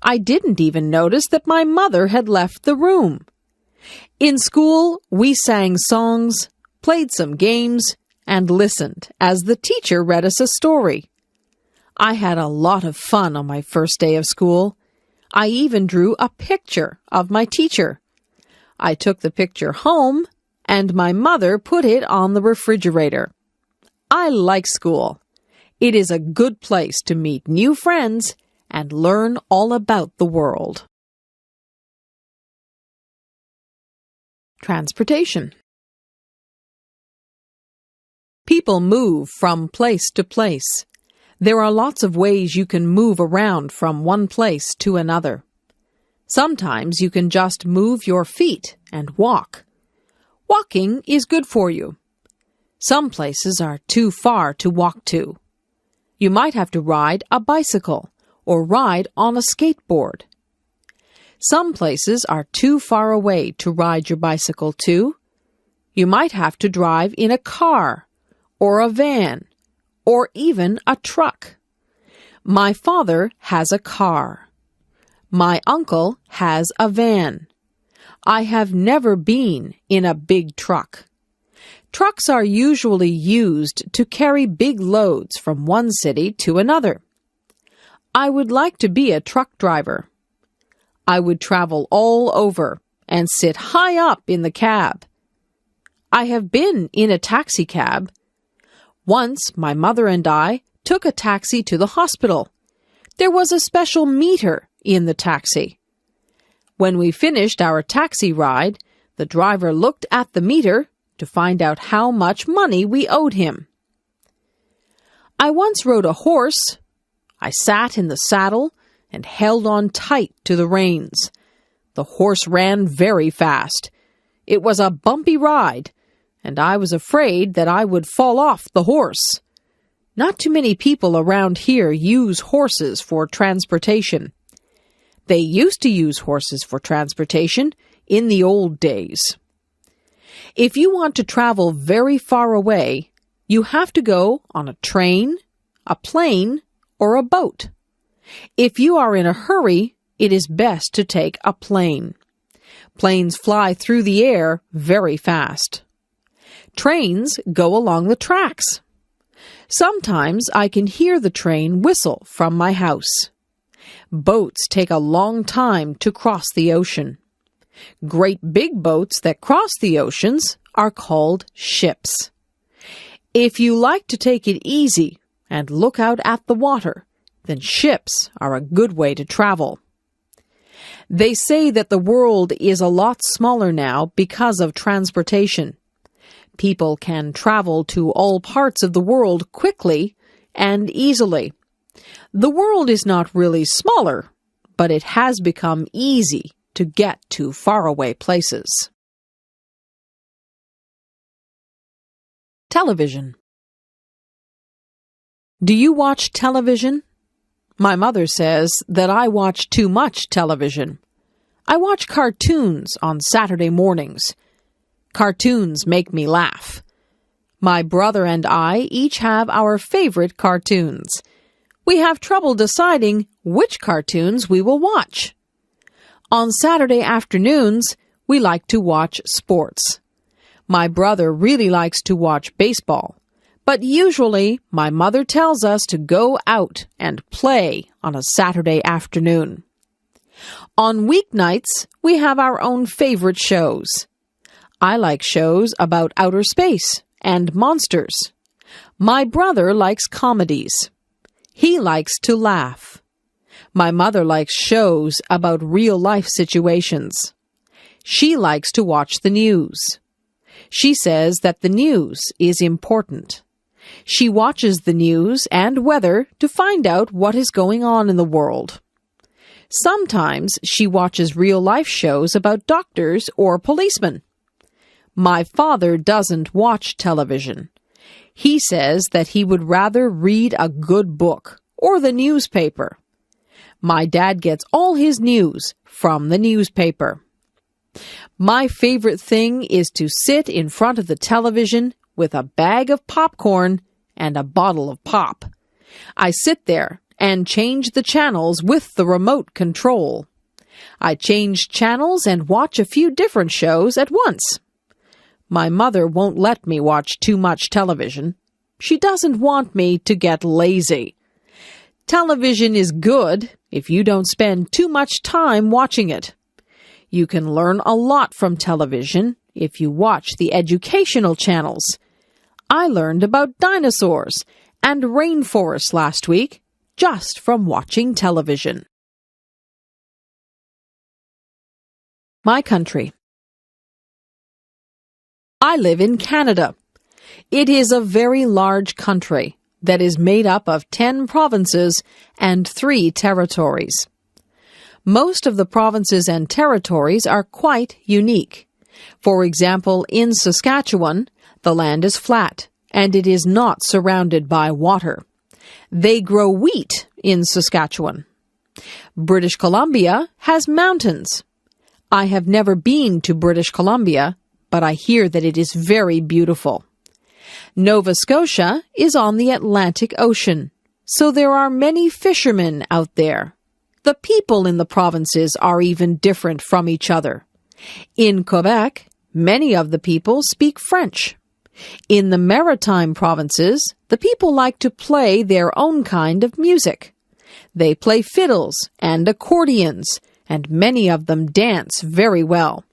I didn't even notice that my mother had left the room. In school, we sang songs, played some games, and listened as the teacher read us a story. I had a lot of fun on my first day of school. I even drew a picture of my teacher. I took the picture home, and my mother put it on the refrigerator. I like school. It is a good place to meet new friends and learn all about the world. Transportation. People move from place to place. There are lots of ways you can move around from one place to another. Sometimes you can just move your feet and walk. Walking is good for you. Some places are too far to walk to. You might have to ride a bicycle or ride on a skateboard. Some places are too far away to ride your bicycle to. You might have to drive in a car or a van, or even a truck. My father has a car. My uncle has a van. I have never been in a big truck. Trucks are usually used to carry big loads from one city to another. I would like to be a truck driver. I would travel all over and sit high up in the cab. I have been in a taxi cab. Once my mother and I took a taxi to the hospital. There was a special meter in the taxi. When we finished our taxi ride, the driver looked at the meter to find out how much money we owed him. I once rode a horse. I sat in the saddle and held on tight to the reins. The horse ran very fast. It was a bumpy ride, and I was afraid that I would fall off the horse. Not too many people around here use horses for transportation. They used to use horses for transportation in the old days. If you want to travel very far away, you have to go on a train, a plane, or a boat. If you are in a hurry, it is best to take a plane. Planes fly through the air very fast. Trains go along the tracks. Sometimes I can hear the train whistle from my house. Boats take a long time to cross the ocean. Great big boats that cross the oceans are called ships. If you like to take it easy and look out at the water, then ships are a good way to travel. They say that the world is a lot smaller now because of transportation. People can travel to all parts of the world quickly and easily. The world is not really smaller, but it has become easy to get to faraway places. Television. Do you watch television? My mother says that I watch too much television. I watch cartoons on Saturday mornings. Cartoons make me laugh. My brother and I each have our favorite cartoons. We have trouble deciding which cartoons we will watch. On Saturday afternoons, we like to watch sports. My brother really likes to watch baseball, but usually my mother tells us to go out and play on a Saturday afternoon. On weeknights, we have our own favorite shows. I like shows about outer space and monsters. My brother likes comedies. He likes to laugh. My mother likes shows about real-life situations. She likes to watch the news. She says that the news is important. She watches the news and weather to find out what is going on in the world. Sometimes she watches real-life shows about doctors or policemen. My father doesn't watch television. He says that he would rather read a good book or the newspaper. My dad gets all his news from the newspaper. My favorite thing is to sit in front of the television with a bag of popcorn and a bottle of pop. I sit there and change the channels with the remote control. I change channels and watch a few different shows at once. My mother won't let me watch too much television. She doesn't want me to get lazy. Television is good if you don't spend too much time watching it. You can learn a lot from television if you watch the educational channels. I learned about dinosaurs and rainforests last week just from watching television. My country. I live in Canada. It is a very large country that is made up of 10 provinces and 3 territories. Most of the provinces and territories are quite unique. For example, in Saskatchewan, the land is flat and it is not surrounded by water. They grow wheat in Saskatchewan. British Columbia has mountains. I have never been to British Columbia, but I hear that it is very beautiful. Nova Scotia is on the Atlantic Ocean, so there are many fishermen out there. The people in the provinces are even different from each other. In Quebec, many of the people speak French. In the maritime provinces, the people like to play their own kind of music. They play fiddles and accordions, and many of them dance very well.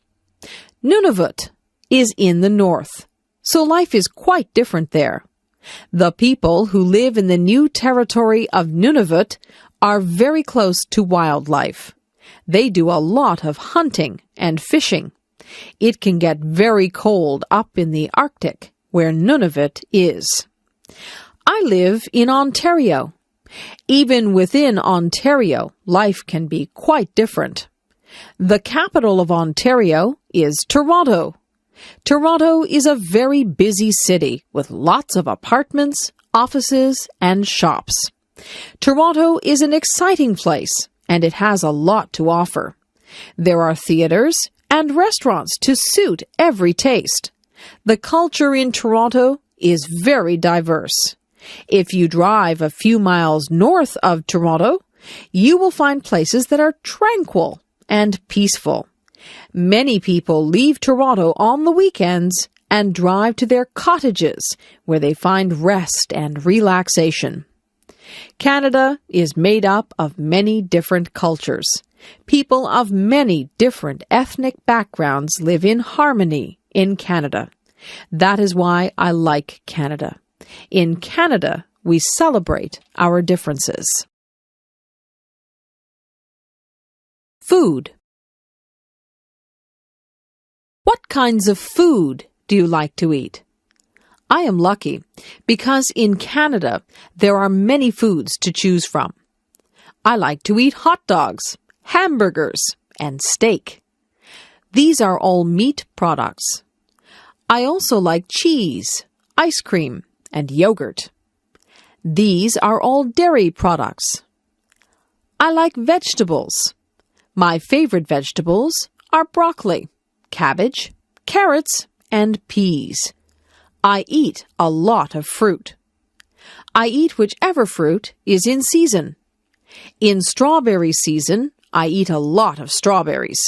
Nunavut is in the north, so life is quite different there. The people who live in the new territory of Nunavut are very close to wildlife. They do a lot of hunting and fishing. It can get very cold up in the Arctic, where Nunavut is. I live in Ontario. Even within Ontario, life can be quite different. The capital of Ontario is Toronto. Toronto is a very busy city with lots of apartments, offices, and shops. Toronto is an exciting place, and it has a lot to offer. There are theaters and restaurants to suit every taste. The culture in Toronto is very diverse. If you drive a few miles north of Toronto, you will find places that are tranquil and peaceful. Many people leave Toronto on the weekends and drive to their cottages where they find rest and relaxation. Canada is made up of many different cultures. People of many different ethnic backgrounds live in harmony in Canada. That is why I like Canada. In Canada, we celebrate our differences. Food. What kinds of food do you like to eat? I am lucky because in Canada there are many foods to choose from. I like to eat hot dogs, hamburgers, and steak. These are all meat products. I also like cheese, ice cream, and yogurt. These are all dairy products. I like vegetables. My favorite vegetables are broccoli, cabbage, carrots, and peas. I eat a lot of fruit. I eat whichever fruit is in season. In strawberry season, I eat a lot of strawberries.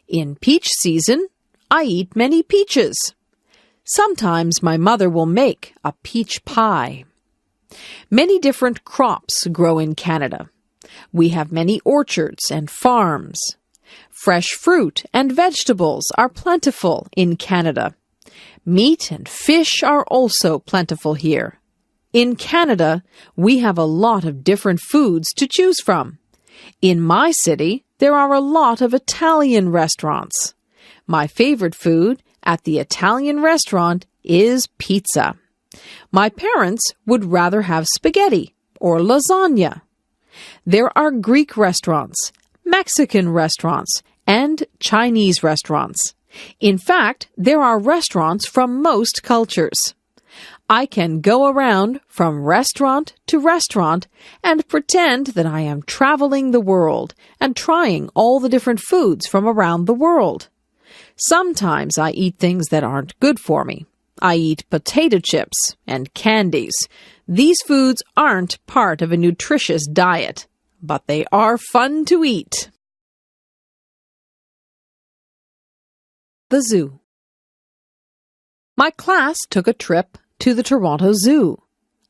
In peach season, I eat many peaches. Sometimes my mother will make a peach pie. Many different crops grow in Canada. We have many orchards and farms. Fresh fruit and vegetables are plentiful in Canada. Meat and fish are also plentiful here. In Canada, we have a lot of different foods to choose from. In my city, there are a lot of Italian restaurants. My favorite food at the Italian restaurant is pizza. My parents would rather have spaghetti or lasagna. There are Greek restaurants, Mexican restaurants, and Chinese restaurants. In fact, there are restaurants from most cultures. I can go around from restaurant to restaurant and pretend that I am traveling the world and trying all the different foods from around the world. Sometimes I eat things that aren't good for me. I eat potato chips and candies. These foods aren't part of a nutritious diet, but they are fun to eat. The zoo. My class took a trip to the Toronto Zoo.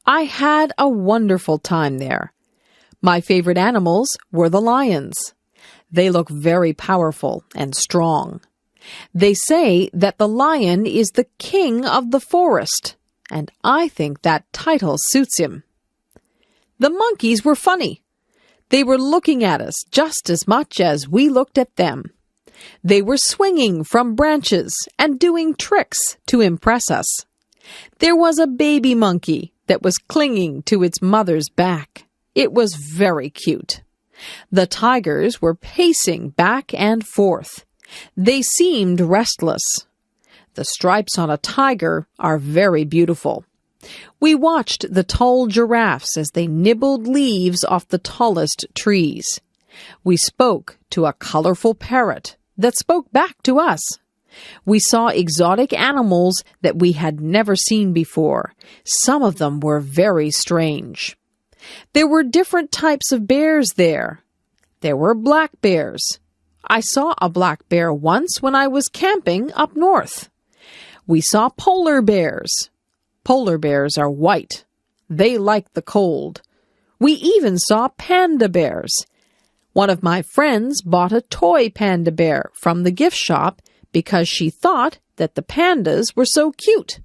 I had a wonderful time there. My favorite animals were the lions. They look very powerful and strong. They say that the lion is the king of the forest, and I think that title suits him. The monkeys were funny. They were looking at us just as much as we looked at them. They were swinging from branches and doing tricks to impress us. There was a baby monkey that was clinging to its mother's back. It was very cute. The tigers were pacing back and forth. They seemed restless. The stripes on a tiger are very beautiful. We watched the tall giraffes as they nibbled leaves off the tallest trees. We spoke to a colorful parrot that spoke back to us. We saw exotic animals that we had never seen before. Some of them were very strange. There were different types of bears there. There were black bears. I saw a black bear once when I was camping up north. We saw polar bears. Polar bears are white. They like the cold. We even saw panda bears. One of my friends bought a toy panda bear from the gift shop because she thought that the pandas were so cute.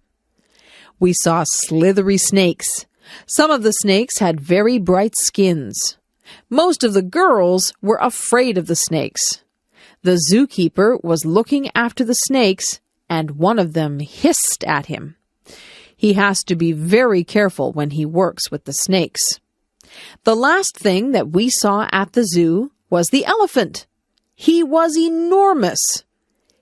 We saw slithery snakes. Some of the snakes had very bright skins. Most of the girls were afraid of the snakes. The zookeeper was looking after the snakes, and one of them hissed at him. He has to be very careful when he works with the snakes. The last thing that we saw at the zoo was the elephant. He was enormous.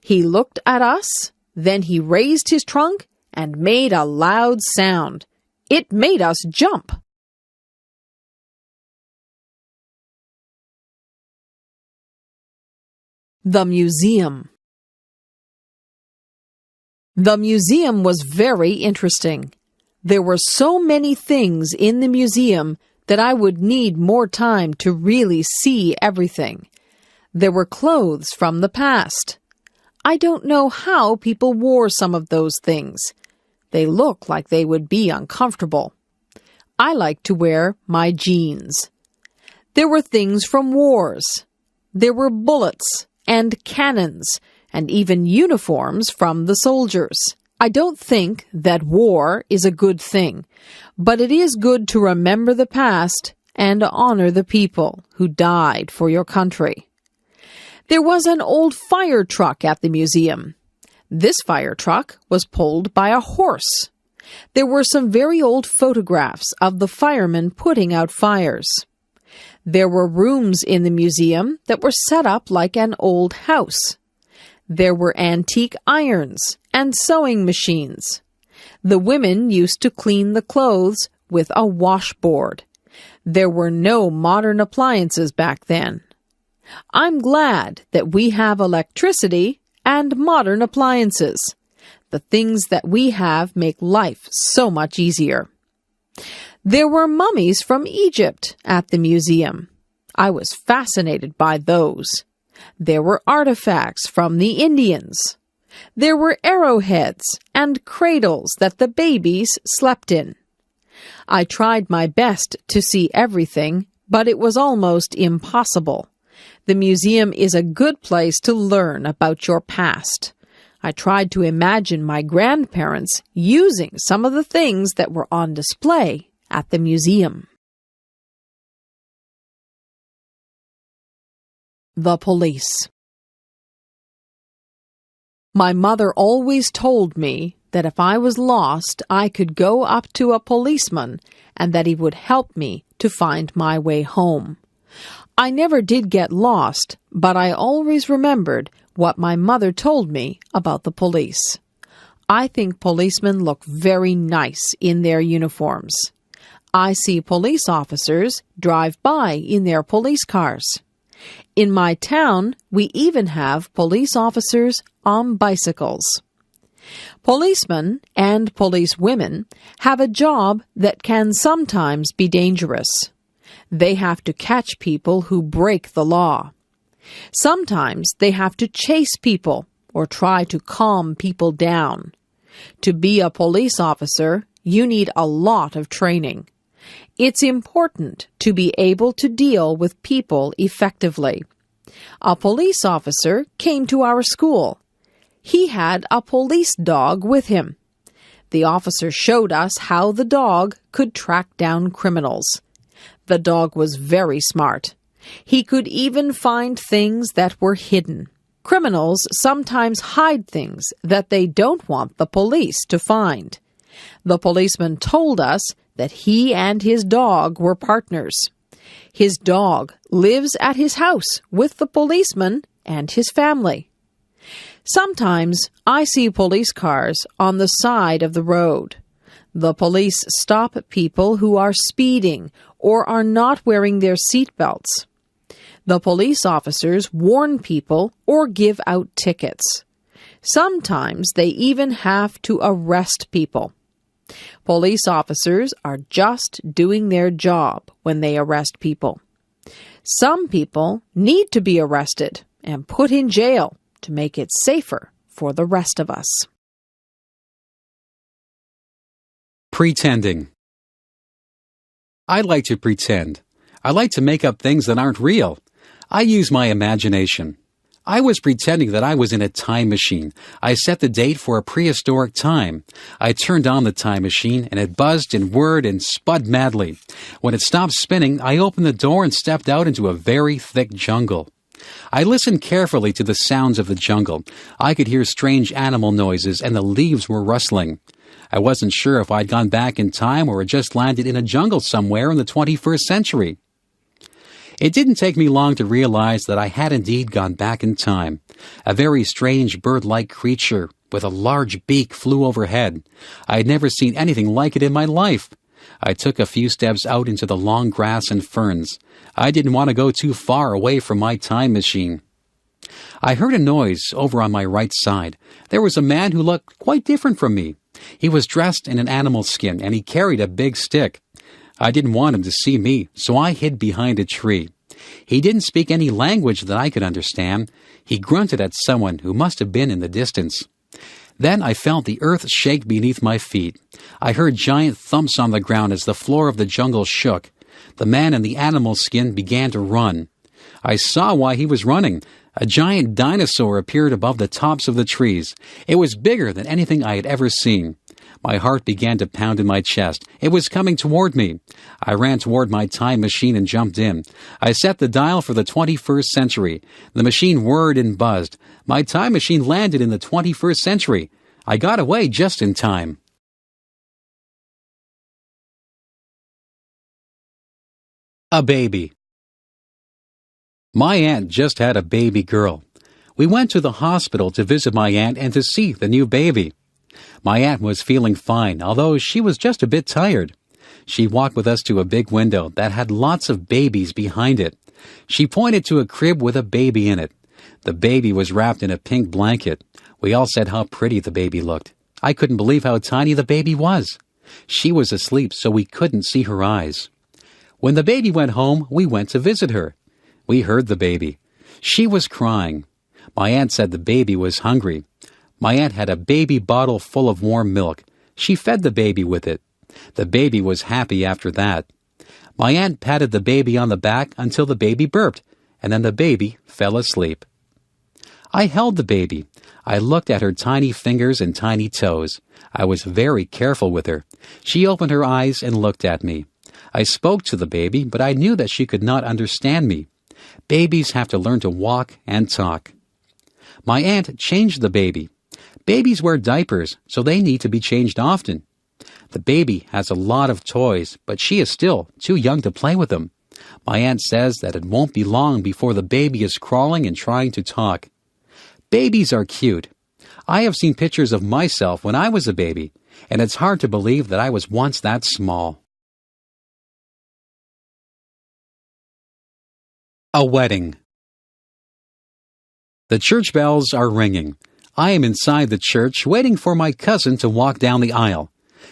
He looked at us, then he raised his trunk and made a loud sound. It made us jump. The museum. The museum was very interesting. There were so many things in the museum that I would need more time to really see everything. There were clothes from the past. I don't know how people wore some of those things. They look like they would be uncomfortable. I like to wear my jeans. There were things from wars. There were bullets and cannons and even uniforms from the soldiers. I don't think that war is a good thing, but it is good to remember the past and honor the people who died for your country. There was an old fire truck at the museum. This fire truck was pulled by a horse. There were some very old photographs of the firemen putting out fires. There were rooms in the museum that were set up like an old house. There were antique irons and sewing machines. The women used to clean the clothes with a washboard. There were no modern appliances back then. I'm glad that we have electricity and modern appliances. The things that we have make life so much easier. There were mummies from Egypt at the museum. I was fascinated by those. There were artifacts from the Indians. There were arrowheads and cradles that the babies slept in. I tried my best to see everything, but it was almost impossible. The museum is a good place to learn about your past. I tried to imagine my grandparents using some of the things that were on display at the museum. The police. My mother always told me that if I was lost, I could go up to a policeman and that he would help me to find my way home. I never did get lost, but I always remembered what my mother told me about the police. I think policemen look very nice in their uniforms. I see police officers drive by in their police cars. In my town, we even have police officers on bicycles. Policemen and policewomen have a job that can sometimes be dangerous. They have to catch people who break the law. Sometimes they have to chase people or try to calm people down. To be a police officer, you need a lot of training. It's important to be able to deal with people effectively. A police officer came to our school. He had a police dog with him. The officer showed us how the dog could track down criminals. The dog was very smart. He could even find things that were hidden. Criminals sometimes hide things that they don't want the police to find. The policeman told us that he and his dog were partners. His dog lives at his house with the policeman and his family. Sometimes I see police cars on the side of the road. The police stop people who are speeding or are not wearing their seat belts. The police officers warn people or give out tickets. Sometimes they even have to arrest people. Police officers are just doing their job when they arrest people. Some people need to be arrested and put in jail to make it safer for the rest of us. Pretending. I like to pretend. I like to make up things that aren't real. I use my imagination. I was pretending that I was in a time machine. I set the date for a prehistoric time. I turned on the time machine, and it buzzed and whirred and spud madly. When it stopped spinning, I opened the door and stepped out into a very thick jungle. I listened carefully to the sounds of the jungle. I could hear strange animal noises, and the leaves were rustling. I wasn't sure if I'd gone back in time or had just landed in a jungle somewhere in the 21st century. It didn't take me long to realize that I had indeed gone back in time. A very strange bird-like creature with a large beak flew overhead. I had never seen anything like it in my life. I took a few steps out into the long grass and ferns. I didn't want to go too far away from my time machine. I heard a noise over on my right side. There was a man who looked quite different from me. He was dressed in an animal skin, and he carried a big stick. I didn't want him to see me, so I hid behind a tree. He didn't speak any language that I could understand. He grunted at someone who must have been in the distance. Then I felt the earth shake beneath my feet. I heard giant thumps on the ground as the floor of the jungle shook. The man in the animal skin began to run. I saw why he was running. A giant dinosaur appeared above the tops of the trees. It was bigger than anything I had ever seen. My heart began to pound in my chest. It was coming toward me. I ran toward my time machine and jumped in. I set the dial for the 21st century. The machine whirred and buzzed. My time machine landed in the 21st century. I got away just in time. A baby. My aunt just had a baby girl. We went to the hospital to visit my aunt and to see the new baby. My aunt was feeling fine, although she was just a bit tired. She walked with us to a big window that had lots of babies behind it. She pointed to a crib with a baby in it. The baby was wrapped in a pink blanket. We all said how pretty the baby looked. I couldn't believe how tiny the baby was. She was asleep, so we couldn't see her eyes. When the baby went home, we went to visit her. We heard the baby. She was crying. My aunt said the baby was hungry. My aunt had a baby bottle full of warm milk. She fed the baby with it. The baby was happy after that. My aunt patted the baby on the back until the baby burped, and then the baby fell asleep. I held the baby. I looked at her tiny fingers and tiny toes. I was very careful with her. She opened her eyes and looked at me. I spoke to the baby, but I knew that she could not understand me. Babies have to learn to walk and talk. My aunt changed the baby. Babies wear diapers, so they need to be changed often. The baby has a lot of toys, but she is still too young to play with them. My aunt says that it won't be long before the baby is crawling and trying to talk. Babies are cute. I have seen pictures of myself when I was a baby, and it's hard to believe that I was once that small. A wedding. The church bells are ringing. I am inside the church waiting for my cousin to walk down the aisle.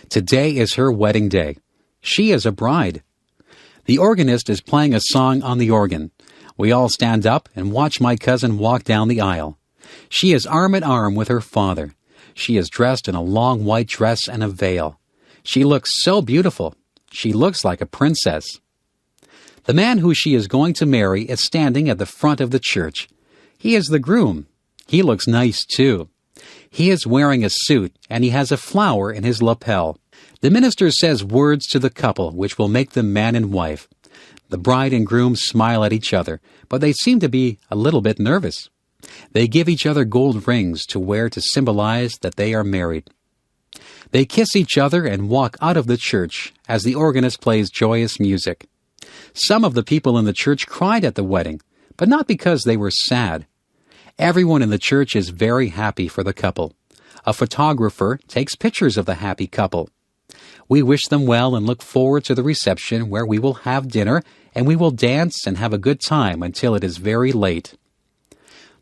Today is her wedding day. She is a bride. The organist is playing a song on the organ. We all stand up and watch my cousin walk down the aisle. She is arm in arm with her father. She is dressed in a long white dress and a veil. She looks so beautiful. She looks like a princess. The man who she is going to marry is standing at the front of the church. He is the groom. He looks nice, too. He is wearing a suit, and he has a flower in his lapel. The minister says words to the couple which will make them man and wife. The bride and groom smile at each other, but they seem to be a little bit nervous. They give each other gold rings to wear to symbolize that they are married. They kiss each other and walk out of the church as the organist plays joyous music. Some of the people in the church cried at the wedding, but not because they were sad. Everyone in the church is very happy for the couple. A photographer takes pictures of the happy couple. We wish them well and look forward to the reception where we will have dinner and we will dance and have a good time until it is very late.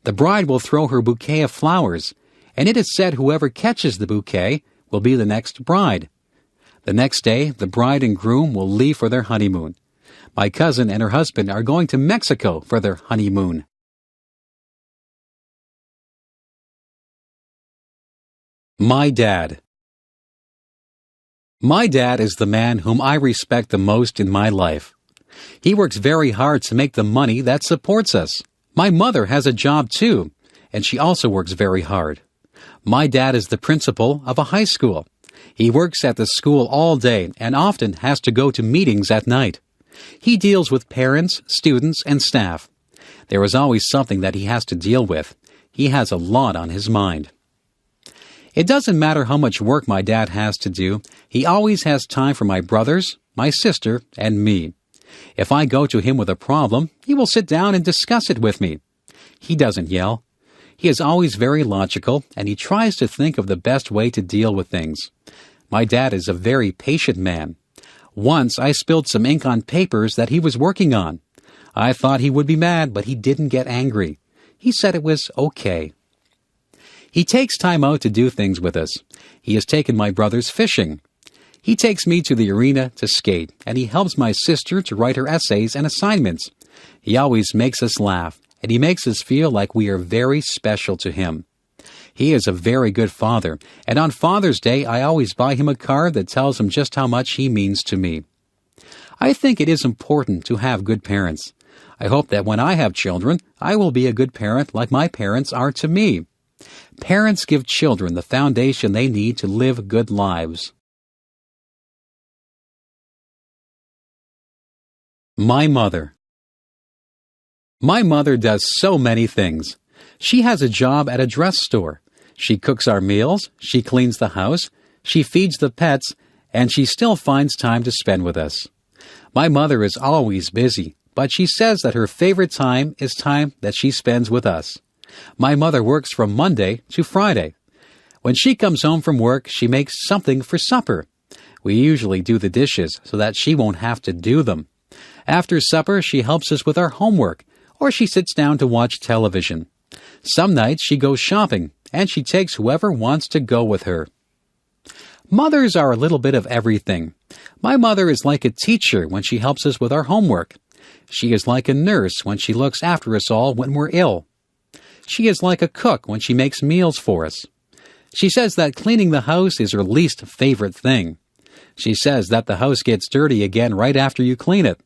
The bride will throw her bouquet of flowers, and it is said whoever catches the bouquet will be the next bride. The next day, the bride and groom will leave for their honeymoon. My cousin and her husband are going to Mexico for their honeymoon. My dad. My dad is the man whom I respect the most in my life. He works very hard to make the money that supports us. My mother has a job too, and she also works very hard. My dad is the principal of a high school. He works at the school all day and often has to go to meetings at night. He deals with parents, students, and staff. There is always something that he has to deal with. He has a lot on his mind. It doesn't matter how much work my dad has to do, he always has time for my brothers, my sister, and me. If I go to him with a problem, he will sit down and discuss it with me. He doesn't yell. He is always very logical, and he tries to think of the best way to deal with things. My dad is a very patient man. Once I spilled some ink on papers that he was working on. I thought he would be mad, but he didn't get angry. He said it was okay. He takes time out to do things with us. He has taken my brothers fishing. He takes me to the arena to skate, and he helps my sister to write her essays and assignments. He always makes us laugh, and he makes us feel like we are very special to him. He is a very good father, and on Father's Day I always buy him a card that tells him just how much he means to me. I think it is important to have good parents. I hope that when I have children, I will be a good parent like my parents are to me. Parents give children the foundation they need to live good lives. My mother. My mother does so many things. She has a job at a dress store. She cooks our meals, she cleans the house, she feeds the pets, and she still finds time to spend with us. My mother is always busy, but she says that her favorite time is time that she spends with us. My mother works from Monday to Friday. When she comes home from work, she makes something for supper. We usually do the dishes so that she won't have to do them. After supper, she helps us with our homework, or she sits down to watch television. Some nights she goes shopping, and she takes whoever wants to go with her. Mothers are a little bit of everything. My mother is like a teacher when she helps us with our homework. She is like a nurse when she looks after us all when we're ill. She is like a cook when she makes meals for us. She says that cleaning the house is her least favorite thing. She says that the house gets dirty again right after you clean it.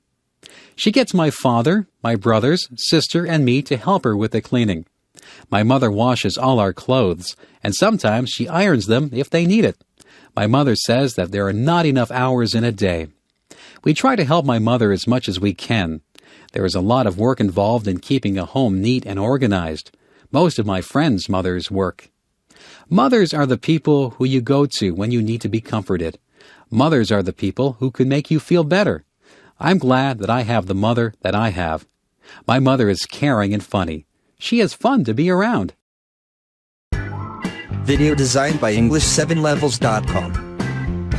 She gets my father, my brothers, sister, and me to help her with the cleaning. My mother washes all our clothes, and sometimes she irons them if they need it. My mother says that there are not enough hours in a day. We try to help my mother as much as we can. There is a lot of work involved in keeping a home neat and organized. Most of my friends' mothers work. Mothers are the people who you go to when you need to be comforted. Mothers are the people who can make you feel better. I'm glad that I have the mother that I have. My mother is caring and funny. She is fun to be around. Video designed by English7levels.com.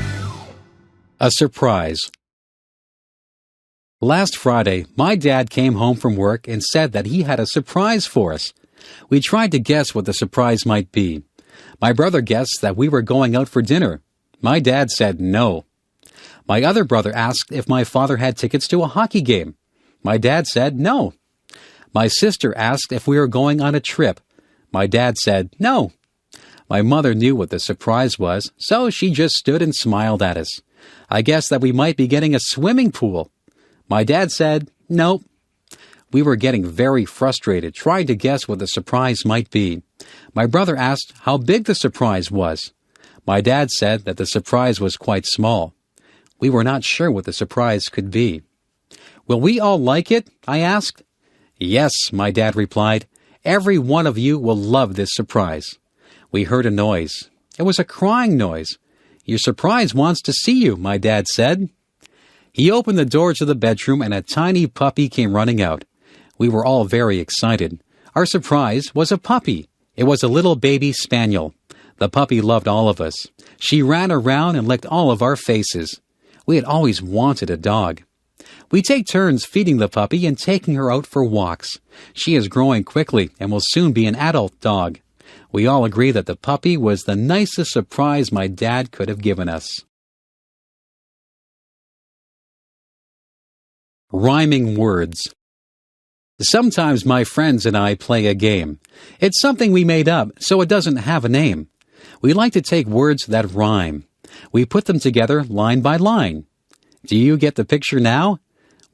A surprise. Last Friday, my dad came home from work and said that he had a surprise for us. We tried to guess what the surprise might be. My brother guessed that we were going out for dinner. My dad said no. My other brother asked if my father had tickets to a hockey game. My dad said no. My sister asked if we were going on a trip. My dad said no. My mother knew what the surprise was, so she just stood and smiled at us. I guessed that we might be getting a swimming pool. My dad said nope. We were getting very frustrated trying to guess what the surprise might be. My brother asked how big the surprise was. My dad said that the surprise was quite small. We were not sure what the surprise could be. Will we all like it? I asked. Yes, my dad replied. Every one of you will love this surprise. We heard a noise. It was a crying noise. Your surprise wants to see you, my dad said. He opened the door to the bedroom and a tiny puppy came running out. We were all very excited. Our surprise was a puppy. It was a little baby spaniel. The puppy loved all of us. She ran around and licked all of our faces. We had always wanted a dog. We take turns feeding the puppy and taking her out for walks. She is growing quickly and will soon be an adult dog. We all agree that the puppy was the nicest surprise my dad could have given us. Rhyming words. Sometimes my friends and I play a game. It's something we made up, so it doesn't have a name. We like to take words that rhyme. We put them together line by line. Do you get the picture now?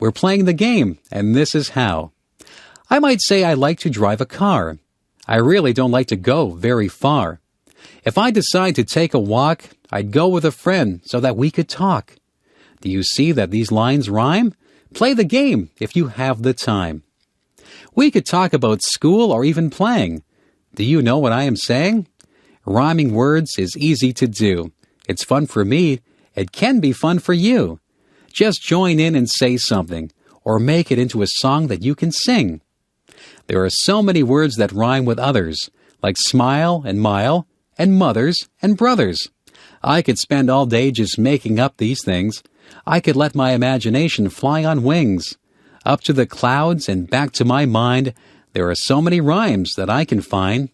We're playing the game, and this is how. I might say I like to drive a car. I really don't like to go very far. If I decide to take a walk, I'd go with a friend so that we could talk. Do you see that these lines rhyme? Play the game if you have the time. We could talk about school or even playing. Do you know what I am saying? Rhyming words is easy to do. It's fun for me. It can be fun for you. Just join in and say something, or make it into a song that you can sing. There are so many words that rhyme with others, like smile and mile, and mothers and brothers. I could spend all day just making up these things. I could let my imagination fly on wings. Up to the clouds and back to my mind, there are so many rhymes that I can find.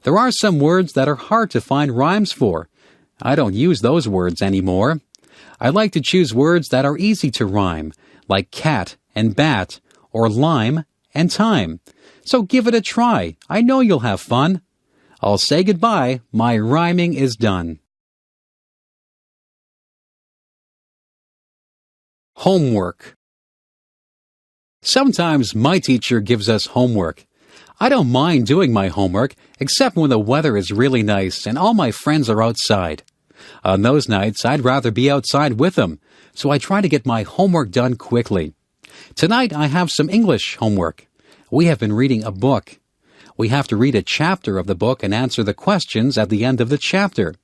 There are some words that are hard to find rhymes for. I don't use those words anymore. I like to choose words that are easy to rhyme, like cat and bat, or lime and time. So give it a try. I know you'll have fun. I'll say goodbye. My rhyming is done. Homework. Sometimes my teacher gives us homework. I don't mind doing my homework, except when the weather is really nice and all my friends are outside. On those nights, I'd rather be outside with them, so I try to get my homework done quickly. Tonight, I have some English homework. We have been reading a book. We have to read a chapter of the book and answer the questions at the end of the chapter.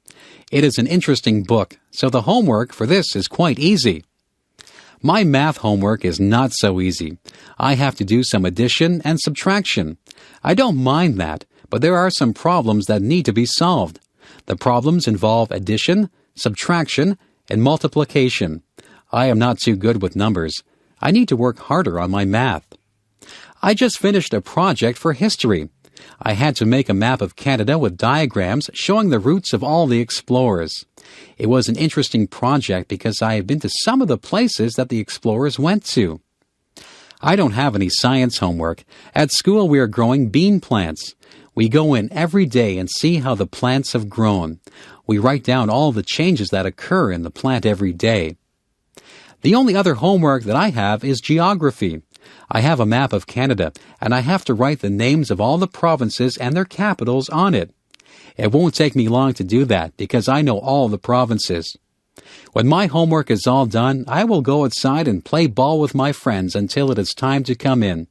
It is an interesting book, so the homework for this is quite easy. My math homework is not so easy. I have to do some addition and subtraction. I don't mind that, but there are some problems that need to be solved. The problems involve addition, subtraction, and multiplication. I am not too good with numbers. I need to work harder on my math. I just finished a project for history. I had to make a map of Canada with diagrams showing the routes of all the explorers. It was an interesting project because I had been to some of the places that the explorers went to. I don't have any science homework. At school we are growing bean plants. We go in every day and see how the plants have grown. We write down all the changes that occur in the plant every day. The only other homework that I have is geography. I have a map of Canada, and I have to write the names of all the provinces and their capitals on it. It won't take me long to do that because I know all the provinces. When my homework is all done, I will go outside and play ball with my friends until it is time to come in.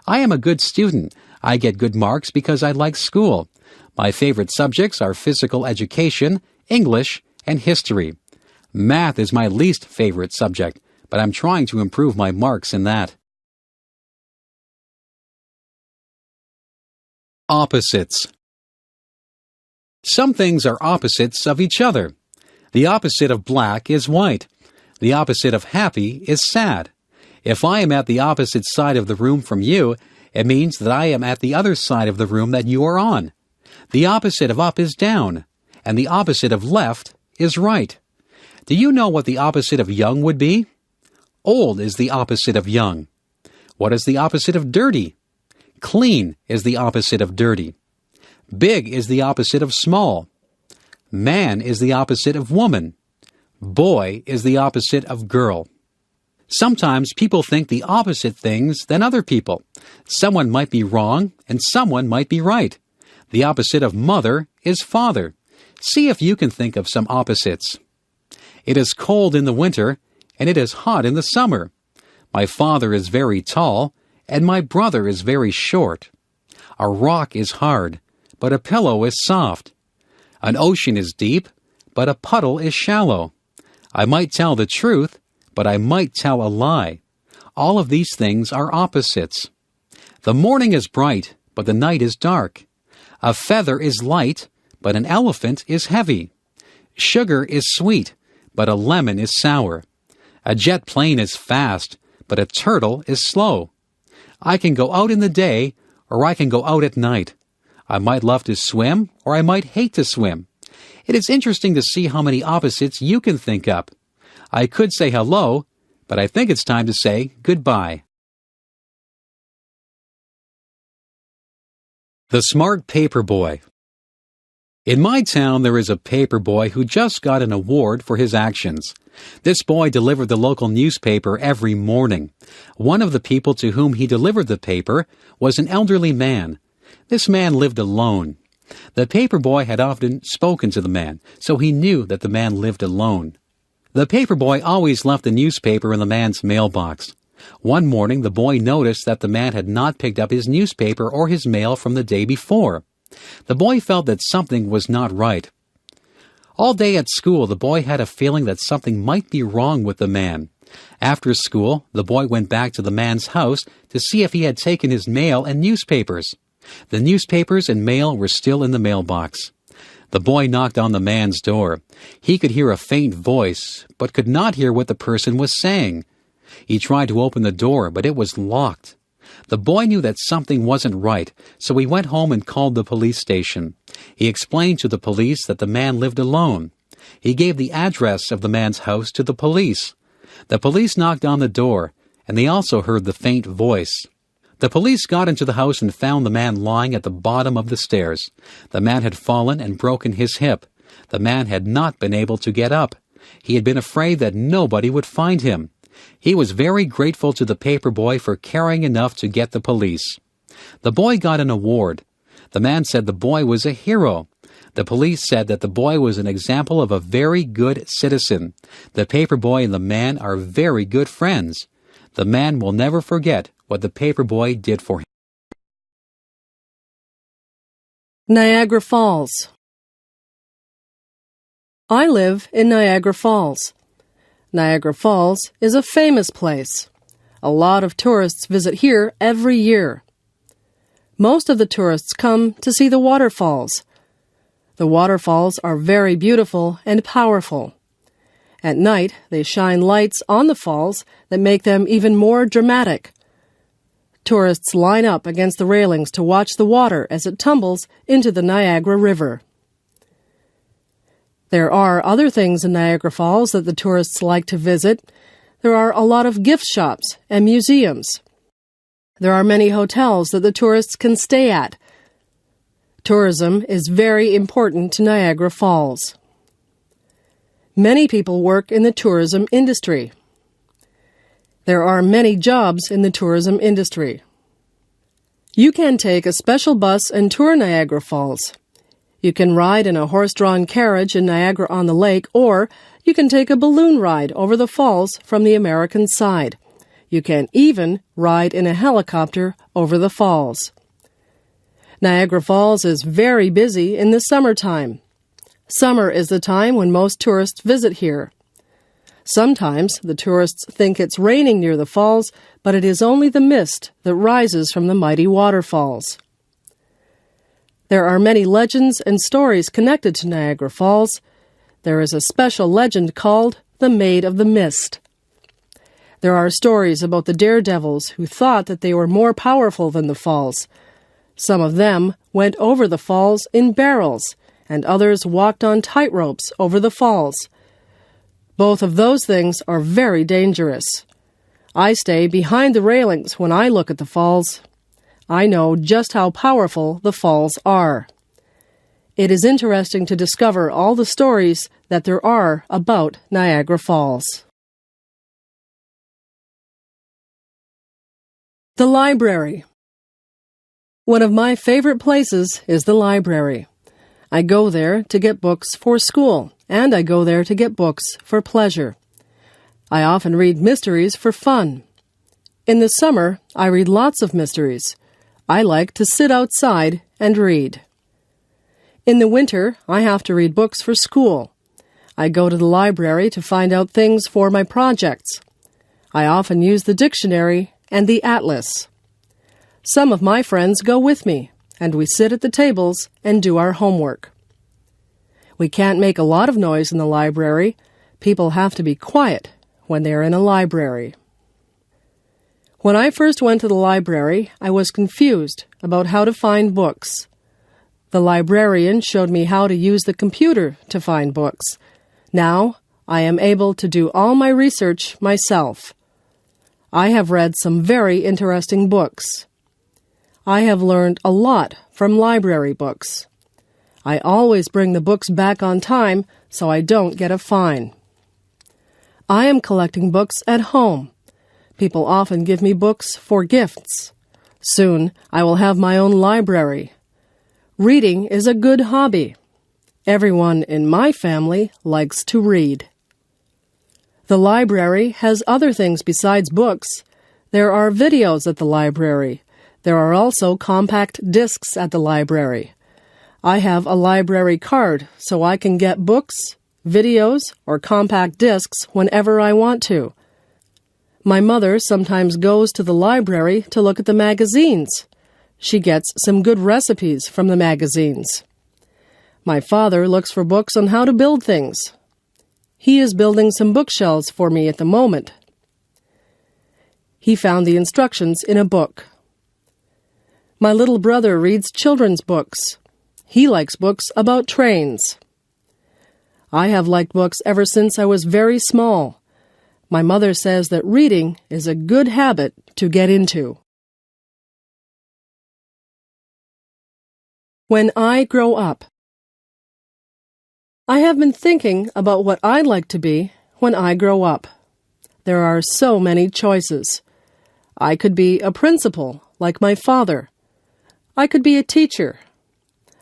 I am a good student. I get good marks because I like school. My favorite subjects are physical education, English, and history. Math is my least favorite subject, but I'm trying to improve my marks in that. Opposites. Some things are opposites of each other. The opposite of black is white. The opposite of happy is sad. If I am at the opposite side of the room from you, it means that I am at the other side of the room that you are on. The opposite of up is down, and the opposite of left is right. Do you know what the opposite of young would be? Old is the opposite of young. What is the opposite of dirty? Clean is the opposite of dirty. Big is the opposite of small. Man is the opposite of woman. Boy is the opposite of girl. Sometimes people think the opposite things than other people. Someone might be wrong and someone might be right. The opposite of mother is father. See if you can think of some opposites. It is cold in the winter and it is hot in the summer. My father is very tall and my brother is very short. A rock is hard, but a pillow is soft. An ocean is deep, but a puddle is shallow. I might tell the truth, but I might tell a lie. All of these things are opposites. The morning is bright, but the night is dark. A feather is light, but an elephant is heavy. Sugar is sweet, but a lemon is sour. A jet plane is fast, but a turtle is slow. I can go out in the day, or I can go out at night. I might love to swim, or I might hate to swim. It is interesting to see how many opposites you can think up. I could say hello, but I think it's time to say goodbye. The Smart Paper Boy. In my town, there is a paper boy who just got an award for his actions. This boy delivered the local newspaper every morning. One of the people to whom he delivered the paper was an elderly man. This man lived alone. The paper boy had often spoken to the man, so he knew that the man lived alone. The paper boy always left the newspaper in the man's mailbox. One morning, the boy noticed that the man had not picked up his newspaper or his mail from the day before. The boy felt that something was not right. All day at school, the boy had a feeling that something might be wrong with the man. After school, the boy went back to the man's house to see if he had taken his mail and newspapers. The newspapers and mail were still in the mailbox. The boy knocked on the man's door. He could hear a faint voice, but could not hear what the person was saying. He tried to open the door, but it was locked. The boy knew that something wasn't right, so he went home and called the police station. He explained to the police that the man lived alone. He gave the address of the man's house to the police. The police knocked on the door, and they also heard the faint voice. The police got into the house and found the man lying at the bottom of the stairs. The man had fallen and broken his hip. The man had not been able to get up. He had been afraid that nobody would find him. He was very grateful to the paper boy for caring enough to get the police. The boy got an award. The man said the boy was a hero. The police said that the boy was an example of a very good citizen. The paper boy and the man are very good friends. The man will never forget what the paper boy did for him. Niagara Falls. I live in Niagara Falls. Niagara Falls is a famous place. A lot of tourists visit here every year. Most of the tourists come to see the waterfalls. The waterfalls are very beautiful and powerful. At night, they shine lights on the falls that make them even more dramatic. Tourists line up against the railings to watch the water as it tumbles into the Niagara River. There are other things in Niagara Falls that the tourists like to visit. There are a lot of gift shops and museums. There are many hotels that the tourists can stay at. Tourism is very important to Niagara Falls. Many people work in the tourism industry. There are many jobs in the tourism industry. You can take a special bus and tour Niagara Falls. You can ride in a horse-drawn carriage in Niagara-on-the-Lake, or you can take a balloon ride over the falls from the American side. You can even ride in a helicopter over the falls. Niagara Falls is very busy in the summertime. Summer is the time when most tourists visit here. Sometimes the tourists think it's raining near the falls, but it is only the mist that rises from the mighty waterfalls. There are many legends and stories connected to Niagara Falls. There is a special legend called the Maid of the Mist. There are stories about the daredevils who thought that they were more powerful than the falls. Some of them went over the falls in barrels, and others walked on tightropes over the falls. Both of those things are very dangerous. I stay behind the railings when I look at the falls. I know just how powerful the falls are. It is interesting to discover all the stories that there are about Niagara Falls. The library. One of my favorite places is the library. I go there to get books for school, and I go there to get books for pleasure. I often read mysteries for fun. In the summer, I read lots of mysteries. I like to sit outside and read. In the winter, I have to read books for school. I go to the library to find out things for my projects. I often use the dictionary and the atlas. Some of my friends go with me, and we sit at the tables and do our homework. We can't make a lot of noise in the library. People have to be quiet when they're in a library. When I first went to the library, I was confused about how to find books. The librarian showed me how to use the computer to find books. Now, I am able to do all my research myself. I have read some very interesting books. I have learned a lot from library books. I always bring the books back on time so I don't get a fine. I am collecting books at home. People often give me books for gifts. Soon I will have my own library. Reading is a good hobby. Everyone in my family likes to read. The library has other things besides books. There are videos at the library. There are also compact discs at the library. I have a library card so I can get books, videos, or compact discs whenever I want to. My mother sometimes goes to the library to look at the magazines. She gets some good recipes from the magazines. My father looks for books on how to build things. He is building some bookshelves for me at the moment. He found the instructions in a book. My little brother reads children's books. He likes books about trains. I have liked books ever since I was very small. My mother says that reading is a good habit to get into. When I grow up. I have been thinking about what I'd like to be when I grow up. There are so many choices. I could be a principal, like my father. I could be a teacher.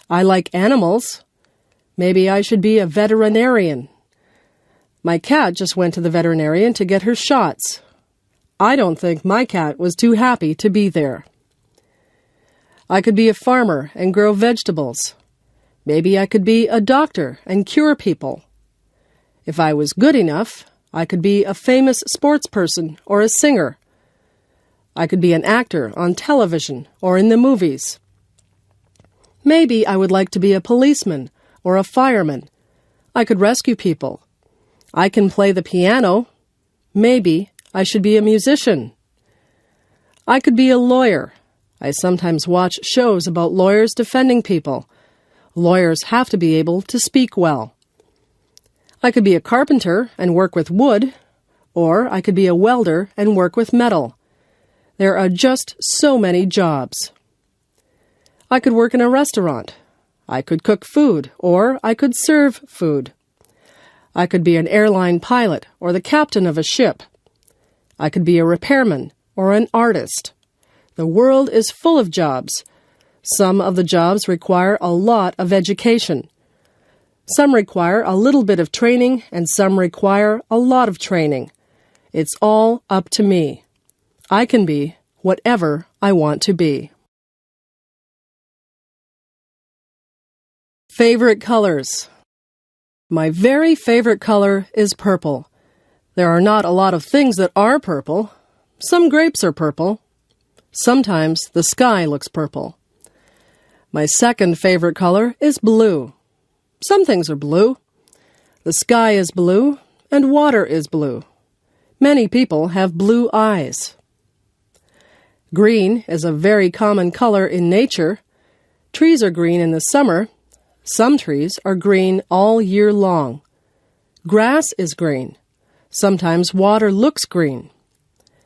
I like animals. Maybe I should be a veterinarian. My cat just went to the veterinarian to get her shots. I don't think my cat was too happy to be there. I could be a farmer and grow vegetables. Maybe I could be a doctor and cure people. If I was good enough, I could be a famous sports person or a singer. I could be an actor on television or in the movies. Maybe I would like to be a policeman or a fireman. I could rescue people. I can play the piano. Maybe I should be a musician. I could be a lawyer. I sometimes watch shows about lawyers defending people. Lawyers have to be able to speak well. I could be a carpenter and work with wood, or I could be a welder and work with metal. There are just so many jobs. I could work in a restaurant. I could cook food, or I could serve food. I could be an airline pilot or the captain of a ship. I could be a repairman or an artist. The world is full of jobs. Some of the jobs require a lot of education. Some require a little bit of training, and some require a lot of training. It's all up to me. I can be whatever I want to be. Favorite colors. My very favorite color is purple. There are not a lot of things that are purple. Some grapes are purple. Sometimes the sky looks purple. My second favorite color is blue. Some things are blue. The sky is blue and water is blue. Many people have blue eyes. Green is a very common color in nature. Trees are green in the summer. Some trees are green all year long. Grass is green. Sometimes water looks green.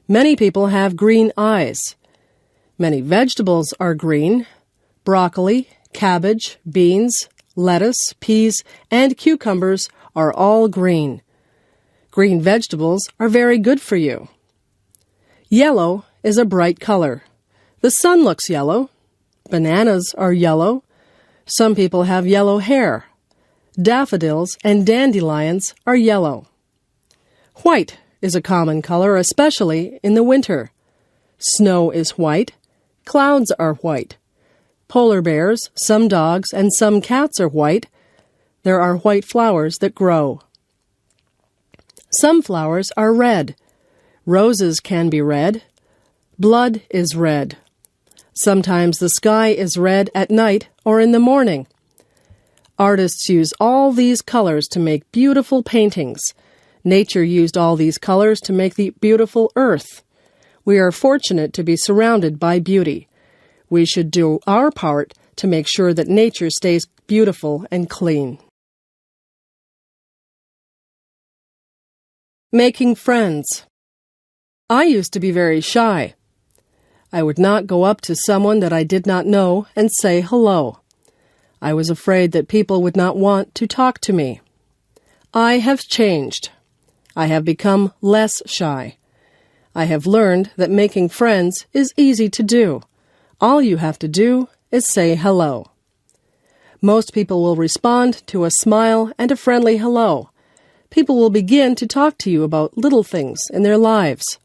Many people have green eyes. Many vegetables are green. Broccoli, cabbage, beans, lettuce, peas, and cucumbers are all green. Green vegetables are very good for you. Yellow is a bright color. The sun looks yellow. Bananas are yellow. Some people have yellow hair. Daffodils and dandelions are yellow. White is a common color, especially in the winter. Snow is white. Clouds are white. Polar bears, some dogs, and some cats are white. There are white flowers that grow. Some flowers are red. Roses can be red. Blood is red. Sometimes the sky is red at night or in the morning. Artists use all these colors to make beautiful paintings. Nature used all these colors to make the beautiful earth. We are fortunate to be surrounded by beauty. We should do our part to make sure that nature stays beautiful and clean. Making friends. I used to be very shy. I would not go up to someone that I did not know and say hello. I was afraid that people would not want to talk to me. I have changed. I have become less shy. I have learned that making friends is easy to do. All you have to do is say hello. Most people will respond to a smile and a friendly hello. People will begin to talk to you about little things in their lives.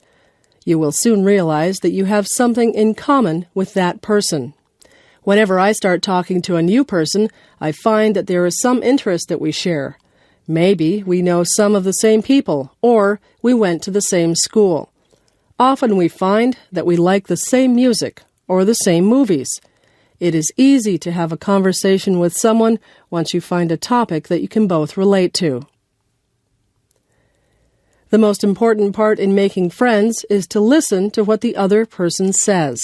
You will soon realize that you have something in common with that person. Whenever I start talking to a new person, I find that there is some interest that we share. Maybe we know some of the same people, or we went to the same school. Often we find that we like the same music or the same movies. It is easy to have a conversation with someone once you find a topic that you can both relate to. The most important part in making friends is to listen to what the other person says.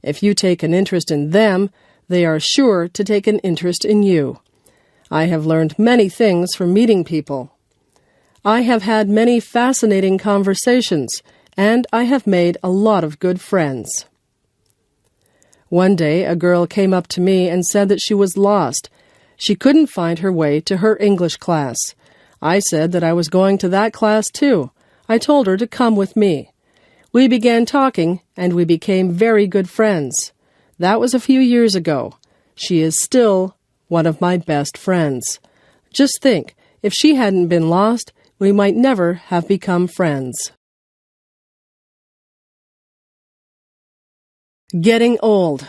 If you take an interest in them, they are sure to take an interest in you. I have learned many things from meeting people. I have had many fascinating conversations, and I have made a lot of good friends. One day, a girl came up to me and said that she was lost. She couldn't find her way to her English class. I said that I was going to that class too. I told her to come with me. We began talking, and we became very good friends. That was a few years ago. She is still one of my best friends. Just think, if she hadn't been lost, we might never have become friends. Getting old.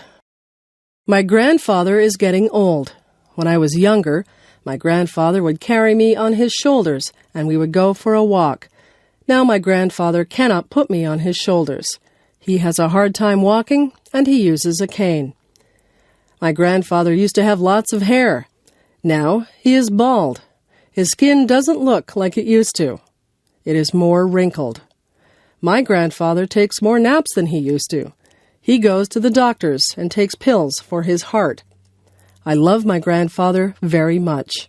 My grandfather is getting old. When I was younger, my grandfather would carry me on his shoulders, and we would go for a walk. Now my grandfather cannot put me on his shoulders. He has a hard time walking, and he uses a cane. My grandfather used to have lots of hair. Now he is bald. His skin doesn't look like it used to. It is more wrinkled. My grandfather takes more naps than he used to. He goes to the doctors and takes pills for his heart. I love my grandfather very much.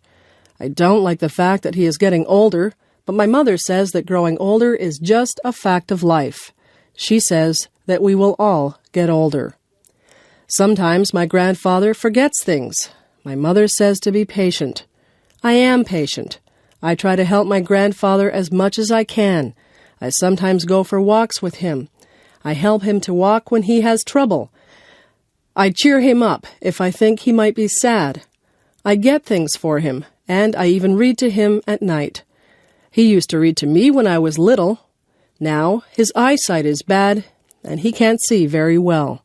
I don't like the fact that he is getting older, but my mother says that growing older is just a fact of life. She says that we will all get older. Sometimes my grandfather forgets things. My mother says to be patient. I am patient. I try to help my grandfather as much as I can. I sometimes go for walks with him. I help him to walk when he has trouble. I cheer him up if I think he might be sad. I get things for him, and I even read to him at night. He used to read to me when I was little. Now his eyesight is bad, and he can't see very well.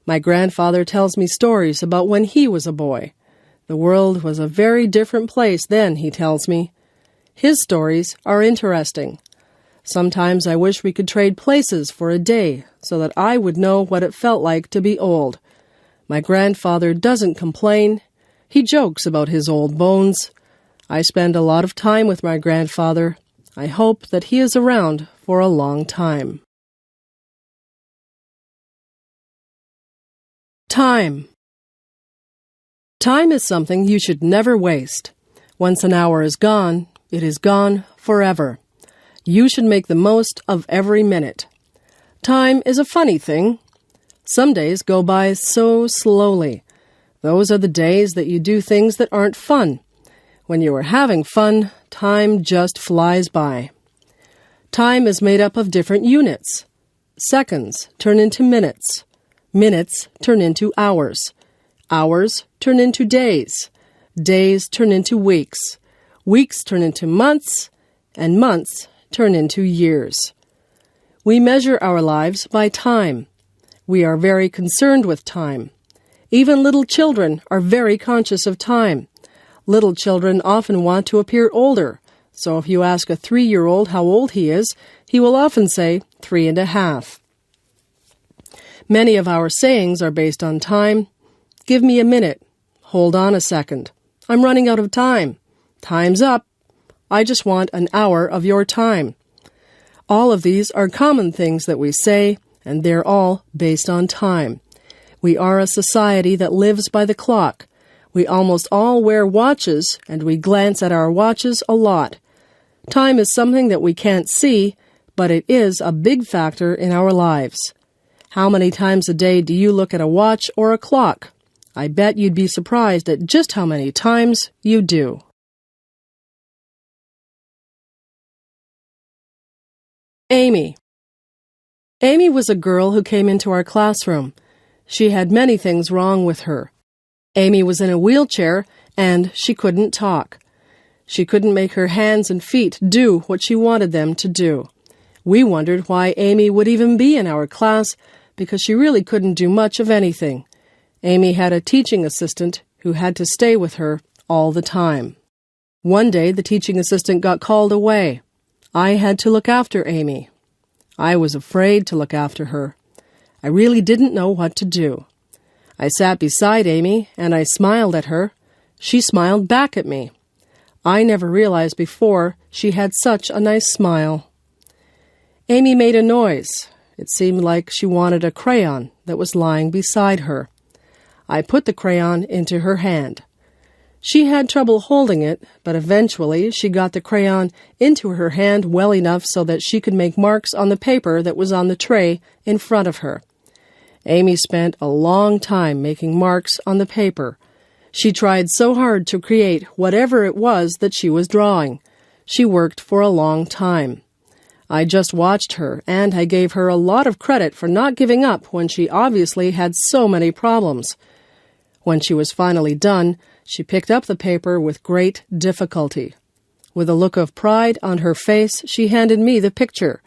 My grandfather tells me stories about when he was a boy. The world was a very different place then, he tells me. His stories are interesting. Sometimes I wish we could trade places for a day so that I would know what it felt like to be old. My grandfather doesn't complain. He jokes about his old bones. I spend a lot of time with my grandfather. I hope that he is around for a long time. Time. Time is something you should never waste. Once an hour is gone, it is gone forever. You should make the most of every minute. Time is a funny thing. Some days go by so slowly. Those are the days that you do things that aren't fun. When you are having fun, time just flies by. Time is made up of different units. Seconds turn into minutes. Minutes turn into hours. Hours turn into days. Days turn into weeks. Weeks turn into months. And months turn into years. We measure our lives by time. We are very concerned with time. Even little children are very conscious of time. Little children often want to appear older, so if you ask a 3-year-old how old he is, he will often say 3.5. Many of our sayings are based on time. Give me a minute. Hold on a second. I'm running out of time. Time's up. I just want an hour of your time. All of these are common things that we say, and they're all based on time. We are a society that lives by the clock. We almost all wear watches, and we glance at our watches a lot. Time is something that we can't see, but it is a big factor in our lives. How many times a day do you look at a watch or a clock? I bet you'd be surprised at just how many times you do. Amy. Amy was a girl who came into our classroom. She had many things wrong with her. Amy was in a wheelchair, and she couldn't talk. She couldn't make her hands and feet do what she wanted them to do. We wondered why Amy would even be in our class, because she really couldn't do much of anything. Amy had a teaching assistant who had to stay with her all the time. One day, the teaching assistant got called away. I had to look after Amy. I was afraid to look after her. I really didn't know what to do. I sat beside Amy, and I smiled at her. She smiled back at me. I never realized before she had such a nice smile. Amy made a noise. It seemed like she wanted a crayon that was lying beside her. I put the crayon into her hand. She had trouble holding it, but eventually she got the crayon into her hand well enough so that she could make marks on the paper that was on the tray in front of her. Amy spent a long time making marks on the paper. She tried so hard to create whatever it was that she was drawing. She worked for a long time. I just watched her, and I gave her a lot of credit for not giving up when she obviously had so many problems. When she was finally done, she picked up the paper with great difficulty. With a look of pride on her face, she handed me the picture.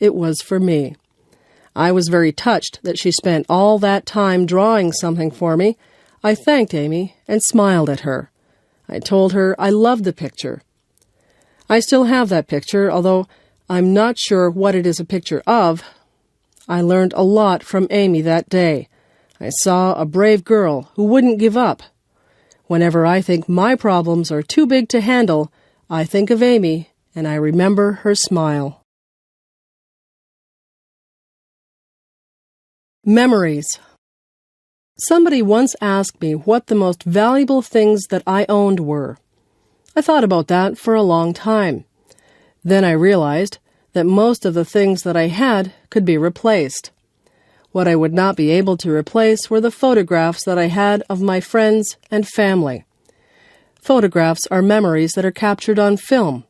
It was for me. I was very touched that she spent all that time drawing something for me. I thanked Amy and smiled at her. I told her I loved the picture. I still have that picture, although I'm not sure what it is a picture of. I learned a lot from Amy that day. I saw a brave girl who wouldn't give up. Whenever I think my problems are too big to handle, I think of Amy and I remember her smile. Memories. Somebody once asked me what the most valuable things that I owned were. I thought about that for a long time. Then I realized that most of the things that I had could be replaced. What I would not be able to replace were the photographs that I had of my friends and family. Photographs are memories that are captured on film.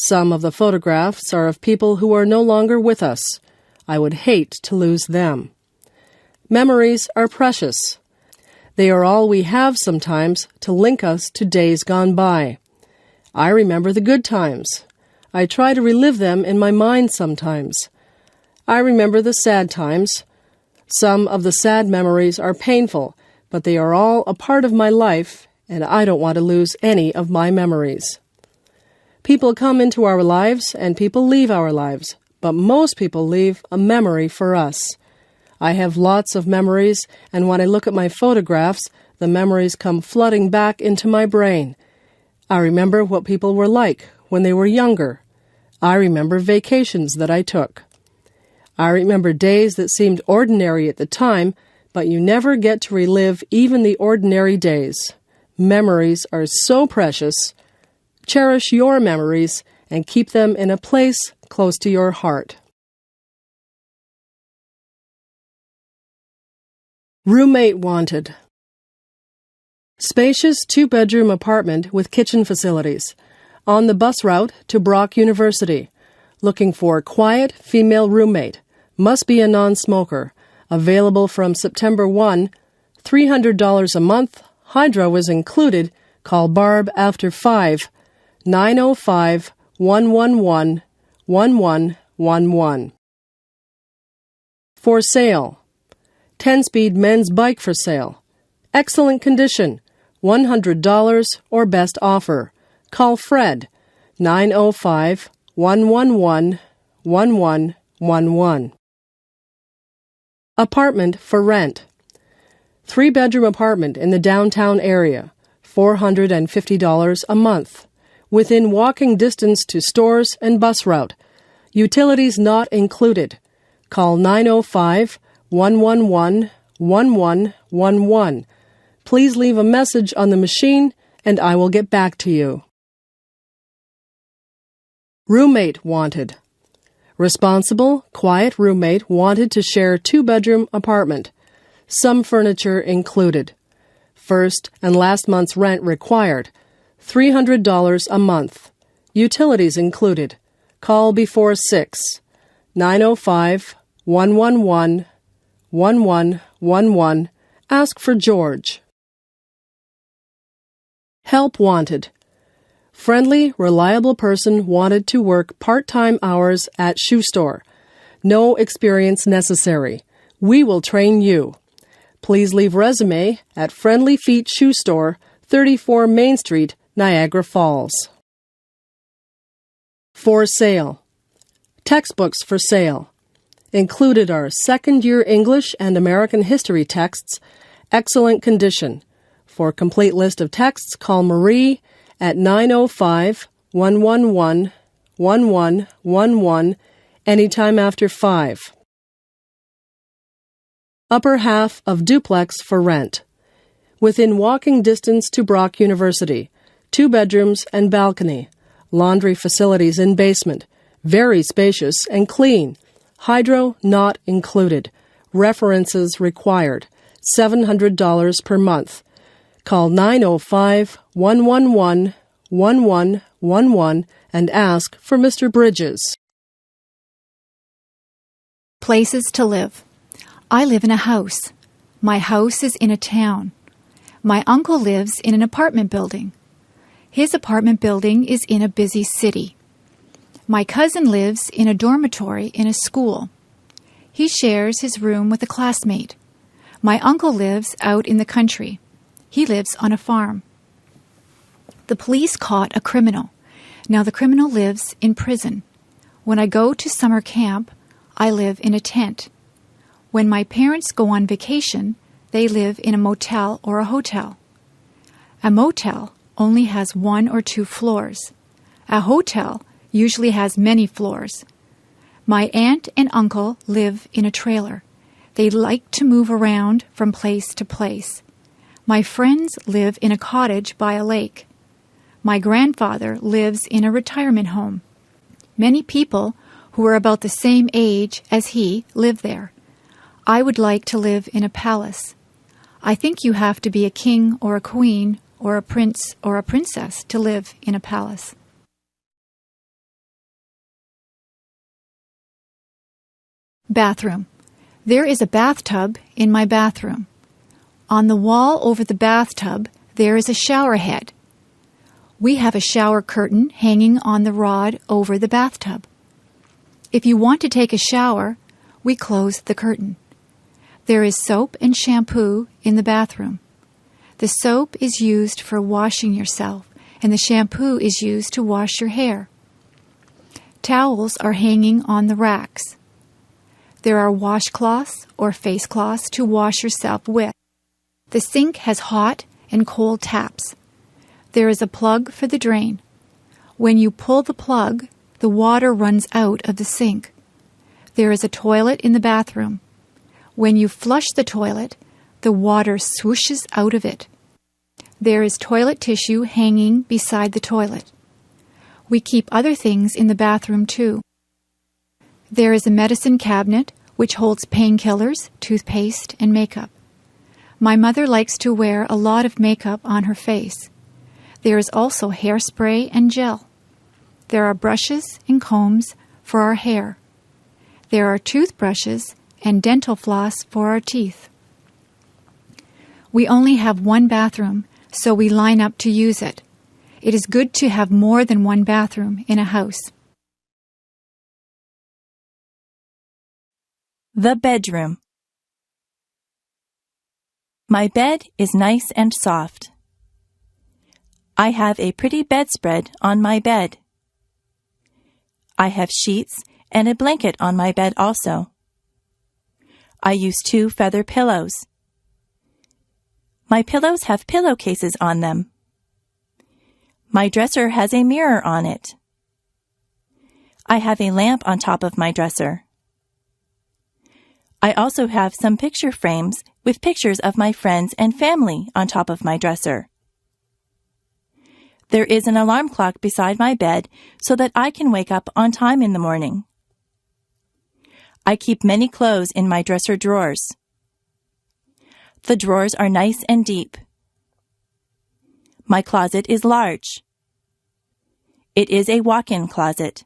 Some of the photographs are of people who are no longer with us. I would hate to lose them. Memories are precious. They are all we have sometimes to link us to days gone by. I remember the good times. I try to relive them in my mind sometimes. I remember the sad times. Some of the sad memories are painful, but they are all a part of my life, and I don't want to lose any of my memories. People come into our lives and people leave our lives, but most people leave a memory for us. I have lots of memories, and when I look at my photographs, the memories come flooding back into my brain. I remember what people were like when they were younger. I remember vacations that I took. I remember days that seemed ordinary at the time, but you never get to relive even the ordinary days. Memories are so precious. Cherish your memories and keep them in a place close to your heart. Roommate wanted. Spacious 2-bedroom apartment with kitchen facilities. On the bus route to Brock University. Looking for quiet female roommate. Must be a non-smoker. Available from September 1. $300 a month. Hydro is included. Call Barb after 5. 905-111-1111. For sale. 10-speed men's bike for sale. Excellent condition. $100 or best offer. Call Fred. 905-111-1111. Apartment for rent. 3-bedroom apartment in the downtown area. $450 a month. Within walking distance to stores and bus route. Utilities not included. Call 905-111-1111. 1111. Please leave a message on the machine and I will get back to you. Roommate wanted. Responsible, quiet roommate wanted to share 2-bedroom apartment. Some furniture included. First and last month's rent required. $300 a month. Utilities included. Call before 6. 905-111-1111. Ask for George. Help wanted. Friendly, reliable person wanted to work part-time hours at shoe store. No experience necessary. We will train you. Please leave resume at Friendly Feet Shoe Store, 34 Main Street, Niagara Falls. For sale. Textbooks for sale. Included are second-year English and American history texts, excellent condition. For a complete list of texts, call Marie at 905-111-1111 anytime after 5. Upper half of duplex for rent. Within walking distance to Brock University. 2 bedrooms and balcony. Laundry facilities in basement. Very spacious and clean. Hydro not included. References required. $700 per month. Call 905-111-1111 and ask for Mr. Bridges. Places to live. I live in a house. My house is in a town. My uncle lives in an apartment building. His apartment building is in a busy city. My cousin lives in a dormitory in a school. He shares his room with a classmate. My uncle lives out in the country. He lives on a farm. The police caught a criminal. Now the criminal lives in prison. When I go to summer camp, I live in a tent. When my parents go on vacation, they live in a motel or a hotel. A motel only has 1 or 2 floors. A hotel usually has many floors. My aunt and uncle live in a trailer. They like to move around from place to place. My friends live in a cottage by a lake. My grandfather lives in a retirement home. Many people who are about the same age as he live there. I would like to live in a palace. I think you have to be a king or a queen or a prince or a princess to live in a palace. Bathroom. There is a bathtub in my bathroom. On the wall over the bathtub, there is a shower head. We have a shower curtain hanging on the rod over the bathtub. If you want to take a shower, we close the curtain. There is soap and shampoo in the bathroom. The soap is used for washing yourself, and the shampoo is used to wash your hair. Towels are hanging on the racks. There are washcloths or face cloths to wash yourself with. The sink has hot and cold taps. There is a plug for the drain. When you pull the plug, the water runs out of the sink. There is a toilet in the bathroom. When you flush the toilet, the water swooshes out of it. There is toilet tissue hanging beside the toilet. We keep other things in the bathroom too. There is a medicine cabinet which holds painkillers, toothpaste, and makeup. My mother likes to wear a lot of makeup on her face. There is also hairspray and gel. There are brushes and combs for our hair. There are toothbrushes and dental floss for our teeth. We only have 1 bathroom, so we line up to use it. It is good to have more than 1 bathroom in a house. The bedroom. My bed is nice and soft. I have a pretty bedspread on my bed. I have sheets and a blanket on my bed also. I use 2 feather pillows. My pillows have pillowcases on them. My dresser has a mirror on it. I have a lamp on top of my dresser. I also have some picture frames with pictures of my friends and family on top of my dresser. There is an alarm clock beside my bed so that I can wake up on time in the morning. I keep many clothes in my dresser drawers. The drawers are nice and deep. My closet is large. It is a walk-in closet.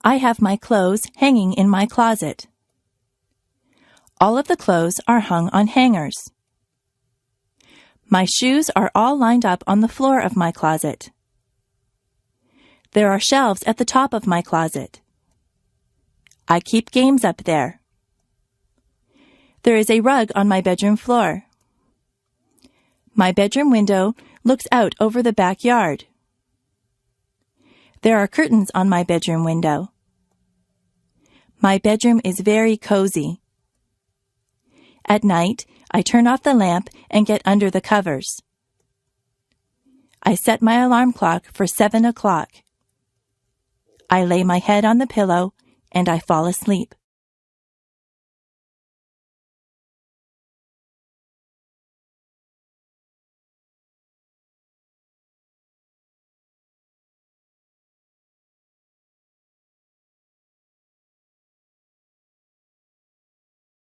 I have my clothes hanging in my closet. All of the clothes are hung on hangers. My shoes are all lined up on the floor of my closet. There are shelves at the top of my closet. I keep games up there. There is a rug on my bedroom floor. My bedroom window looks out over the backyard. There are curtains on my bedroom window. My bedroom is very cozy. At night, I turn off the lamp and get under the covers. I set my alarm clock for 7 o'clock. I lay my head on the pillow and I fall asleep.